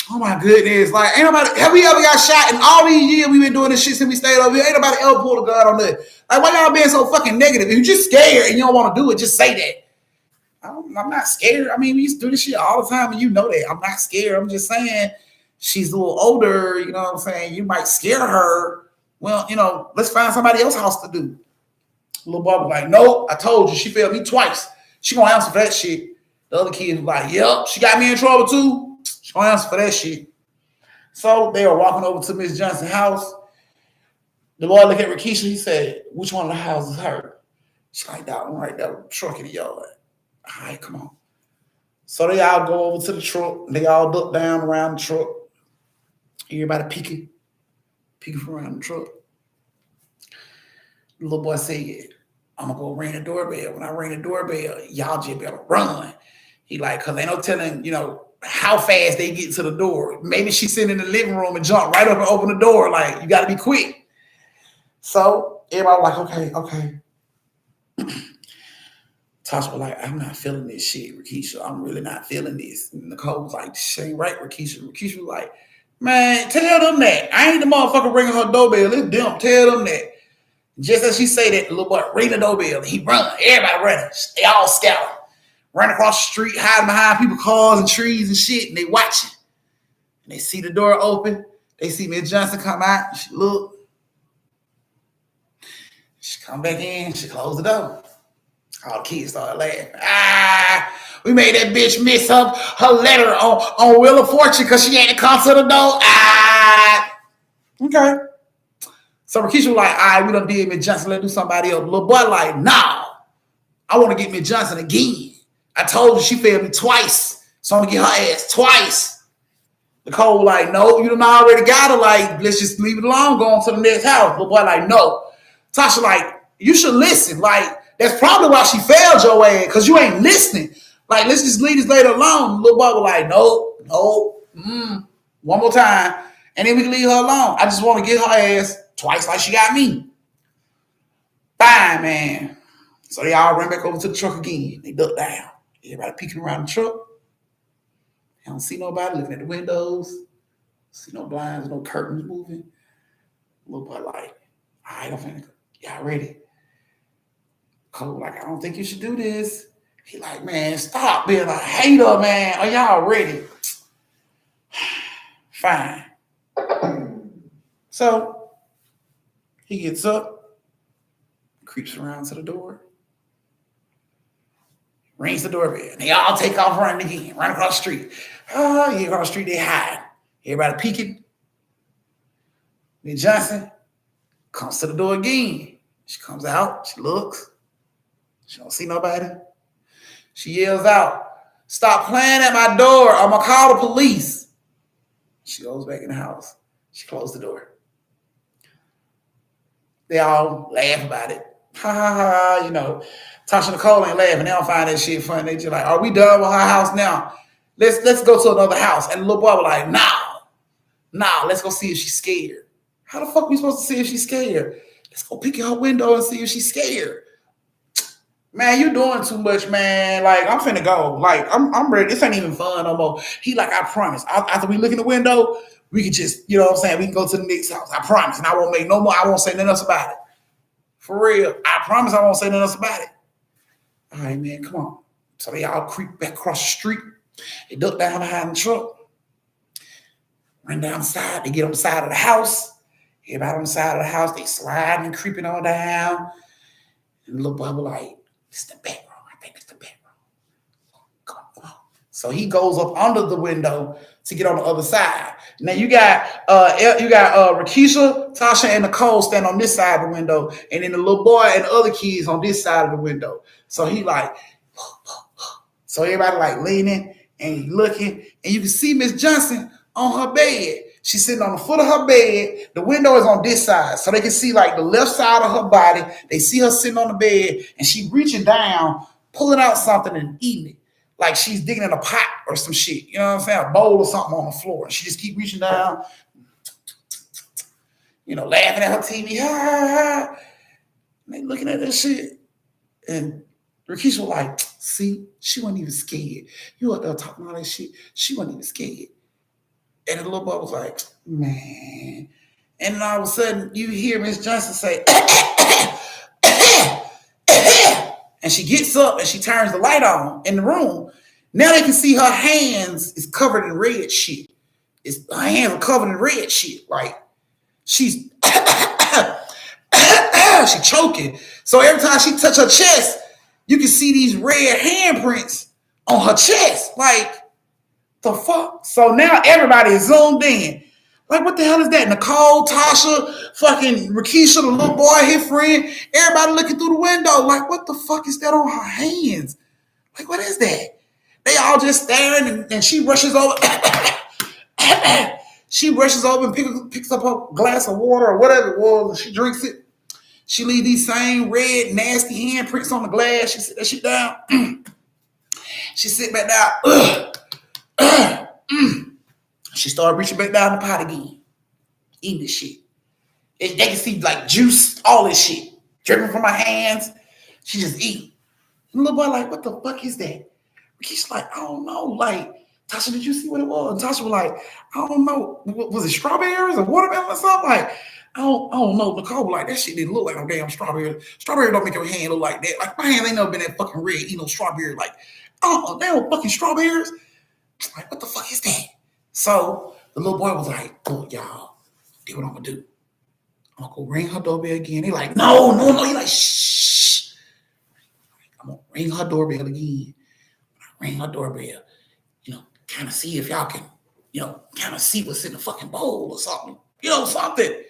Oh my goodness. Like, ain't nobody, have we ever got shot in all these years we've been doing this shit since we stayed over here? Ain't nobody ever pulled a gun on that. Like, why y'all being so fucking negative? If you're just scared and you don't want to do it, just say that. I'm not scared. I mean, we used to do this shit all the time and you know that. I'm not scared. I'm just saying she's a little older, you know what I'm saying? You might scare her. Well, you know, let's find somebody else's house to do. Little boy was like, nope, I told you, she failed me twice. She gonna answer for that shit. The other kids was like, yep, she got me in trouble too. She gonna answer for that shit. So they were walking over to Miss Johnson's house. The boy looked at Rakisha, he said, which one of the houses her? She's like, that one right there, truck in the yard. All right, come on. So they all go over to the truck. They all look down around the truck. Everybody peeking from around the truck. The little boy said, I'm gonna go ring the doorbell. When I ring the doorbell, y'all just better run. He like, cause ain't no telling, you know, how fast they get to the door. Maybe she's sitting in the living room and jump right up and open the door. Like, you gotta be quick. So everybody was like, okay. Tasha was like, I'm not feeling this shit, Rakisha. I'm really not feeling this. And Nicole was like, this ain't right, Rakisha. Rakisha was like, man, tell them that. I ain't the motherfucker ringing her doorbell. It's them. Tell them that. Just as she say that, the little boy ring the doorbell and he run. Everybody running. They all scatter. Run across the street, hiding behind people's cars and trees and shit, and they watching. And they see the door open. They see Miss Johnson come out. She look. She come back in. She closed the door. All the kids started laughing. We made that bitch miss her letter on Wheel of Fortune because she ain't come to the door. Okay. So Rakisha was like, all right, we done did Miss Johnson. Let's do somebody else. The little boy like, nah. I want to get Miss Johnson again. I told you she failed me twice. So I'm going to get her ass twice. Nicole was like, no, you done already got her. Like, let's just leave it alone. Go on to the next house. The boy like, no. Tasha like, you should listen. Like, that's probably why she failed your ass, because you ain't listening. Like, let's just leave this lady alone. The little boy was like, no. One more time. And then we can leave her alone. I just want to get her ass twice like she got me. Fine, man. So they all ran back over to the truck again. They ducked down. Everybody peeking around the truck. I don't see nobody looking at the windows. See no blinds, no curtains moving. Little boy like, all right, I'm finna go. Y'all ready? Cole like, I don't think you should do this. He like, man, stop being a hater, man. Are y'all ready? Fine. So he gets up, creeps around to the door, rings the doorbell, and they all take off running again, run across the street. Oh, yeah, across the street, they hide. Everybody peeking. Miss Johnson comes to the door again. She comes out, she looks, she don't see nobody. She yells out, stop playing at my door, I'm gonna call the police. She goes back in the house. She closed the door. They all laugh about it. Ha ha ha, you know. Tasha Nicole ain't laughing. They don't find that shit funny. They just like, are we done with her house now? Let's go to another house. And the little boy was like, nah, let's go see if she's scared. How the fuck we supposed to see if she's scared? Let's go peek at her window and see if she's scared. Man, you doing too much, man. Like, I'm finna go. Like, I'm ready. This ain't even fun no more. He like, I promise. After we look in the window, we can just, you know what I'm saying? We can go to the next house. I promise. And I won't make no more. I won't say nothing else about it. For real. I promise I won't say nothing else about it. All right, man, come on. So they all creep back across the street. They duck down behind the truck. Run down the side. They get on the side of the house. Everybody on the side of the house, they sliding and creeping on down. And the little boy was like, this is the bedroom. I think it's the bedroom. Come on. So he goes up under the window to get on the other side. Now you got Rakisha, Tasha, and Nicole stand on this side of the window, and then the little boy and the other kids on this side of the window. So he like, so everybody like leaning and looking, and you can see Miss Johnson on her bed. She's sitting on the foot of her bed. The window is on this side, so they can see like the left side of her body. They see her sitting on the bed, and she reaching down, pulling out something and eating it. Like she's digging in a pot or some shit. You know what I'm saying? A bowl or something on the floor. And she just keep reaching down, you know, laughing at her TV. Ha, ha, ha. And they looking at this shit. And Rakisha was like, see, she wasn't even scared. You out there talking all that shit. She wasn't even scared. And the little boy was like, man. And then all of a sudden, you hear Miss Johnson say, and she gets up and she turns the light on in the room. Now they can see her hands is covered in red shit. Her hands are covered in red shit. Like, she's she choking. So every time she touch her chest, you can see these red handprints on her chest. Like, the fuck? So now everybody is zoomed in. Like, what the hell is that? Nicole, Tasha, fucking Rakisha, the little boy, his friend, everybody looking through the window. Like, what the fuck is that on her hands? Like, what is that? They all just staring, and she rushes over. She rushes over and picks up a glass of water or whatever it was, and she drinks it. She leaves these same red, nasty handprints on the glass. She sit that shit down. She sit back down. She started reaching back down the pot again, eating this shit. They can see like juice, all this shit dripping from her hands. She just eating. And the little boy like, what the fuck is that? She's like, I don't know. Like, Tasha, did you see what it was? And Tasha was like, I don't know. Was it strawberries or watermelon or something? Like, I don't know. Nicole was like, that shit didn't look like no damn strawberry. Strawberry don't make your hand look like that. Like, my hand ain't never been that fucking red, eating no strawberry. Like, oh, damn fucking strawberries. Like, what the fuck is that? So the little boy was like, look, y'all, do what I'm gonna do. I'm gonna go ring her doorbell again. They like, no. He like, shh. I'm gonna ring her doorbell again. Ring her doorbell, you know, kind of see if y'all can, you know, kind of see what's in the fucking bowl or something. You know, something.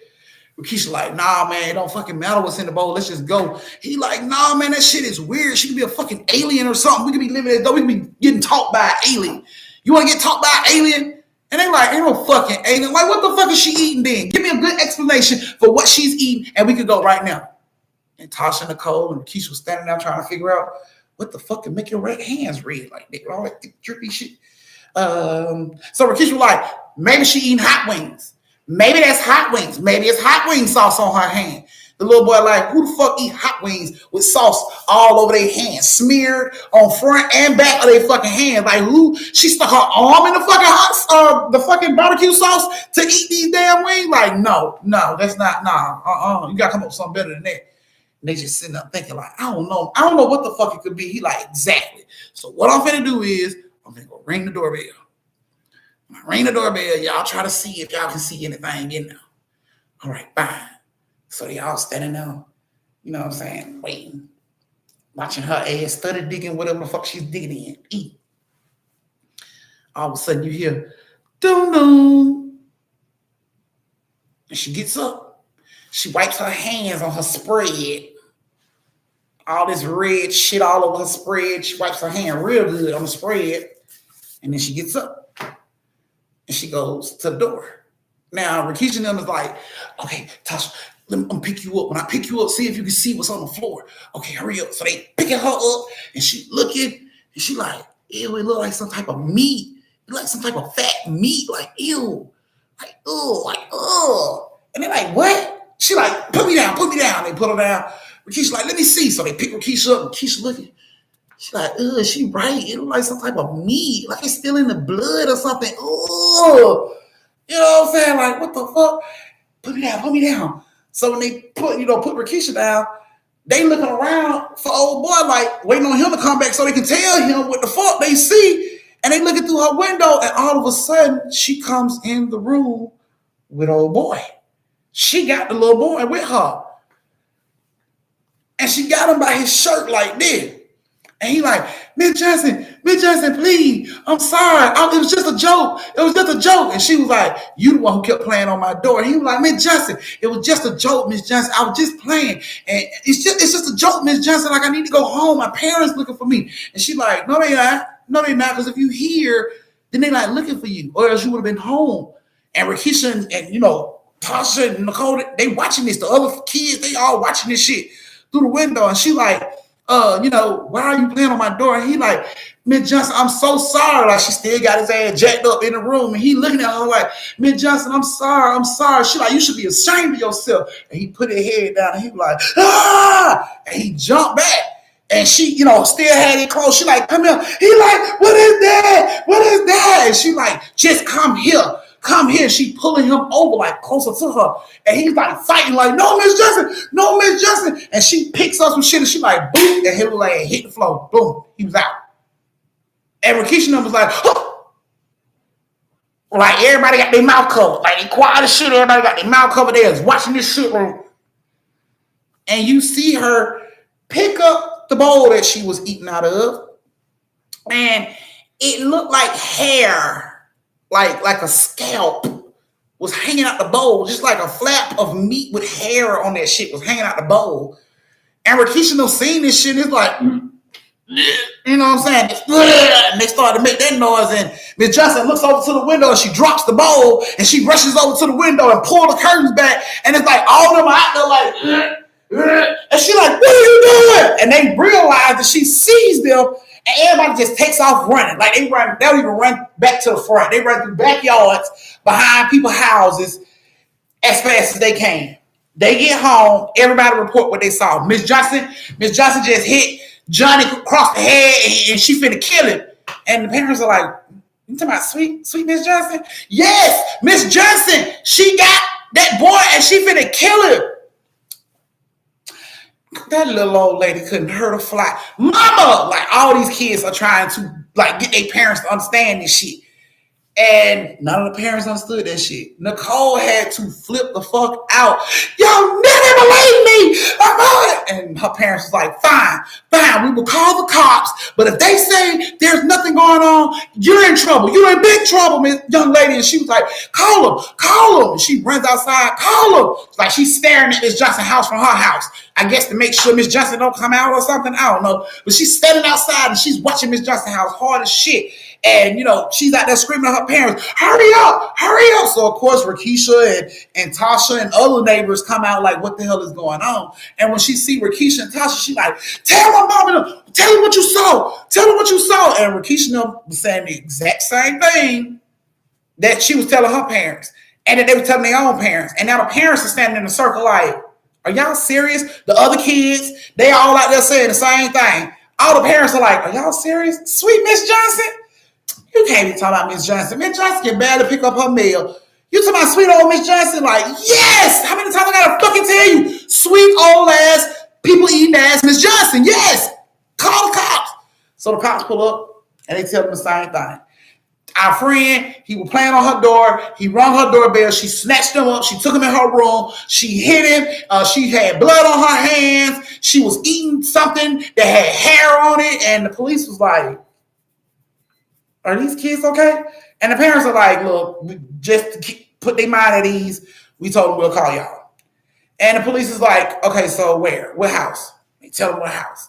Rakisha like, nah, man, it don't fucking matter what's in the bowl. Let's just go. He like, nah, man, that shit is weird. She could be a fucking alien or something. We could be living as though we could be getting taught by an alien. You want to get taught by an alien? And they like, ain't no fucking alien. Like, what the fuck is she eating then? Give me a good explanation for what she's eating, and we could go right now. And Tasha, Nicole, and Rakisha was standing there trying to figure out what the fuck can make your red hands red like that? All that drippy shit. So Rakisha was like, maybe she eating hot wings. Maybe that's hot wings. Maybe it's hot wing sauce on her hand. The little boy like, who the fuck eat hot wings with sauce all over their hands, smeared on front and back of their fucking hands? Like who? She stuck her arm in the fucking the fucking barbecue sauce to eat these damn wings? Like no, that's not You gotta come up with something better than that. And they just sitting up thinking like, I don't know what the fuck it could be. He like exactly. So what I'm finna do is I'm gonna go ring the doorbell. Ring the doorbell. Y'all try to see if y'all can see anything in there. All right, fine. So they all standing there, you know what I'm saying, waiting, watching her ass study digging whatever the fuck she's digging in. Eat. All of a sudden you hear, dum dum. And she gets up. She wipes her hands on her spread. All this red shit all over her spread. She wipes her hand real good on the spread. And then she gets up. And she goes to the door. Now, Rakisha and them is like, okay, Tasha, I'm gonna pick you up. When I pick you up, see if you can see what's on the floor. Okay, hurry up. So they picking her up, and she looking, and she like, ew, it look like some type of meat. It look like some type of fat meat. Like, ew. Like, ugh. And they're like, what? She like, put me down. They put her down. Rakisha like, let me see. So they pick Rakisha up, and Keisha looking. She like, ugh, she right. It look like some type of meat. Like it's still in the blood or something. Ugh. You know what I'm saying? Like, what the fuck? Put me down. So when they put Rakisha down, they looking around for old boy, like waiting on him to come back so they can tell him what the fuck they see. And they looking through her window, and all of a sudden she comes in the room with old boy. She got the little boy with her. And she got him by his shirt like this. And he like, Miss Johnson, please, I'm sorry. It was just a joke. And she was like, you the one who kept playing on my door. And he was like, Miss Johnson, it was just a joke, Miss Johnson. I was just playing. And it's just a joke, Miss Johnson. Like, I need to go home. My parents looking for me. And she like, no, they not. Because if you here, then they like looking for you. Or else you would have been home. And Rakisha and Tasha and Nicole, they watching this. The other kids, they all watching this shit through the window. And she like, why are you playing on my door? And he like, Miss Johnson, I'm so sorry. Like she still got his ass jacked up in the room. And he looking at her like, Miss Johnson, I'm sorry. She like, you should be ashamed of yourself. And he put his head down and he was like, ah! And he jumped back. And she, still had it closed. She like, come here. He like, what is that? And she like, just come here. She pulling him over like closer to her. And he's like fighting like, no, Miss Johnson. And she picks up some shit and she like, boom. And he was like, hit the floor. Boom. He was out. And Rakisha was like, oh. Like everybody got their mouth covered. Like they quiet as shit. Everybody got their mouth covered. They was watching this shit room. And you see her pick up the bowl that she was eating out of. And it looked like hair. Like a scalp was hanging out the bowl, just like a flap of meat with hair on that shit was hanging out the bowl. And Rakisha seen this shit and it's like, you know what I'm saying? And they started to make that noise. And Miss Johnson looks over to the window and she drops the bowl and she rushes over to the window and pulls the curtains back. And it's like all of them are out there like, and she like, what are you doing? And they realize that she sees them. And everybody just takes off running. Like they don't even run back to the front. They run through backyards, behind people's houses as fast as they can. They get home, everybody report what they saw. Miss Johnson just hit Johnny across the head and she finna kill him. And the parents are like, you talking about sweet Miss Johnson? Yes, Miss Johnson, she got that boy and she finna kill him. That little old lady couldn't hurt a fly. Mama, like all these kids are trying to like get their parents to understand this shit. And none of the parents understood that shit. Nicole had to flip the fuck out. Y'all never believe me. And her parents was like, fine, we will call the cops. But if they say there's nothing going on, you're in trouble. You're in big trouble, Miss young lady. And she was like, call them. And she runs outside, call them. It's like she's staring at Miss Johnson house from her house. I guess to make sure Miss Johnson don't come out or something. I don't know. But she's standing outside and she's watching Miss Johnson house hard as shit. And, she's out there screaming at her parents, hurry up. So, of course, Rakisha and Tasha and other neighbors come out like, what the hell is going on? And when she see Rakisha and Tasha, she like, tell my mama, tell her what you saw. And Rakisha was saying the exact same thing that she was telling her parents and that they were telling their own parents. And now the parents are standing in a circle like, Are y'all serious? The other kids, they all out there saying the same thing. All the parents are like, are y'all serious? Sweet Miss Johnson? You can't be talking about Miss Johnson. Miss Johnson can barely pick up her mail. You talking about sweet old Miss Johnson? Like, yes! How many times I gotta fucking tell you? Sweet old ass, people eating ass Miss Johnson. Yes! Call the cops. So the cops pull up and they tell them the same thing. Our friend, he was playing on her door. He rung her doorbell. She snatched him up. She took him in her room. She hit him. She had blood on her hands. She was eating something that had hair on it. And the police was like, are these kids okay? And the parents are like, look, just to put their mind at ease, we told them we'll call y'all. And the police is like, okay, so where? What house? They tell them what house.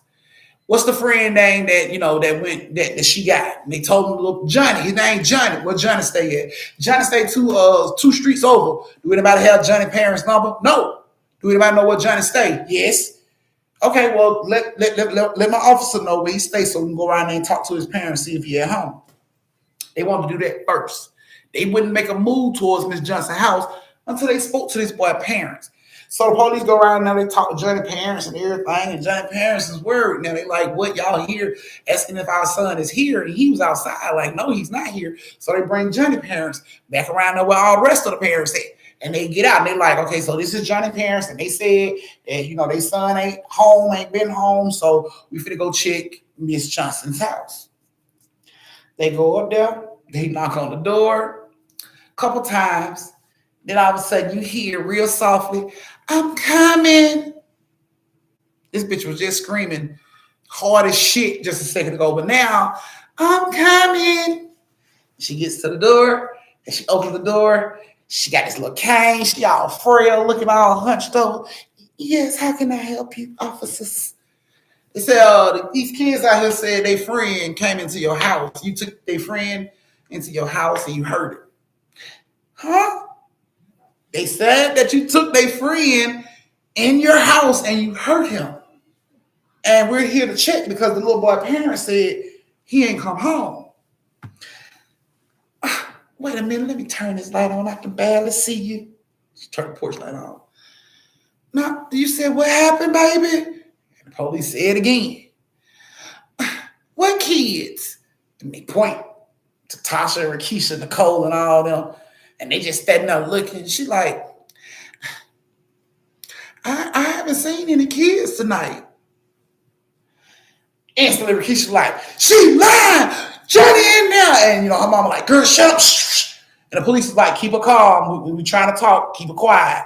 What's the friend name that that she got? And they told him, look, Johnny. His name Johnny. Where Johnny stay at? Johnny stay two streets over. Do anybody have Johnny's parents' number? No. Do anybody know where Johnny stay? Yes. Okay, well, let my officer know where he stays so we can go around there and talk to his parents, see if he's at home. They wanted to do that first. They wouldn't make a move towards Miss Johnson's house until they spoke to this boy's parents. So the police go around now, they talk to Johnny's parents and everything, and Johnny's parents is worried. Now they like, what, y'all here asking if our son is here? And he was outside, like, no, he's not here. So they bring Johnny's parents back around there where all the rest of the parents at. And they get out and they're like, okay, so this is Johnny's parents, and they said that, their son ain't been home, so we finna go check Miss Johnson's house. They go up there, they knock on the door a couple times. Then all of a sudden you hear real softly, I'm coming. This bitch was just screaming hard as shit just a second ago. But now, I'm coming. She gets to the door and she opens the door. She got this little cane. She all frail, looking all hunched over. Yes, how can I help you, officers? They said, these kids out here said their friend came into your house. You took their friend into your house and you hurt it. Huh? They said that you took their friend in your house and you hurt him. And we're here to check because the little boy parents said he ain't come home. Wait a minute, let me turn this light on. I can barely see you. She turned the porch light on. Now, you said, what happened, baby? And the police said again. What kids? And they point to Tasha, Rakisha, Nicole, and all them. And they just standing up looking. She like, I haven't seen any kids tonight. Instantly, Rakisha like, she lying. Johnny in there. And, her mama like, girl, shut up. And the police is like, keep her calm. We trying to talk. Keep her quiet.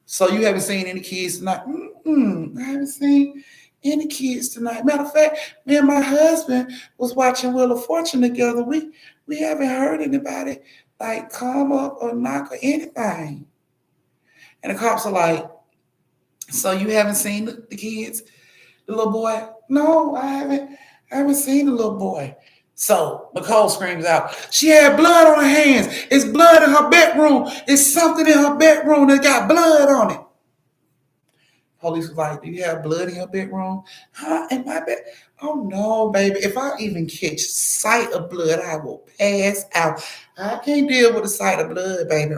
So you haven't seen any kids tonight? I haven't seen any kids tonight. Matter of fact, me and my husband was watching Wheel of Fortune together. We haven't heard anybody like come up or knock or anything. And the cops are like, so you haven't seen the kids, the little boy? No, I haven't seen the little boy. So Nicole screams out, she had blood on her hands. It's blood in her bedroom. It's something in her bedroom that got blood on it. Police was like, do you have blood in your bedroom? Huh? In my bed? Oh no, baby. If I even catch sight of blood, I will pass out. I can't deal with the sight of blood, baby.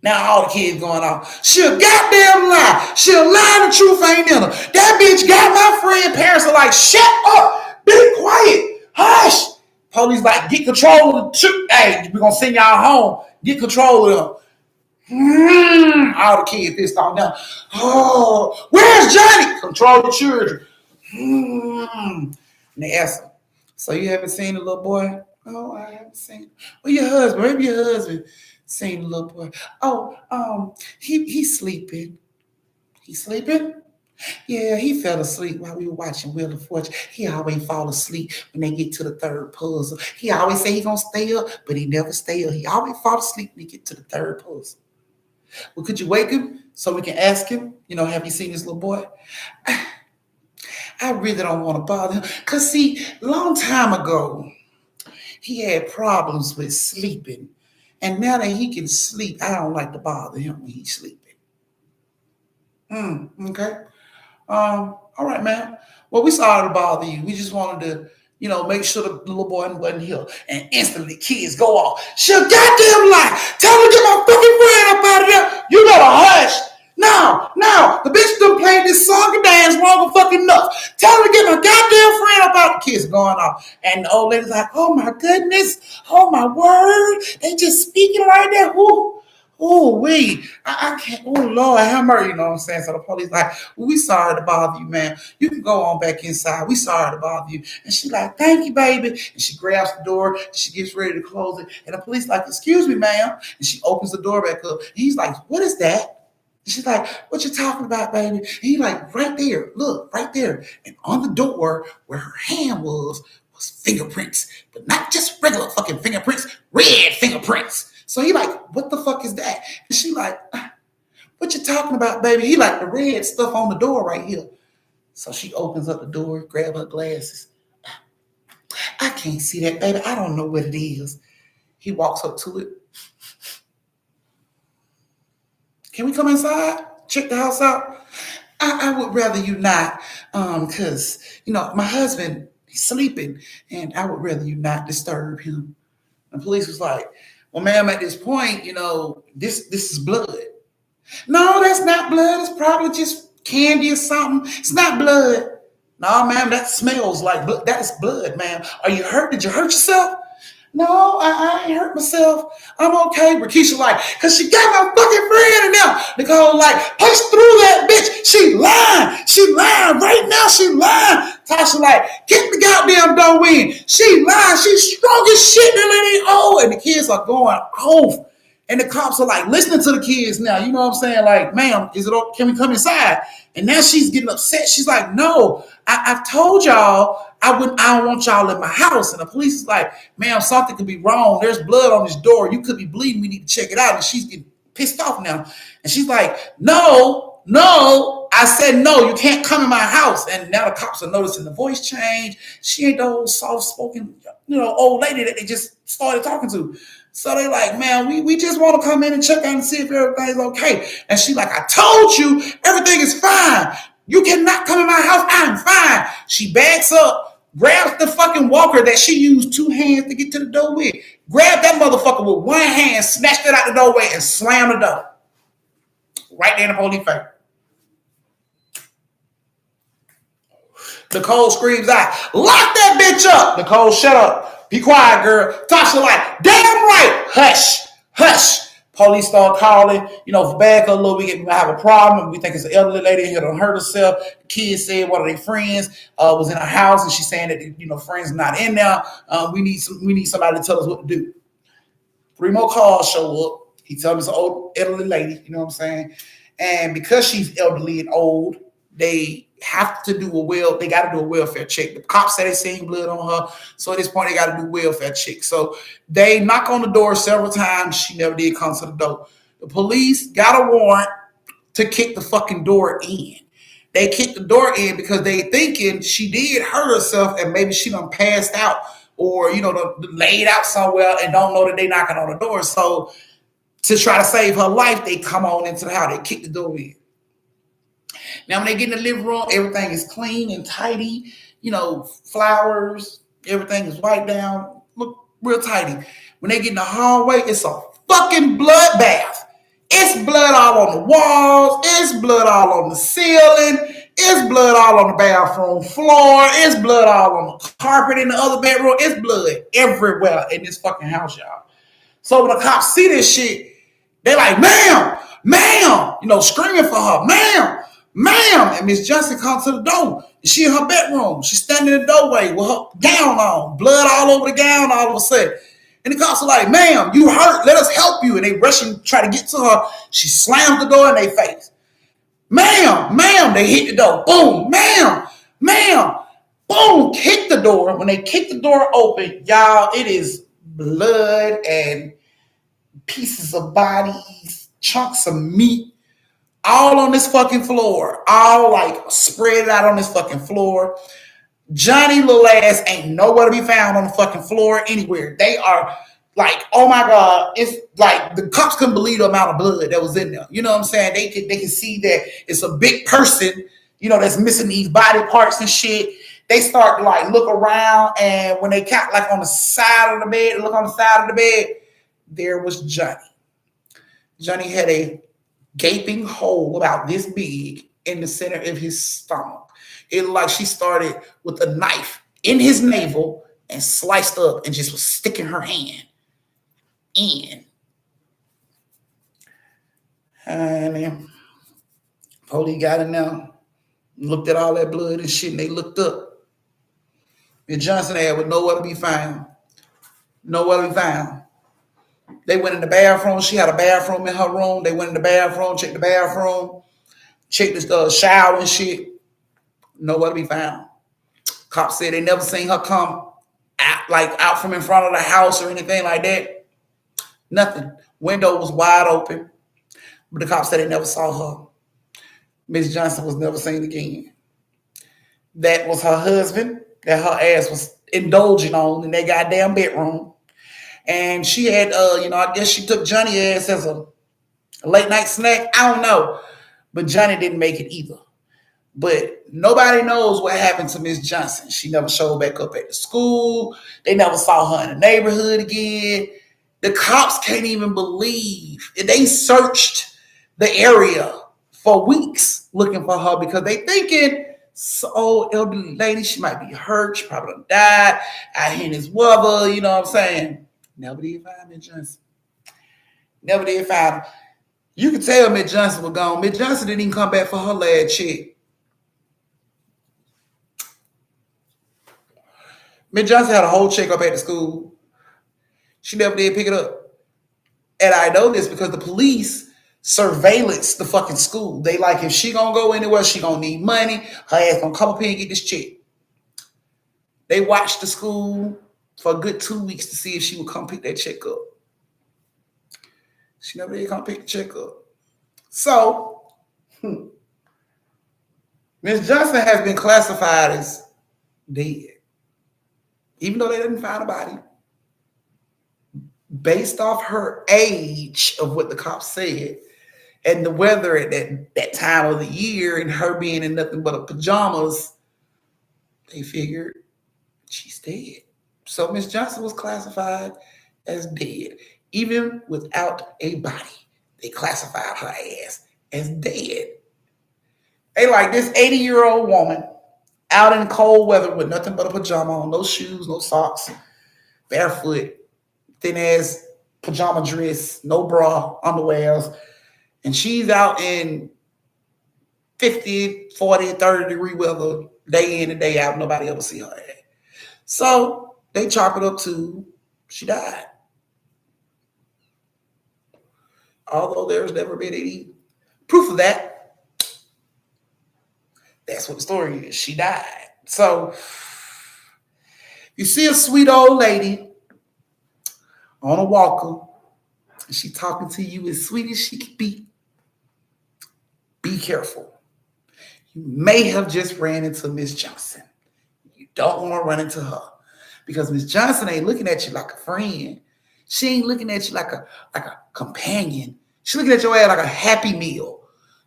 Now all the kids going off. She'll goddamn lie. She'll lie, the truth ain't in her. That bitch got my friend. Parents are like, shut up. Be quiet. Hush. Police like, get control of the truth. Hey, we're going to send y'all home. Get control of them. All the kids pissed off now. Oh, where's Johnny? Control the children. And they ask him, so you haven't seen the little boy? Oh, I haven't seen. Well, your husband, maybe your husband seen the little boy. Oh, he's sleeping. He's sleeping? Yeah, he fell asleep while we were watching Wheel of Fortune. He always fall asleep when they get to the third puzzle. He always say he gonna stay up, but he never stay up. He always fall asleep when he get to the third puzzle. Well, could you wake him so we can ask him, have you seen this little boy? I really don't want to bother him. Because, see, long time ago, he had problems with sleeping. And now that he can sleep, I don't like to bother him when he's sleeping. Okay. All right, man. Well, we sorry to bother you. We just wanted to, make sure the little boy wasn't here. And instantly, kids go off. She'll goddamn lie. Tell her to get my fucking friend up out of there. You better hush. No, the bitch done played this song and dance long fucking enough. Tell her to get my goddamn friend up out. The kids going off. And the old lady's like, oh my goodness, oh my word. They just speaking like that. Ooh. Oh, wait, I can't. Oh, Lord, have mercy. You know what I'm saying? So the police like, well, we sorry to bother you, man. You can go on back inside. We sorry to bother you. And she like, thank you, baby. And she grabs the door. She gets ready to close it. And the police like, excuse me, ma'am. And she opens the door back up. And he's like, what is that? And she's like, what you talking about, baby? And he like, right there, look, right there. And on the door where her hand was fingerprints, but not just regular fucking fingerprints, red fingerprints. So he like, what the fuck is that? And she like, what you talking about, baby? He like, the red stuff on the door right here. So she opens up the door, grab her glasses. I can't see that, baby. I don't know what it is. He walks up to it. Can we come inside? Check the house out? I would rather you not, because, my husband, he's sleeping, and I would rather you not disturb him. The police was like, well, ma'am, at this point, this is blood. No, that's not blood. It's probably just candy or something. It's not blood. No, ma'am, that smells like blood. That's blood, ma'am. Are you hurt? Did you hurt yourself? No, I ain't hurt myself. I'm okay. Rakisha like, because she got my fucking friend in there. Nicole like, push through that bitch. She lying. She lying. Right now, she lying. Tasha like, get the goddamn door in. She lying. She's strong as shit. And the kids are going off. And the cops are like listening to the kids now. You know what I'm saying? Like, ma'am, is it okay? Can we come inside? And now she's getting upset. She's like, no, I've told y'all I don't want y'all in my house. And the police is like, ma'am, something could be wrong. There's blood on this door. You could be bleeding. We need to check it out. And she's getting pissed off now. And she's like, no, I said no, you can't come in my house. And now the cops are noticing the voice change. She ain't the old soft-spoken, old lady that they just started talking to. So they like, man, we just want to come in and check out and see if everything's okay. And she like, I told you, everything is fine. You cannot come in my house. I'm fine. She backs up, grabs the fucking walker that she used 2 hands to get to the door with. Grabbed that motherfucker with 1 hand, snatched it out the doorway, and slammed the door. Right there in the police face. Nicole screams out, lock that bitch up. Nicole, shut up. Be quiet, girl. Tasha like, damn right. Hush. Police start calling, back a little, we have a problem. We think it's an elderly lady here that hurt herself. The kids said one of their friends was in her house, and she's saying that friends not in there. We need somebody to tell us what to do. 3 more calls show up. He tells me it's an old elderly lady, you know what I'm saying? And because she's elderly and old, they have to do they got to do a welfare check. The cops say they seen blood on her. So at this point, they got to do welfare check. So they knock on the door several times. She never did come to the door. The police got a warrant to kick the fucking door in. They kicked the door in because they thinking she did hurt herself and maybe she done passed out or, laid out somewhere and don't know that they knocking on the door. So to try to save her life, they come on into the house. They kick the door in. Now, when they get in the living room, everything is clean and tidy. Flowers, everything is wiped down. Look real tidy. When they get in the hallway, it's a fucking bloodbath. It's blood all on the walls. It's blood all on the ceiling. It's blood all on the bathroom floor. It's blood all on the carpet in the other bedroom. It's blood everywhere in this fucking house, y'all. So when the cops see this shit, they like, ma'am, screaming for her, ma'am. And Miss Johnson comes to the door. She in her bedroom. She's standing in the doorway with her gown on, blood all over the gown all of a sudden. And the cops are like, ma'am, you hurt. Let us help you. And they rush and try to get to her. She slams the door in their face. Ma'am, they hit the door. Boom, ma'am, boom, kick the door. When they kick the door open, y'all, it is blood and pieces of bodies, chunks of meat, all on this fucking floor, all like spread out on this fucking floor. Johnny little ass ain't nowhere to be found on the fucking floor anywhere. They are like, oh my God, it's like the cops couldn't believe the amount of blood that was in there. You know what I'm saying? They can see that it's a big person, that's missing these body parts and shit. They start to like look around, and when they count like on the side of the bed, there was Johnny. Johnny had a gaping hole about this big in the center of his stomach. It looked like she started with a knife in his navel and sliced up and just was sticking her hand in. And then police got in there, looked at all that blood and shit, and they looked up. And Johnson had was nowhere to be found. Nowhere to be found. They went in the bathroom. She had a bathroom in her room. They went in the bathroom, checked the bathroom, checked the shower and shit. Nowhere to be found. Cops said they never seen her come out, like out from in front of the house or anything like that. Nothing. Window was wide open, but the cops said they never saw her. Miss Johnson was never seen again. That was her husband that her ass was indulging on in that goddamn bedroom. And she had, I guess she took Johnny ass as a late night snack. I don't know. But Johnny didn't make it either. But nobody knows what happened to Miss Johnson. She never showed back up at the school. They never saw her in the neighborhood again. The cops can't even believe. They searched the area for weeks looking for her because they thinking, so elderly lady, she might be hurt. She probably done died out here in this weather. You know what I'm saying? Never did find Miss Johnson. Never did find her. You could tell Miss Johnson was gone. Miss Johnson didn't even come back for her last check. Miss Johnson had a whole checkup at the school. She never did pick it up. And I know this because the police surveillance the fucking school. They like, if she gonna go anywhere, she gonna need money. Her ass gonna come up here and get this check. They watched the school for a good 2 weeks to see if she would come pick that check up. She never did come pick the check up. So, Miss Johnson has been classified as dead. Even though they didn't find a body. Based off her age of what the cops said and the weather at that time of the year and her being in nothing but pajamas, they figured she's dead. So Miss Johnson was classified as dead. Even without a body, they classified her ass as dead. They like this 80-year-old woman out in cold weather with nothing but a pajama on, no shoes, no socks, barefoot, thin ass pajama dress, no bra, underwears, and she's out in 50, 40, 30 degree weather, day in and day out. Nobody ever see her ass. So they chalk it up to she died. Although there's never been any proof of that. That's what the story is. She died. So you see a sweet old lady on a walker, and she talking to you as sweet as she can be. Be careful. You may have just ran into Miss Johnson. You don't want to run into her because Miss Johnson ain't looking at you like a friend. She ain't looking at you like a companion. She's looking at your ass like a Happy Meal.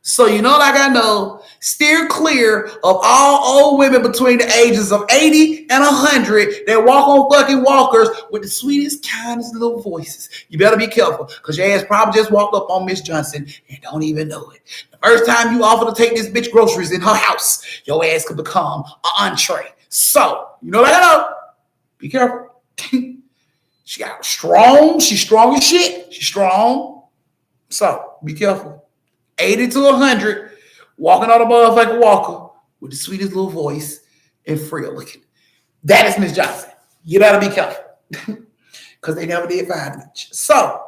So like I know, steer clear of all old women between the ages of 80 and 100 that walk on fucking walkers with the sweetest, kindest little voices. You better be careful because your ass probably just walked up on Miss Johnson and don't even know it. The first time you offer to take this bitch groceries in her house, your ass could become an entree. So, like I know, be careful. She got strong. She's strong as shit. She's strong. So, be careful. 80 to 100, walking on a motherfucking walker with the sweetest little voice and frail looking. That is Miss Johnson. You better be careful because they never did find much. So,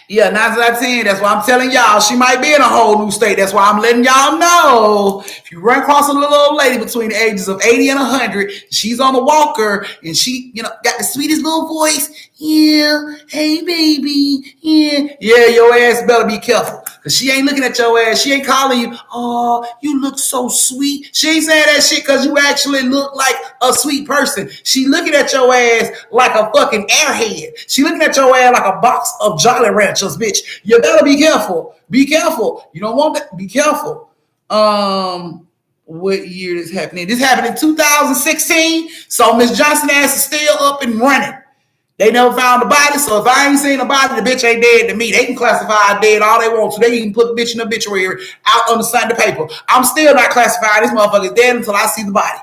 yeah, 9 out of 10. That's why I'm telling y'all she might be in a whole new state. That's why I'm letting y'all know. If you run across a little old lady between the ages of 80 and 100, she's on a walker and she, got the sweetest little voice. Yeah, hey baby. Yeah, your ass better be careful. Because she ain't looking at your ass. She ain't calling you, oh, you look so sweet. She ain't saying that shit because you actually look like a sweet person. She looking at your ass like a fucking airhead. She looking at your ass like a box of Jolly Ranchers, bitch. You better be careful. Be careful. You don't want that. Be careful. What year this happening? This happened in 2016. So Miss Johnson ass is still up and running. They never found the body, so if I ain't seen the body, the bitch ain't dead to me. They can classify dead all they want to. They can put the bitch in the obituary out on the Sunday paper. I'm still not classifying this motherfucker's dead until I see the body.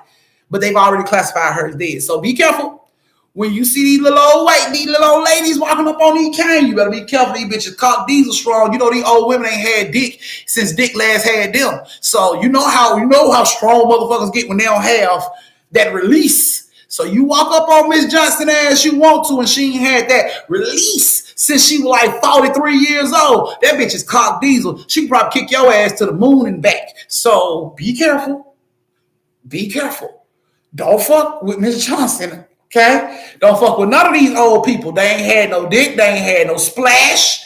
But they've already classified her as dead. So be careful. When you see these little old ladies walking up on these cane, you better be careful. These bitches caught diesel strong. You know these old women ain't had dick since dick last had them. So you know how strong motherfuckers get when they don't have that release. So you walk up on Miss Johnson as you want to, and she ain't had that release since she was like 43 years old. That bitch is cock diesel. She can probably kick your ass to the moon and back. So be careful. Be careful. Don't fuck with Miss Johnson. Okay? Don't fuck with none of these old people. They ain't had no dick. They ain't had no splash.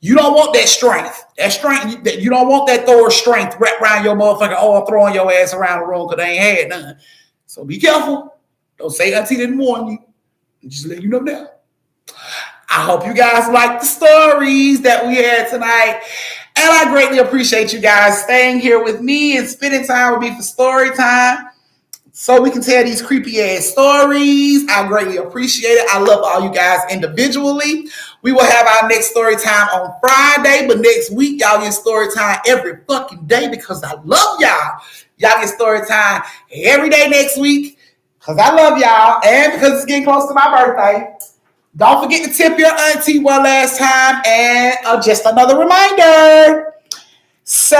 You don't want that strength. That strength, you don't want that Thor strength wrapped around your motherfucking arm, throwing your ass around the room because they ain't had none. So be careful. Don't say Auntie didn't warn you. Just let you know now. I hope you guys like the stories that we had tonight. And I greatly appreciate you guys staying here with me and spending time with me for story time, so we can tell these creepy ass stories. I greatly appreciate it. I love all you guys individually. We will have our next story time on Friday, but next week y'all get story time every fucking day because I love y'all. Y'all get story time every day next week because I love y'all and because it's getting close to my birthday. Don't forget to tip your auntie one last time. And just another reminder. So,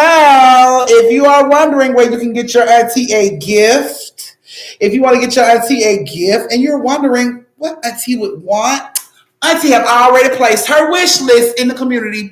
if you are wondering where you can get your auntie a gift, if you want to get your auntie a gift and you're wondering what auntie would want, auntie have already placed her wish list in the community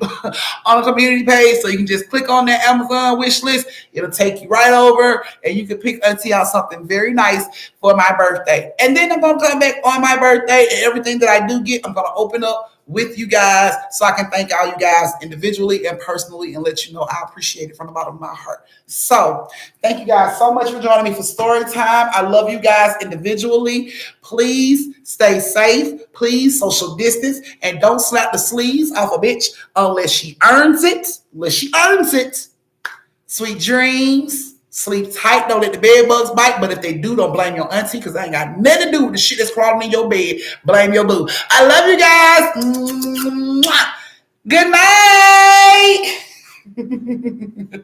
on the community page. So you can just click on that Amazon wish list. It'll take you right over and you can pick auntie out something very nice for my birthday. And then I'm going to come back on my birthday and everything that I do get, I'm going to open up with you guys so I can thank all you guys individually and personally and let you know I appreciate it from the bottom of my heart. So thank you guys so much for joining me for story time. I love you guys individually. Please stay safe. Please social distance and don't slap the sleeves off a bitch unless she earns it. Sweet dreams. Sleep tight. Don't let the bed bugs bite. But if they do, don't blame your auntie because I ain't got nothing to do with the shit that's crawling in your bed. Blame your boo. I love you guys. Good night.